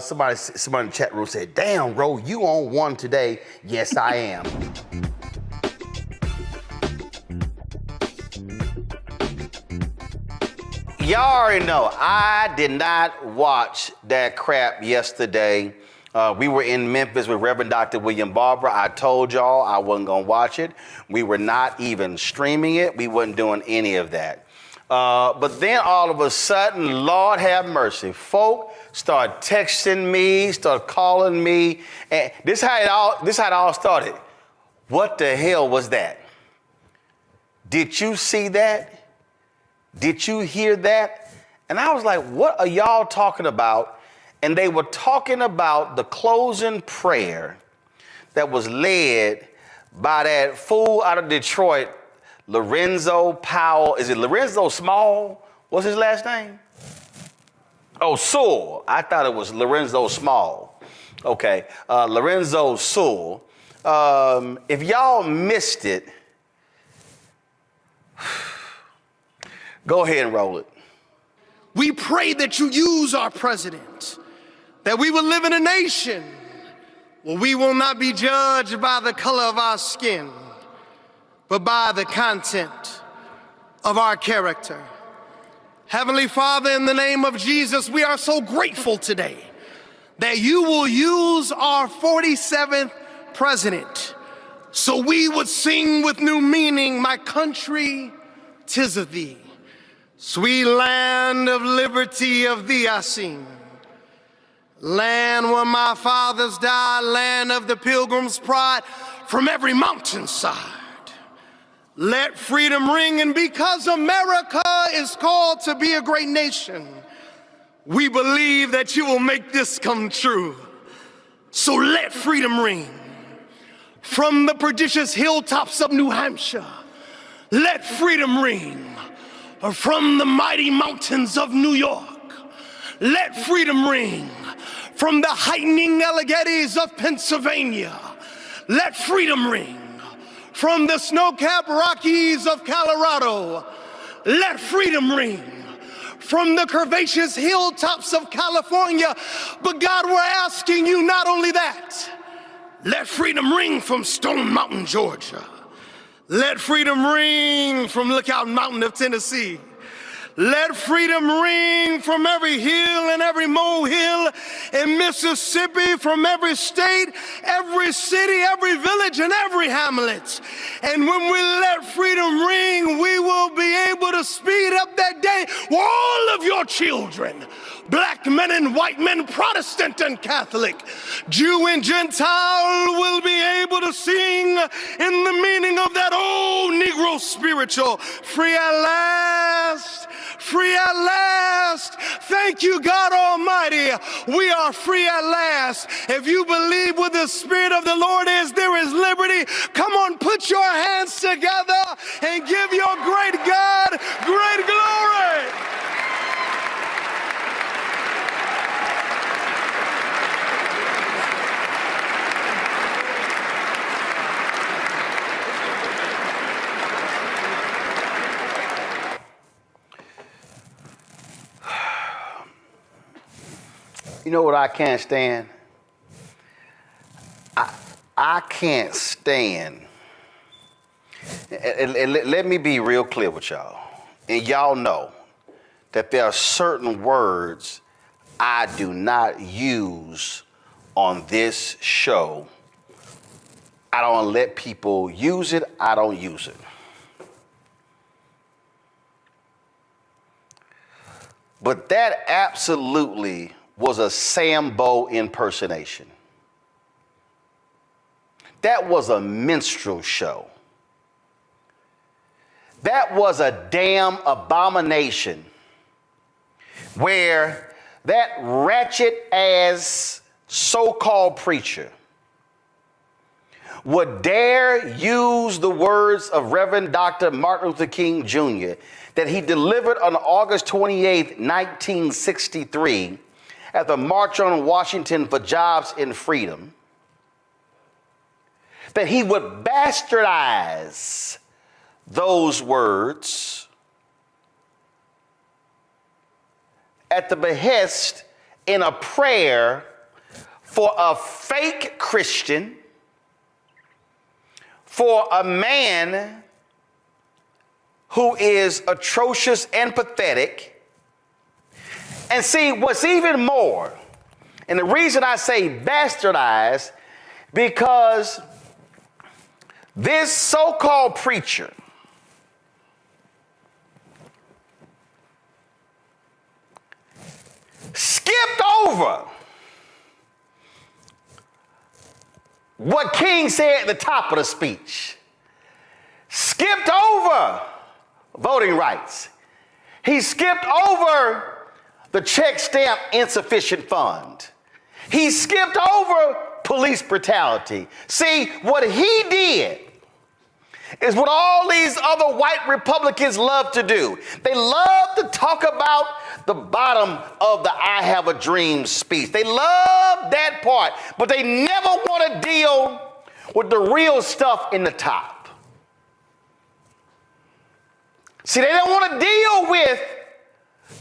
Somebody in the chat room said, damn, Ro, you on one today. Yes, I am. Y'all already know, I did not watch that crap yesterday. We were in Memphis with Reverend Dr. William Barber. I told y'all I wasn't going to watch it. We were not even streaming it. We wasn't doing any of that. But then all of a sudden, Lord have mercy, folk start texting me, start calling me. And this how it all started. What the hell was that? Did you see that? Did you hear that? And I was like, what are y'all talking about? And they were talking about the closing prayer that was led by that fool out of Detroit, Lorenzo Powell. Is it Lorenzo Small? What's his last name? Oh, Sewell. I thought it was Lorenzo Small. Okay, Lorenzo Sewell. If y'all missed it, go ahead and roll it. We pray that you use our president, that we will live in a nation where we will not be judged by the color of our skin, but by the content of our character. Heavenly Father, in the name of Jesus, we are so grateful today that you will use our 47th president so we would sing with new meaning, my country, 'tis of thee. Sweet land of liberty, of thee I sing. Land where my fathers died, land of the pilgrim's pride from every mountainside. Let freedom ring, and because America is called to be a great nation, we believe that you will make this come true. So let freedom ring. From the prodigious hilltops of New Hampshire, let freedom ring. From the mighty mountains of New York, let freedom ring. From the heightening Alleghenies of Pennsylvania, let freedom ring. From the snow-capped Rockies of Colorado, let freedom ring. From the curvaceous hilltops of California, but God, we're asking you not only that, let freedom ring from Stone Mountain, Georgia. Let freedom ring from Lookout Mountain of Tennessee. Let freedom ring from every hill and every molehill in Mississippi, from every state, every city, every village, and every hamlet. And when we let freedom ring, we will be able to speed up that day where all of your children, black men and white men, Protestant and Catholic, Jew and Gentile, will be able to sing in the meaning of that old Negro spiritual, free at last, free at last. Thank you, God Almighty. We are free at last. If you believe where the Spirit of the Lord is, there is liberty. Come on, put your hands together and give your great God great glory. You know what I can't stand? I can't stand, and let me be real clear with y'all, and y'all know that there are certain words I do not use on this show. I don't let people use it, I don't use it. But that absolutely was a Sambo impersonation. That was a minstrel show. That was a damn abomination where that ratchet ass so-called preacher would dare use the words of Reverend Dr. Martin Luther King Jr. that he delivered on August 28, 1963, at the March on Washington for Jobs and Freedom, that he would bastardize those words at the behest in a prayer for a fake Christian, for a man who is atrocious and pathetic. And see, what's even more, and the reason I say bastardized, because this so-called preacher skipped over what King said at the top of the speech, skipped over voting rights. He skipped over the check stamp insufficient fund. He skipped over police brutality. See, what he did is what all these other white Republicans love to do. They love to talk about the bottom of the I Have a Dream speech. They love that part, but they never want to deal with the real stuff in the top. See, they don't want to deal with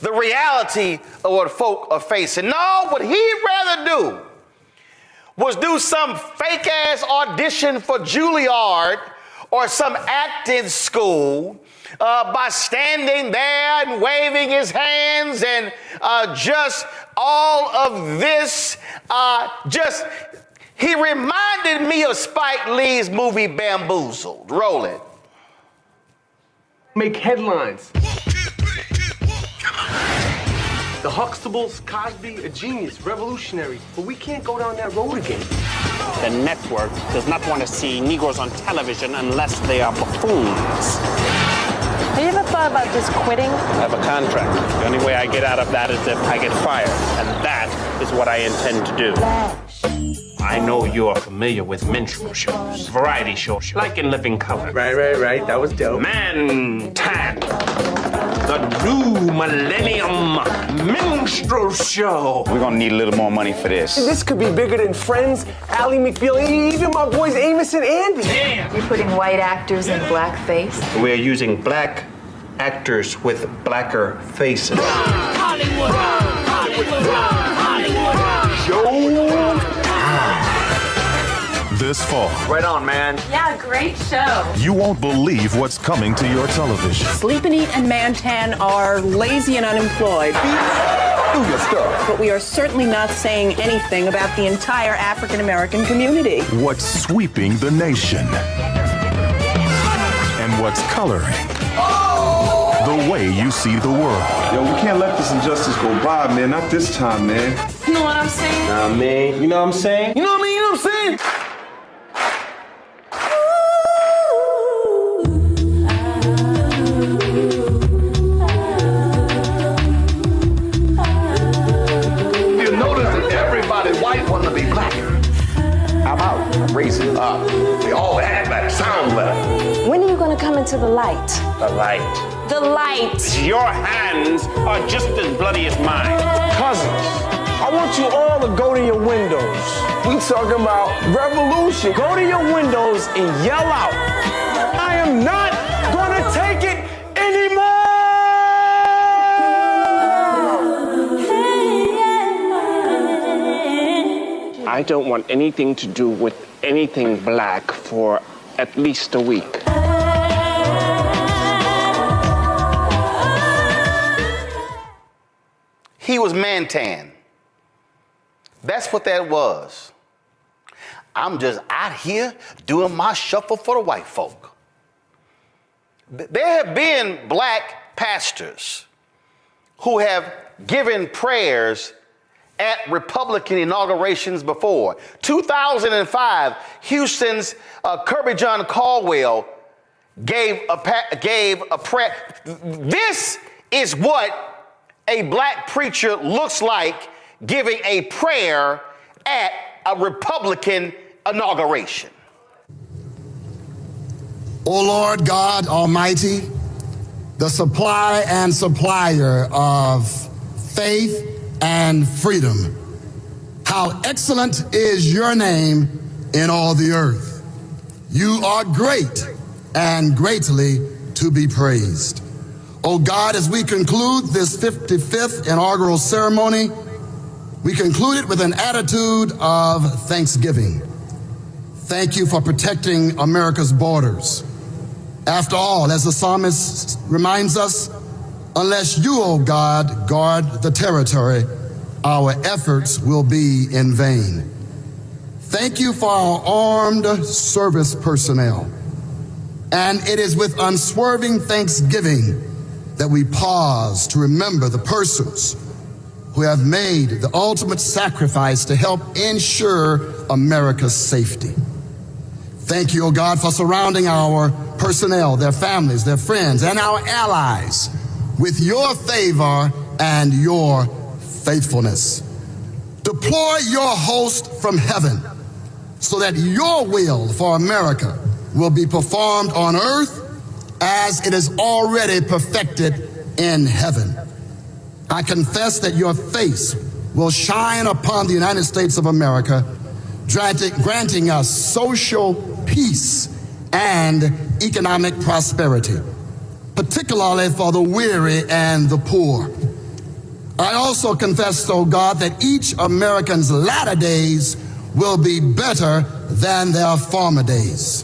the reality of what folk are facing. No, what he'd rather do was do some fake ass audition for Juilliard or some acting school by standing there and waving his hands and just all of this. He reminded me of Spike Lee's movie Bamboozled. Roll it. Make headlines. The Huxtables, Cosby, a genius, revolutionary, but we can't go down that road again. The network does not want to see Negroes on television unless they are buffoons. Have you ever thought about just quitting? I have a contract. The only way I get out of that is if I get fired, and that is what I intend to do. I know you're familiar with minstrel shows, variety shows, like in Living Color. Right. That was dope. Man Tan, the new millennium minstrel show. We're gonna need a little more money for this. This could be bigger than Friends, Ally McBeal, even my boys Amos and Andy. Damn. You're putting white actors in blackface? We're using black actors with blacker faces. Hollywood! Hollywood! Hollywood! Show this fall. Right on, man. Yeah, great show. You won't believe what's coming to your television. Sleep and Eat and Mantan are lazy and unemployed. Do your stuff. But we are certainly not saying anything about the entire African American community. What's sweeping the nation? And what's coloring the way you see the world. Yo, we can't let this injustice go by, man. Not this time, man. You know what I'm saying? Nah, man. You know what I'm saying? You know what I mean? You know what I'm saying? You notice that everybody white want to be black. How about raising up? They all act better, sound better. When are you going to come into the light? The light. The light. Your hands are just as bloody as mine. Cousins, I want you all to go to your windows. We talking about revolution. Go to your windows and yell out, I am not gonna take it anymore! I don't want anything to do with anything black for at least a week. He was Mantan. That's what that was. I'm just out here doing my shuffle for the white folk. There have been black pastors who have given prayers at Republican inaugurations before. 2005, Houston's Kirby John Caldwell gave a prayer. This is what a black preacher looks like giving a prayer at a Republican inauguration. O Lord God Almighty, the supply and supplier of faith and freedom, how excellent is your name in all the earth. You are great and greatly to be praised. O God, as we conclude this 55th inaugural ceremony, we conclude it with an attitude of thanksgiving. Thank you for protecting America's borders. After all, as the psalmist reminds us, unless you, O God, guard the territory, our efforts will be in vain. Thank you for our armed service personnel. And it is with unswerving thanksgiving that we pause to remember the persons who have made the ultimate sacrifice to help ensure America's safety. Thank you, O God, for surrounding our personnel, their families, their friends, and our allies with your favor and your faithfulness. Deploy your host from heaven so that your will for America will be performed on earth as it is already perfected in heaven. I confess that your face will shine upon the United States of America, granting us social peace and economic prosperity, particularly for the weary and the poor. I also confess, O God, that each American's latter days will be better than their former days.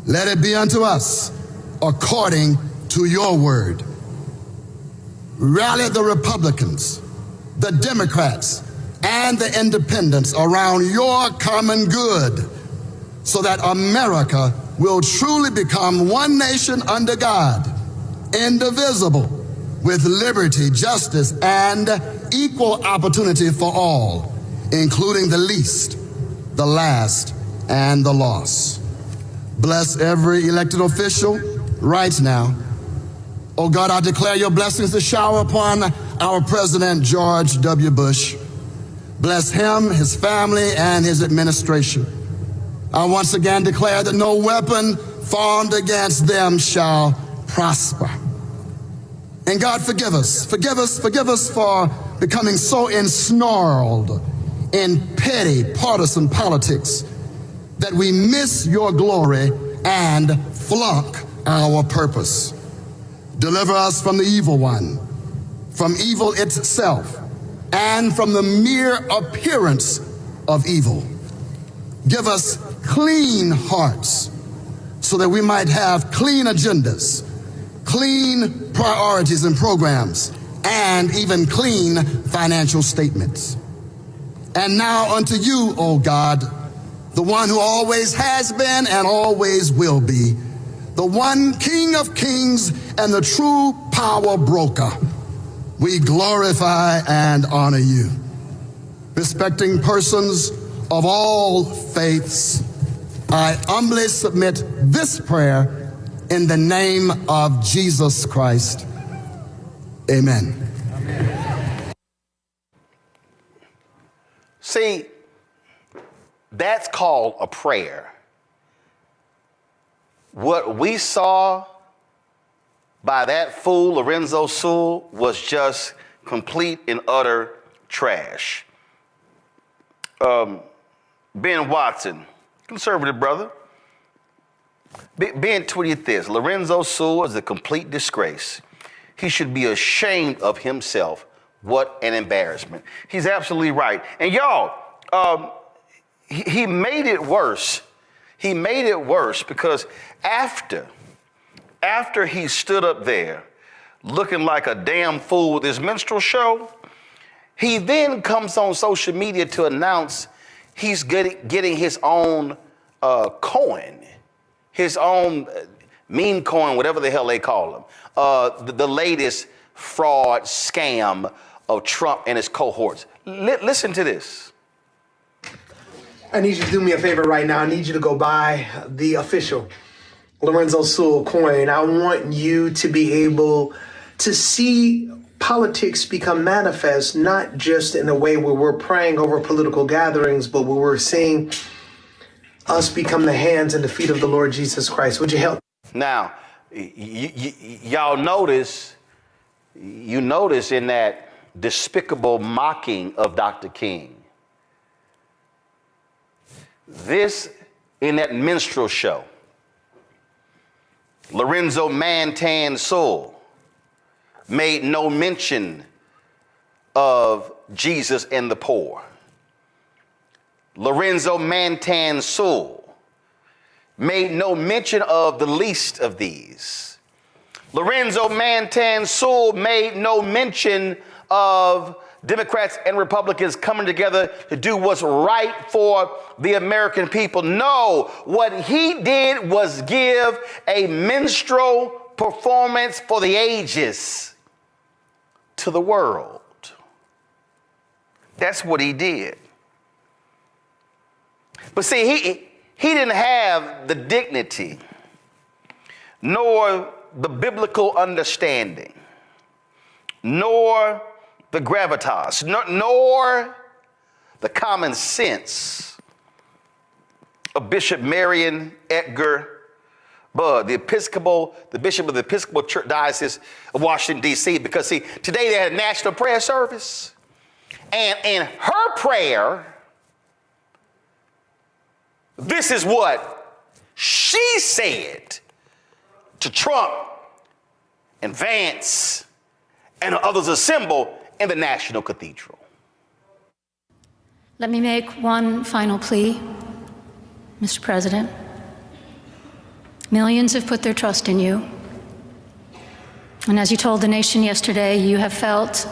Let it be unto us according to your word. Rally the Republicans, the Democrats, and the independents around your common good so that America will truly become one nation under God, indivisible, with liberty, justice, and equal opportunity for all, including the least, the last, and the lost. Bless every elected official right now. Oh God, I declare your blessings to shower upon our President George W. Bush. Bless him, his family, and his administration. I once again declare that no weapon formed against them shall prosper. And God, forgive us for becoming so ensnarled in petty partisan politics that we miss your glory and flunk our purpose. Deliver us from the evil one, from evil itself, and from the mere appearance of evil. Give us clean hearts so that we might have clean agendas, clean priorities and programs, and even clean financial statements. And now unto you, O God, the one who always has been and always will be, the one King of kings and the true power broker, we glorify and honor you. Respecting persons of all faiths, I humbly submit this prayer in the name of Jesus Christ. Amen. See, that's called a prayer. What we saw by that fool, Lorenzo Sewell, was just complete and utter trash. Ben Watson, conservative brother. Ben tweeted this: Lorenzo Sewell is a complete disgrace. He should be ashamed of himself. What an embarrassment. He's absolutely right. And y'all, he made it worse. He made it worse because after he stood up there looking like a damn fool with his minstrel show, he then comes on social media to announce he's getting his own coin, his own meme coin, whatever the hell they call them, the latest fraud scam of Trump and his cohorts. Listen to this. I need you to do me a favor right now. I need you to go buy the official Lorenzo Sewell coin. I want you to be able to see politics become manifest, not just in a way where we're praying over political gatherings, but where we're seeing us become the hands and the feet of the Lord Jesus Christ. Would you help? Now, y'all notice in that despicable mocking of Dr. King, this in that minstrel show, Lorenzo Martin Sewell made no mention of Jesus and the poor. Lorenzo Martin Sewell made no mention of the least of these. Lorenzo Martin Sewell made no mention of Democrats and Republicans coming together to do what's right for the American people. No, what he did was give a minstrel performance for the ages to the world. That's what he did. But see, he didn't have the dignity nor the biblical understanding nor the gravitas, nor the common sense of Bishop Marion Edgar Budd, the bishop of the Episcopal Church Diocese of Washington, D.C., because see, today they had a national prayer service, and in her prayer, this is what she said to Trump and Vance and others assembled in the National Cathedral. Let me make one final plea, Mr. President. Millions have put their trust in you. And as you told the nation yesterday, you have felt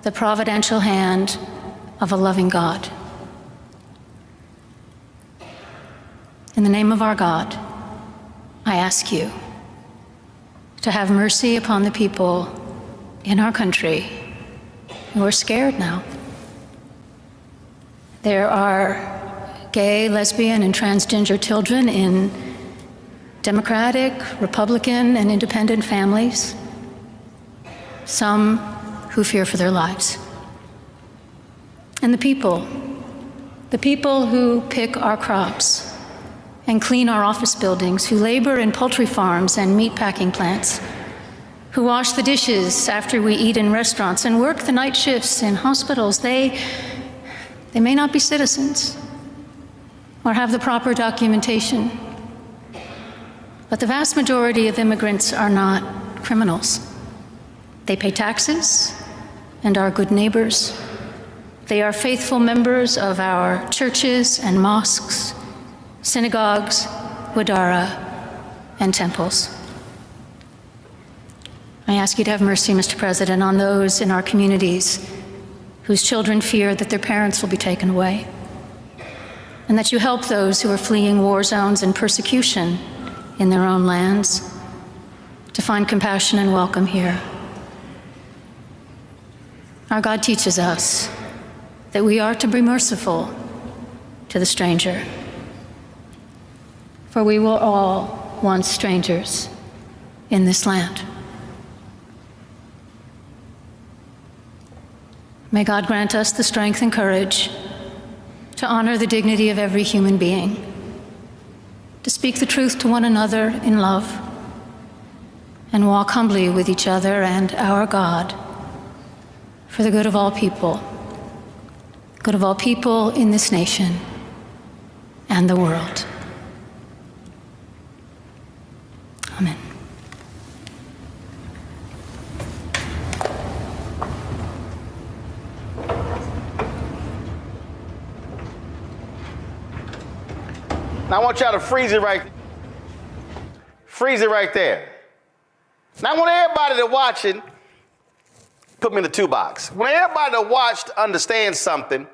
the providential hand of a loving God. In the name of our God, I ask you to have mercy upon the people in our country who are scared now. There are gay, lesbian, and transgender children in Democratic, Republican, and independent families, some who fear for their lives. And the people who pick our crops and clean our office buildings, who labor in poultry farms and meat packing plants, who wash the dishes after we eat in restaurants and work the night shifts in hospitals, they may not be citizens or have the proper documentation, but the vast majority of immigrants are not criminals. They pay taxes and are good neighbors. They are faithful members of our churches and mosques, synagogues, wadara, and temples. I ask you to have mercy, Mr. President, on those in our communities whose children fear that their parents will be taken away, and that you help those who are fleeing war zones and persecution in their own lands to find compassion and welcome here. Our God teaches us that we are to be merciful to the stranger, for we were all once strangers in this land. May God grant us the strength and courage to honor the dignity of every human being, to speak the truth to one another in love, and walk humbly with each other and our God for the good of all people in this nation and the world. Amen. Now I want y'all to freeze it right there. Now I want everybody to watching, put me in the 2 box. When everybody to watch to understand something,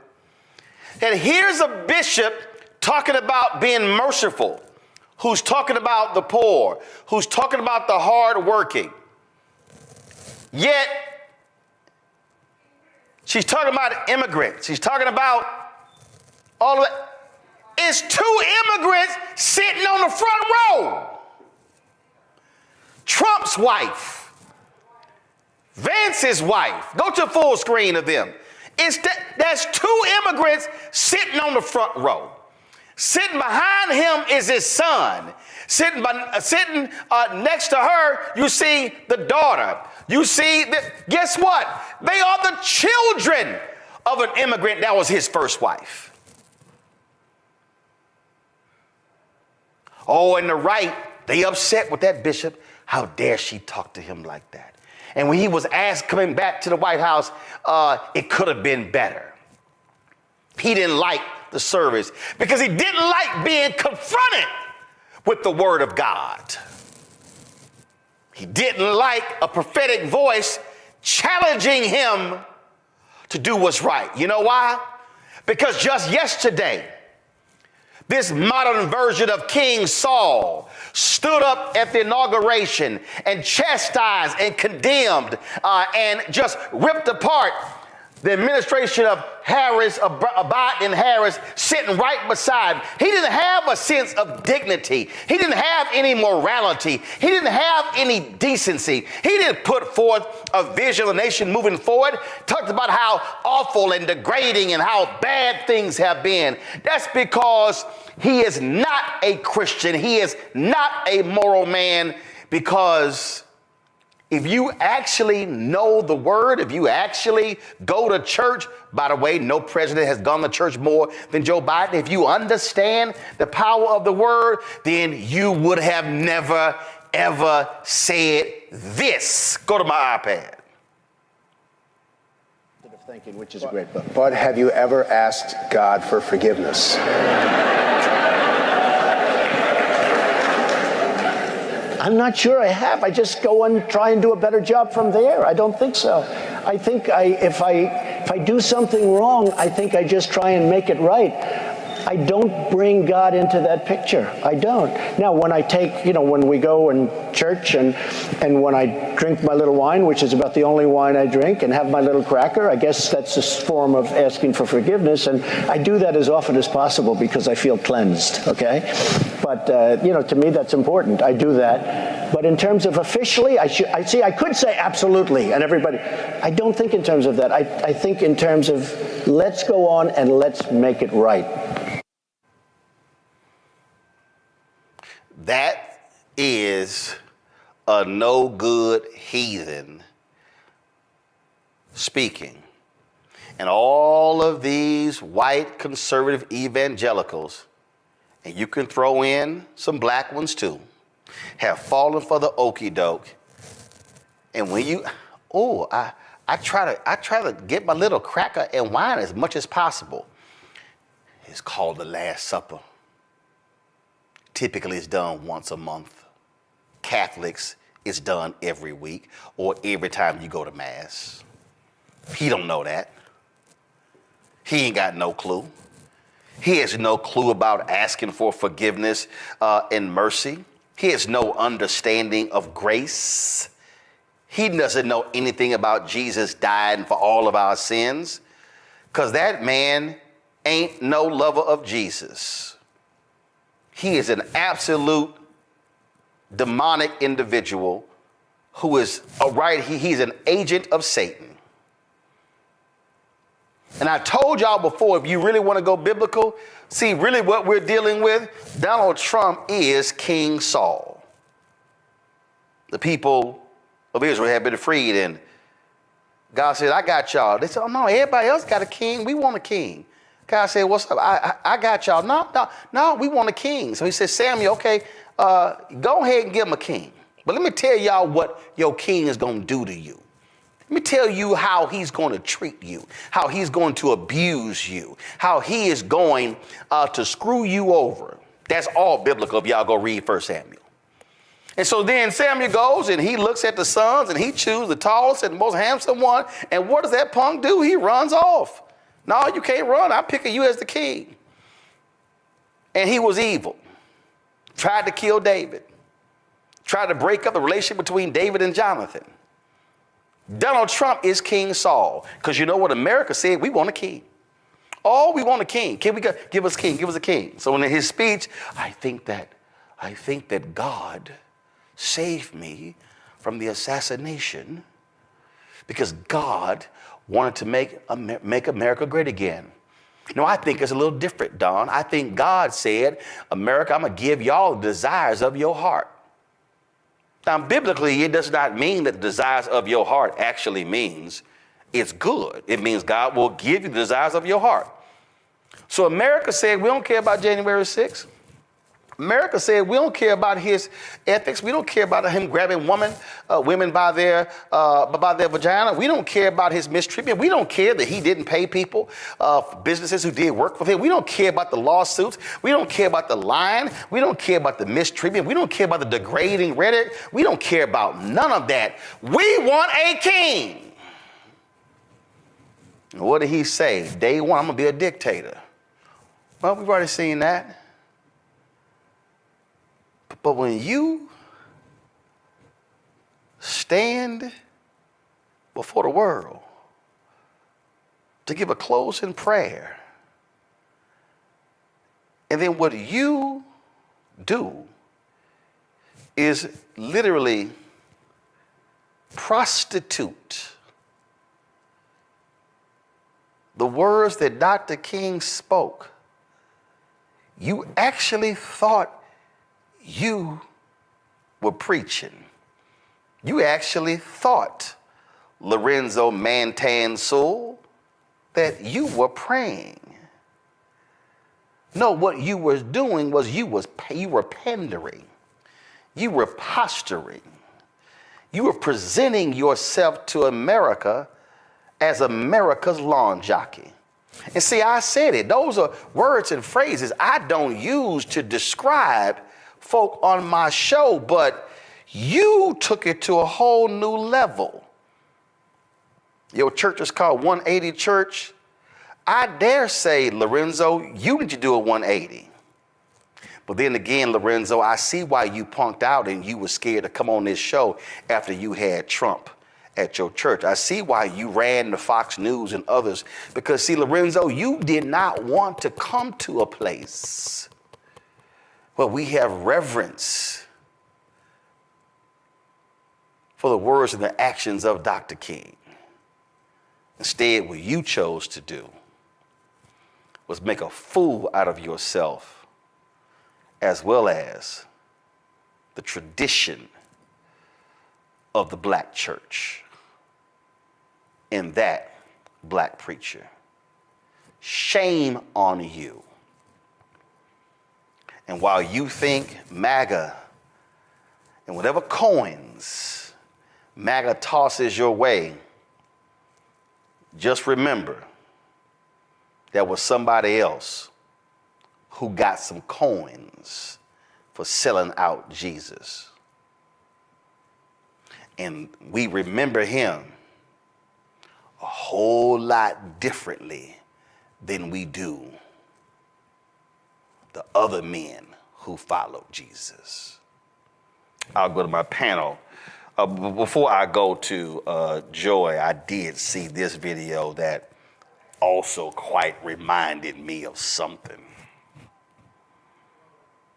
that here's a bishop talking about being merciful, who's talking about the poor, who's talking about the hardworking. Yet, she's talking about immigrants. She's talking about all of that. It's 2 immigrants sitting on the front row. Trump's wife, Vance's wife. Go to full screen of them. That's 2 immigrants sitting on the front row. Sitting behind him is his son. Sitting next to her, you see the daughter. You see, guess what? They are the children of an immigrant that was his first wife. Oh, and the right, they upset with that bishop. How dare she talk to him like that? And when he was asked coming back to the White House, it could have been better. He didn't like the service because he didn't like being confronted with the word of God. He didn't like a prophetic voice challenging him to do what's right. You know why? Because just yesterday, this modern version of King Saul stood up at the inauguration and chastised and condemned and just ripped apart the administration of Harris, of Biden and Harris, sitting right beside him. He didn't have a sense of dignity. He didn't have any morality. He didn't have any decency. He didn't put forth a vision of the nation moving forward. Talked about how awful and degrading and how bad things have been. That's because he is not a Christian. He is not a moral man, because if you actually know the word, if you actually go to church, by the way, no president has gone to church more than Joe Biden. If you understand the power of the word, then you would have never, ever said this. Go to my iPad. Thinking, which is a great book. But have you ever asked God for forgiveness? I'm not sure I have. I just go and try and do a better job from there. I don't think so. I think if I do something wrong, I think I just try and make it right. I don't bring God into that picture. I don't. Now, when I take, when we go in church and when I drink my little wine, which is about the only wine I drink, and have my little cracker, I guess that's a form of asking for forgiveness. And I do that as often as possible because I feel cleansed, okay? But, to me, that's important. I do that. But in terms of officially, I could say absolutely, and everybody, I don't think in terms of that. I think in terms of let's go on and let's make it right. That is a no good heathen speaking. And all of these white conservative evangelicals, and you can throw in some black ones too, have fallen for the okie doke. And when I try to get my little cracker and wine as much as possible. It's called the Last Supper. typically is done once a month. Catholics, it's done every week or every time you go to Mass. He don't know that. He ain't got no clue. He has no clue about asking for forgiveness and mercy. He has no understanding of grace. He doesn't know anything about Jesus dying for all of our sins, because that man ain't no lover of Jesus. He is an absolute demonic individual who is he's an agent of Satan. And I told y'all before, if you really want to go biblical, see, really what we're dealing with, Donald Trump is King Saul. The people of Israel have been freed, and God said, I got y'all. They said, oh, no, everybody else got a king. We want a king. God said, what's up? I got y'all. No, we want a king. So he said, Samuel, okay, go ahead and give him a king. But let me tell y'all what your king is going to do to you. Let me tell you how he's going to treat you, how he's going to abuse you, how he is going to screw you over. That's all biblical if y'all go read 1 Samuel. And so then Samuel goes and he looks at the sons and he chooses the tallest and most handsome one. And what does that punk do? He runs off. No, you can't run. I'm picking you as the king. And he was evil. Tried to kill David. Tried to break up the relationship between David and Jonathan. Donald Trump is King Saul, because you know what America said? We want a king. Oh, we want a king. Can we give us a king? Give us a king. So in his speech, I think that God saved me from the assassination because God wanted to make America great again. No, I think it's a little different, Don. I think God said, America, I'm going to give y'all the desires of your heart. Now, biblically, it does not mean that the desires of your heart actually means it's good. It means God will give you the desires of your heart. So America said, we don't care about January 6th. America said, we don't care about his ethics. We don't care about him grabbing women by their vagina. We don't care about his mistreatment. We don't care that he didn't pay people, businesses who did work for him. We don't care about the lawsuits. We don't care about the lying. We don't care about the mistreatment. We don't care about the degrading rhetoric. We don't care about none of that. We want a king. And what did he say? Day one, I'm going to be a dictator. Well, we've already seen that. But when you stand before the world to give a closing prayer, and then what you do is literally prostitute the words that Dr. King spoke, you actually thought you were preaching. You actually thought, Lorenzo Mantansul, that you were praying. No, what you were doing was you were pandering. You were posturing. You were presenting yourself to America as America's lawn jockey. And see, I said it. Those are words and phrases I don't use to describe folk on my show, but you took it to a whole new level. Your church is called 180 Church. I dare say, Lorenzo, you need to do a 180. But then again, Lorenzo, I see why you punked out and you were scared to come on this show after you had Trump at your church. I see why you ran to Fox News and others, because see, Lorenzo, you did not want to come to a place where we have reverence for the words and the actions of Dr. King. Instead, what you chose to do was make a fool out of yourself, as well as the tradition of the black church and that black preacher. Shame on you. And while you think MAGA and whatever coins MAGA tosses your way, just remember there was somebody else who got some coins for selling out Jesus. And we remember him a whole lot differently than we do the other men who followed Jesus. I'll go to my panel. Before I go to Joy, I did see this video that also quite reminded me of something.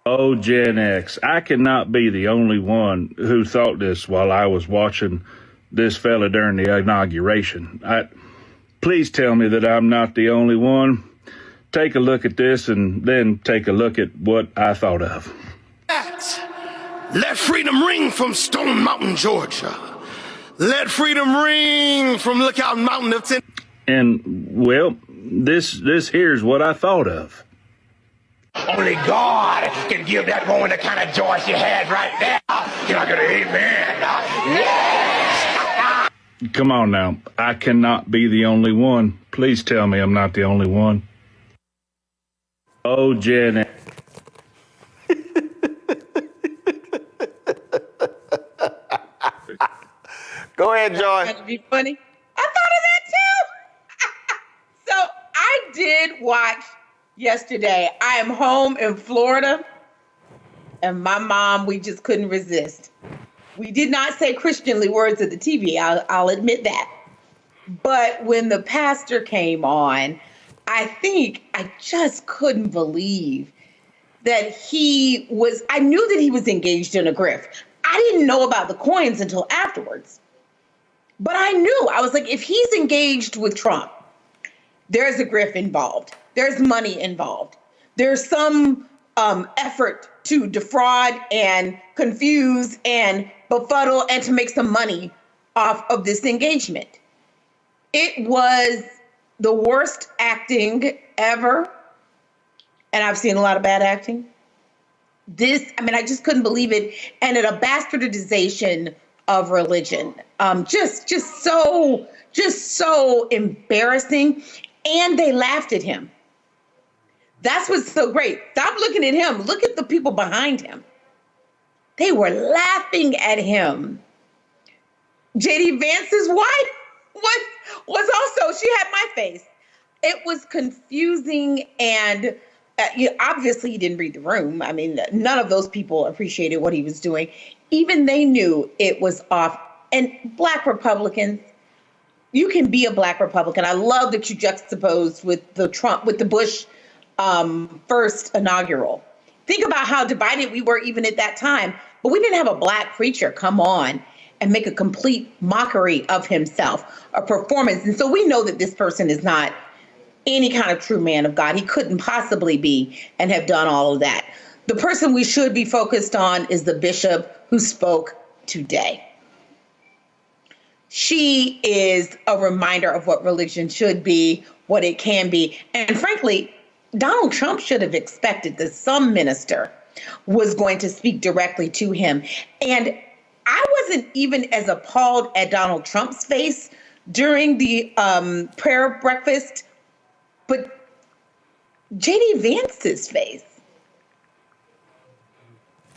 Oh, Gen X, I cannot be the only one who thought this while I was watching this fella during the inauguration. Please tell me that I'm not the only one. Take a look at this and then take a look at what I thought of. Let freedom ring from Stone Mountain, Georgia. Let freedom ring from Lookout Mountain of Tennessee. And, well, this here's what I thought of. Only God can give that woman the kind of joy she had right there. Can I get an amen? Yes! Come on now. I cannot be the only one. Please tell me I'm not the only one. Oh, Gen X. Go ahead, Joy. That'd be funny. I thought of that too. So I did watch yesterday. I am home in Florida, and my mom, we just couldn't resist. We did not say Christianly words at the TV, I'll admit that. But when the pastor came on, I just couldn't believe that I knew that he was engaged in a grift. I didn't know about the coins until afterwards. But I knew, I was like, if he's engaged with Trump, there's a grift involved. There's money involved. There's some effort to defraud and confuse and befuddle and to make some money off of this engagement. It was the worst acting ever. And I've seen a lot of bad acting. I just couldn't believe it. And a bastardization of religion. Just so embarrassing. And they laughed at him. That's what's so great. Stop looking at him. Look at the people behind him. They were laughing at him. J.D. Vance's wife was also, she had my face. It was confusing and obviously he didn't read the room. I mean, none of those people appreciated what he was doing. Even they knew it was off. And Black Republicans, you can be a Black Republican. I love that you juxtaposed with the Bush first inaugural. Think about how divided we were even at that time. But we didn't have a Black preacher come on and make a complete mockery of himself, a performance. And so we know that this person is not any kind of true man of God. He couldn't possibly be and have done all of that. The person we should be focused on is the bishop who spoke today. She is a reminder of what religion should be, what it can be. And frankly, Donald Trump should have expected that some minister was going to speak directly to him. And I wasn't even as appalled at Donald Trump's face during the prayer breakfast, but J.D. Vance's face.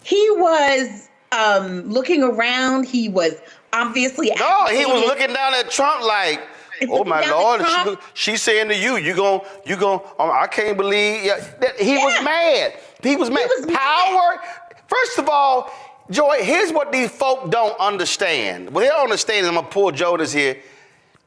He was looking around. He was obviously... No, he was looking down at Trump like, oh my Lord, she's saying to you, you gon', I can't believe, he was mad. He was mad. Power, first of all, Joy, here's what these folk don't understand. Well, they don't understand, I'm gonna pull Jonas here.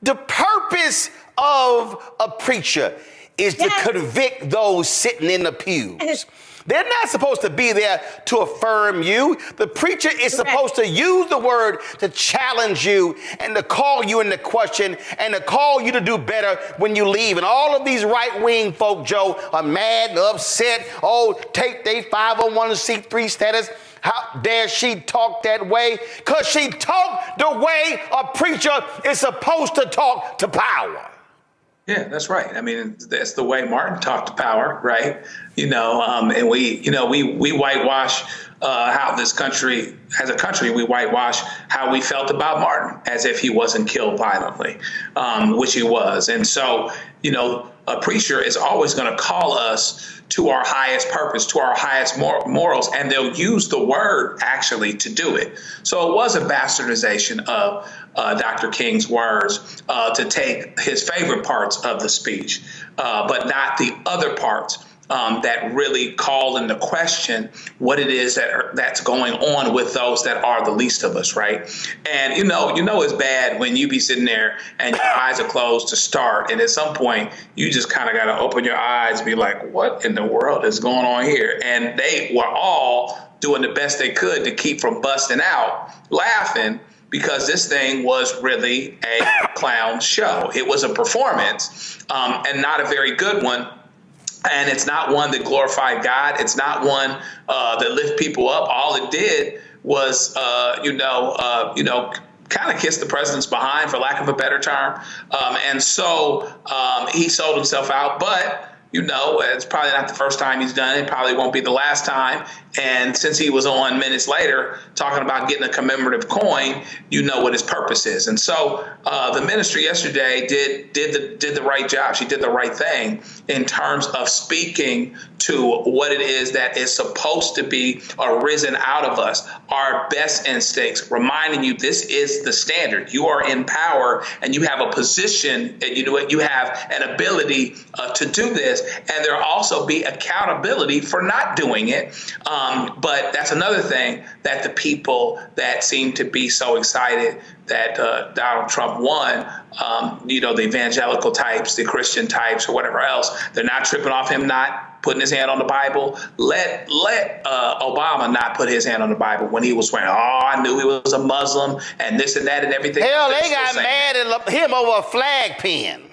The purpose of a preacher is to convict those sitting in the pews. They're not supposed to be there to affirm you. The preacher is supposed to use the word to challenge you and to call you into question and to call you to do better when you leave. And all of these right-wing folk, Joe, are mad and upset. Oh, take their 501c3 status. How dare she talk that way? Because she talked the way a preacher is supposed to talk to power. Yeah, that's right. I mean, that's the way Martin talked to power, right? And we whitewash how this country, as a country, we whitewash how we felt about Martin as if he wasn't killed violently, which he was. And so, a preacher is always going to call us to our highest purpose, to our highest morals, and they'll use the word actually to do it. So it was a bastardization of Dr. King's words to take his favorite parts of the speech, but not the other parts that really call into question what it is that's going on with those that are the least of us, right? And you know it's bad when you be sitting there and your eyes are closed to start, and at some point you just kind of got to open your eyes and be like, what in the world is going on here? And they were all doing the best they could to keep from busting out laughing, because this thing was really a clown show. It was a performance, and not a very good one. And it's not one that glorified God. It's not one that lift people up. All it did was, kind of kiss the president's behind, for lack of a better term. And so he sold himself out. But, it's probably not the first time he's done it. Probably won't be the last time. And since he was on minutes later talking about getting a commemorative coin, you know what his purpose is. And so the ministry yesterday did the right job. She did the right thing in terms of speaking to what it is that is supposed to be arisen out of us, our best instincts, reminding you this is the standard. You are in power and you have a position, and you have an ability to do this. And there'll also be accountability for not doing it. But that's another thing that the people that seem to be so excited that Donald Trump won, the evangelical types, the Christian types, or whatever else, they're not tripping off him not putting his hand on the Bible. Let Obama not put his hand on the Bible when he was swearing, I knew he was a Muslim and this and that and everything. Hell, they got mad at him over a flag pin.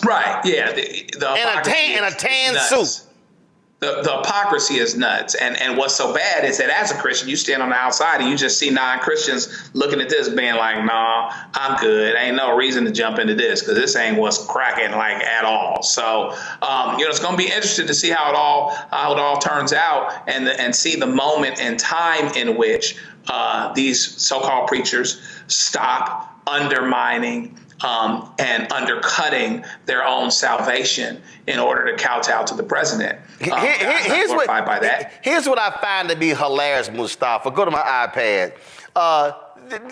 Right, yeah. In a tan suit. The hypocrisy is nuts. And what's so bad is that as a Christian, you stand on the outside and you just see non-Christians looking at this being like, nah, I'm good. Ain't no reason to jump into this because this ain't what's cracking like at all. So, it's going to be interesting to see how it all turns out and see the moment and time in which these so-called preachers stop undermining and undercutting their own salvation in order to kowtow to the president. Here's what I find to be hilarious, Mustafa. Go to my iPad.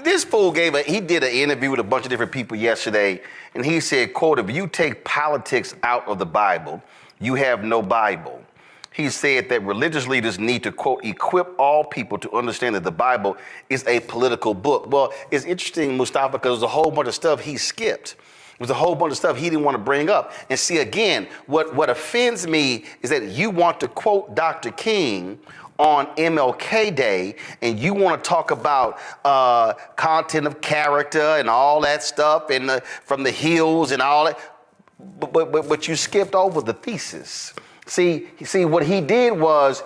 This fool he did an interview with a bunch of different people yesterday, and he said, quote, if you take politics out of the Bible, you have no Bible. He said that religious leaders need to, quote, equip all people to understand that the Bible is a political book. Well, it's interesting, Mustafa, because there's a whole bunch of stuff he skipped. There's a whole bunch of stuff he didn't want to bring up. And see, again, what offends me is that you want to quote Dr. King on MLK Day, and you want to talk about content of character and all that stuff, and from the hills and all that, but you skipped over the thesis. See, what he did was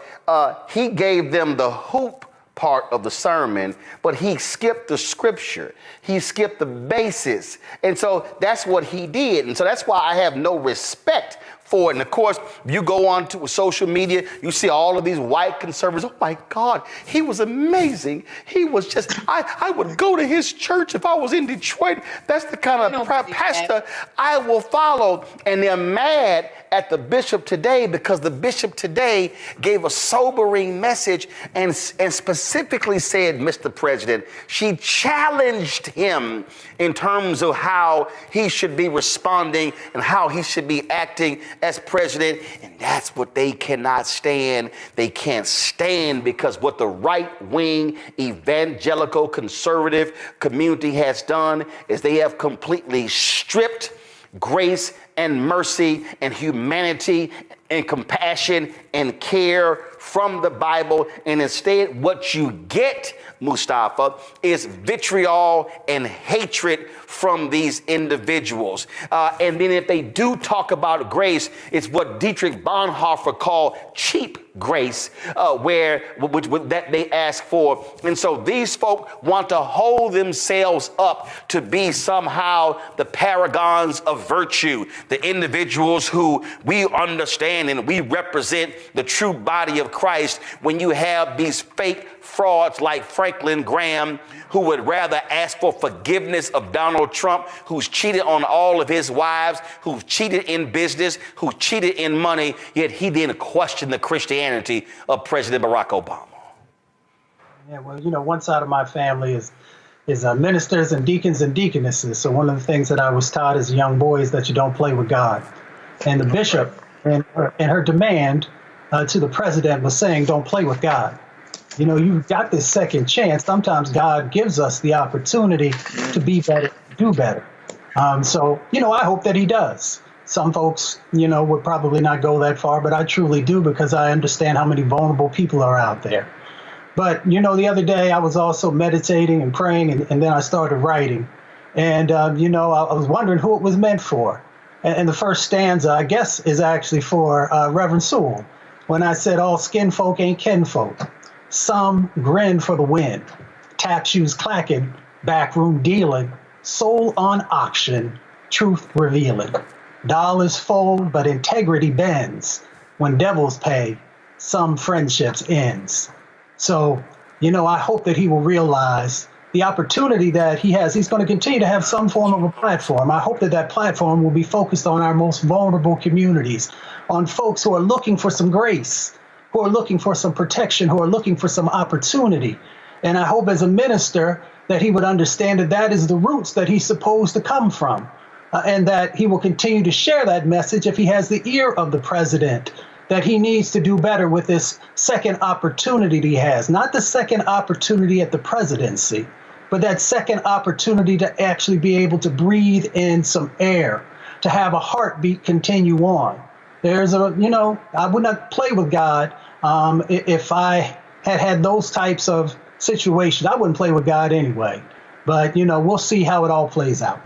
he gave them the hoop part of the sermon, but he skipped the scripture. He skipped the basis. And so that's what he did. And so that's why I have no respect for it. And of course, you go on to social media, you see all of these white conservatives. Oh my God, he was amazing. He was just, I would go to his church if I was in Detroit. That's the kind of pastor I will follow. And they're mad at the bishop today because the bishop today gave a sobering message and specifically said, Mr. President, she challenged him in terms of how he should be responding and how he should be acting as president. And that's what they cannot stand. They can't stand because what the right-wing evangelical conservative community has done is they have completely stripped grace and mercy and humanity and compassion and care from the Bible. And instead, what you get, Mustafa, is vitriol and hatred from these individuals. And then if they do talk about grace, it's what Dietrich Bonhoeffer called cheap grace, that they ask for. And so these folk want to hold themselves up to be somehow the paragons of virtue, the individuals who we understand and we represent the true body of Christ, when you have these fake frauds like Franklin Graham, who would rather ask for forgiveness of Donald Donald Trump, who's cheated on all of his wives, who's cheated in business, who cheated in money, yet he didn't question the Christianity of President Barack Obama. Yeah, well, one side of my family is ministers and deacons and deaconesses. So one of the things that I was taught as a young boy is that you don't play with God. And the bishop, and her demand to the president was saying, don't play with God. You've got this second chance. Sometimes God gives us the opportunity to be better, do better. So I hope that he does. Some folks, would probably not go that far, but I truly do, because I understand how many vulnerable people are out there. But, the other day I was also meditating and praying, and then I started writing. And, I was wondering who it was meant for. And the first stanza, I guess, is actually for Reverend Sewell, when I said all skin folk ain't kinfolk. Some grin for the win. Tap shoes clacking, backroom dealing, soul on auction, truth revealing. Dollars fold, but integrity bends. When devils pay, some friendships ends. So, I hope that he will realize the opportunity that he has. He's going to continue to have some form of a platform. I hope that that platform will be focused on our most vulnerable communities, on folks who are looking for some grace, who are looking for some protection, who are looking for some opportunity. And I hope as a minister that he would understand that that is the roots that he's supposed to come from, and that he will continue to share that message if he has the ear of the president, that he needs to do better with this second opportunity he has. Not the second opportunity at the presidency, but that second opportunity to actually be able to breathe in some air, to have a heartbeat continue on. There's I would not play with God if I had those types of situations. I wouldn't play with God anyway. But, we'll see how it all plays out.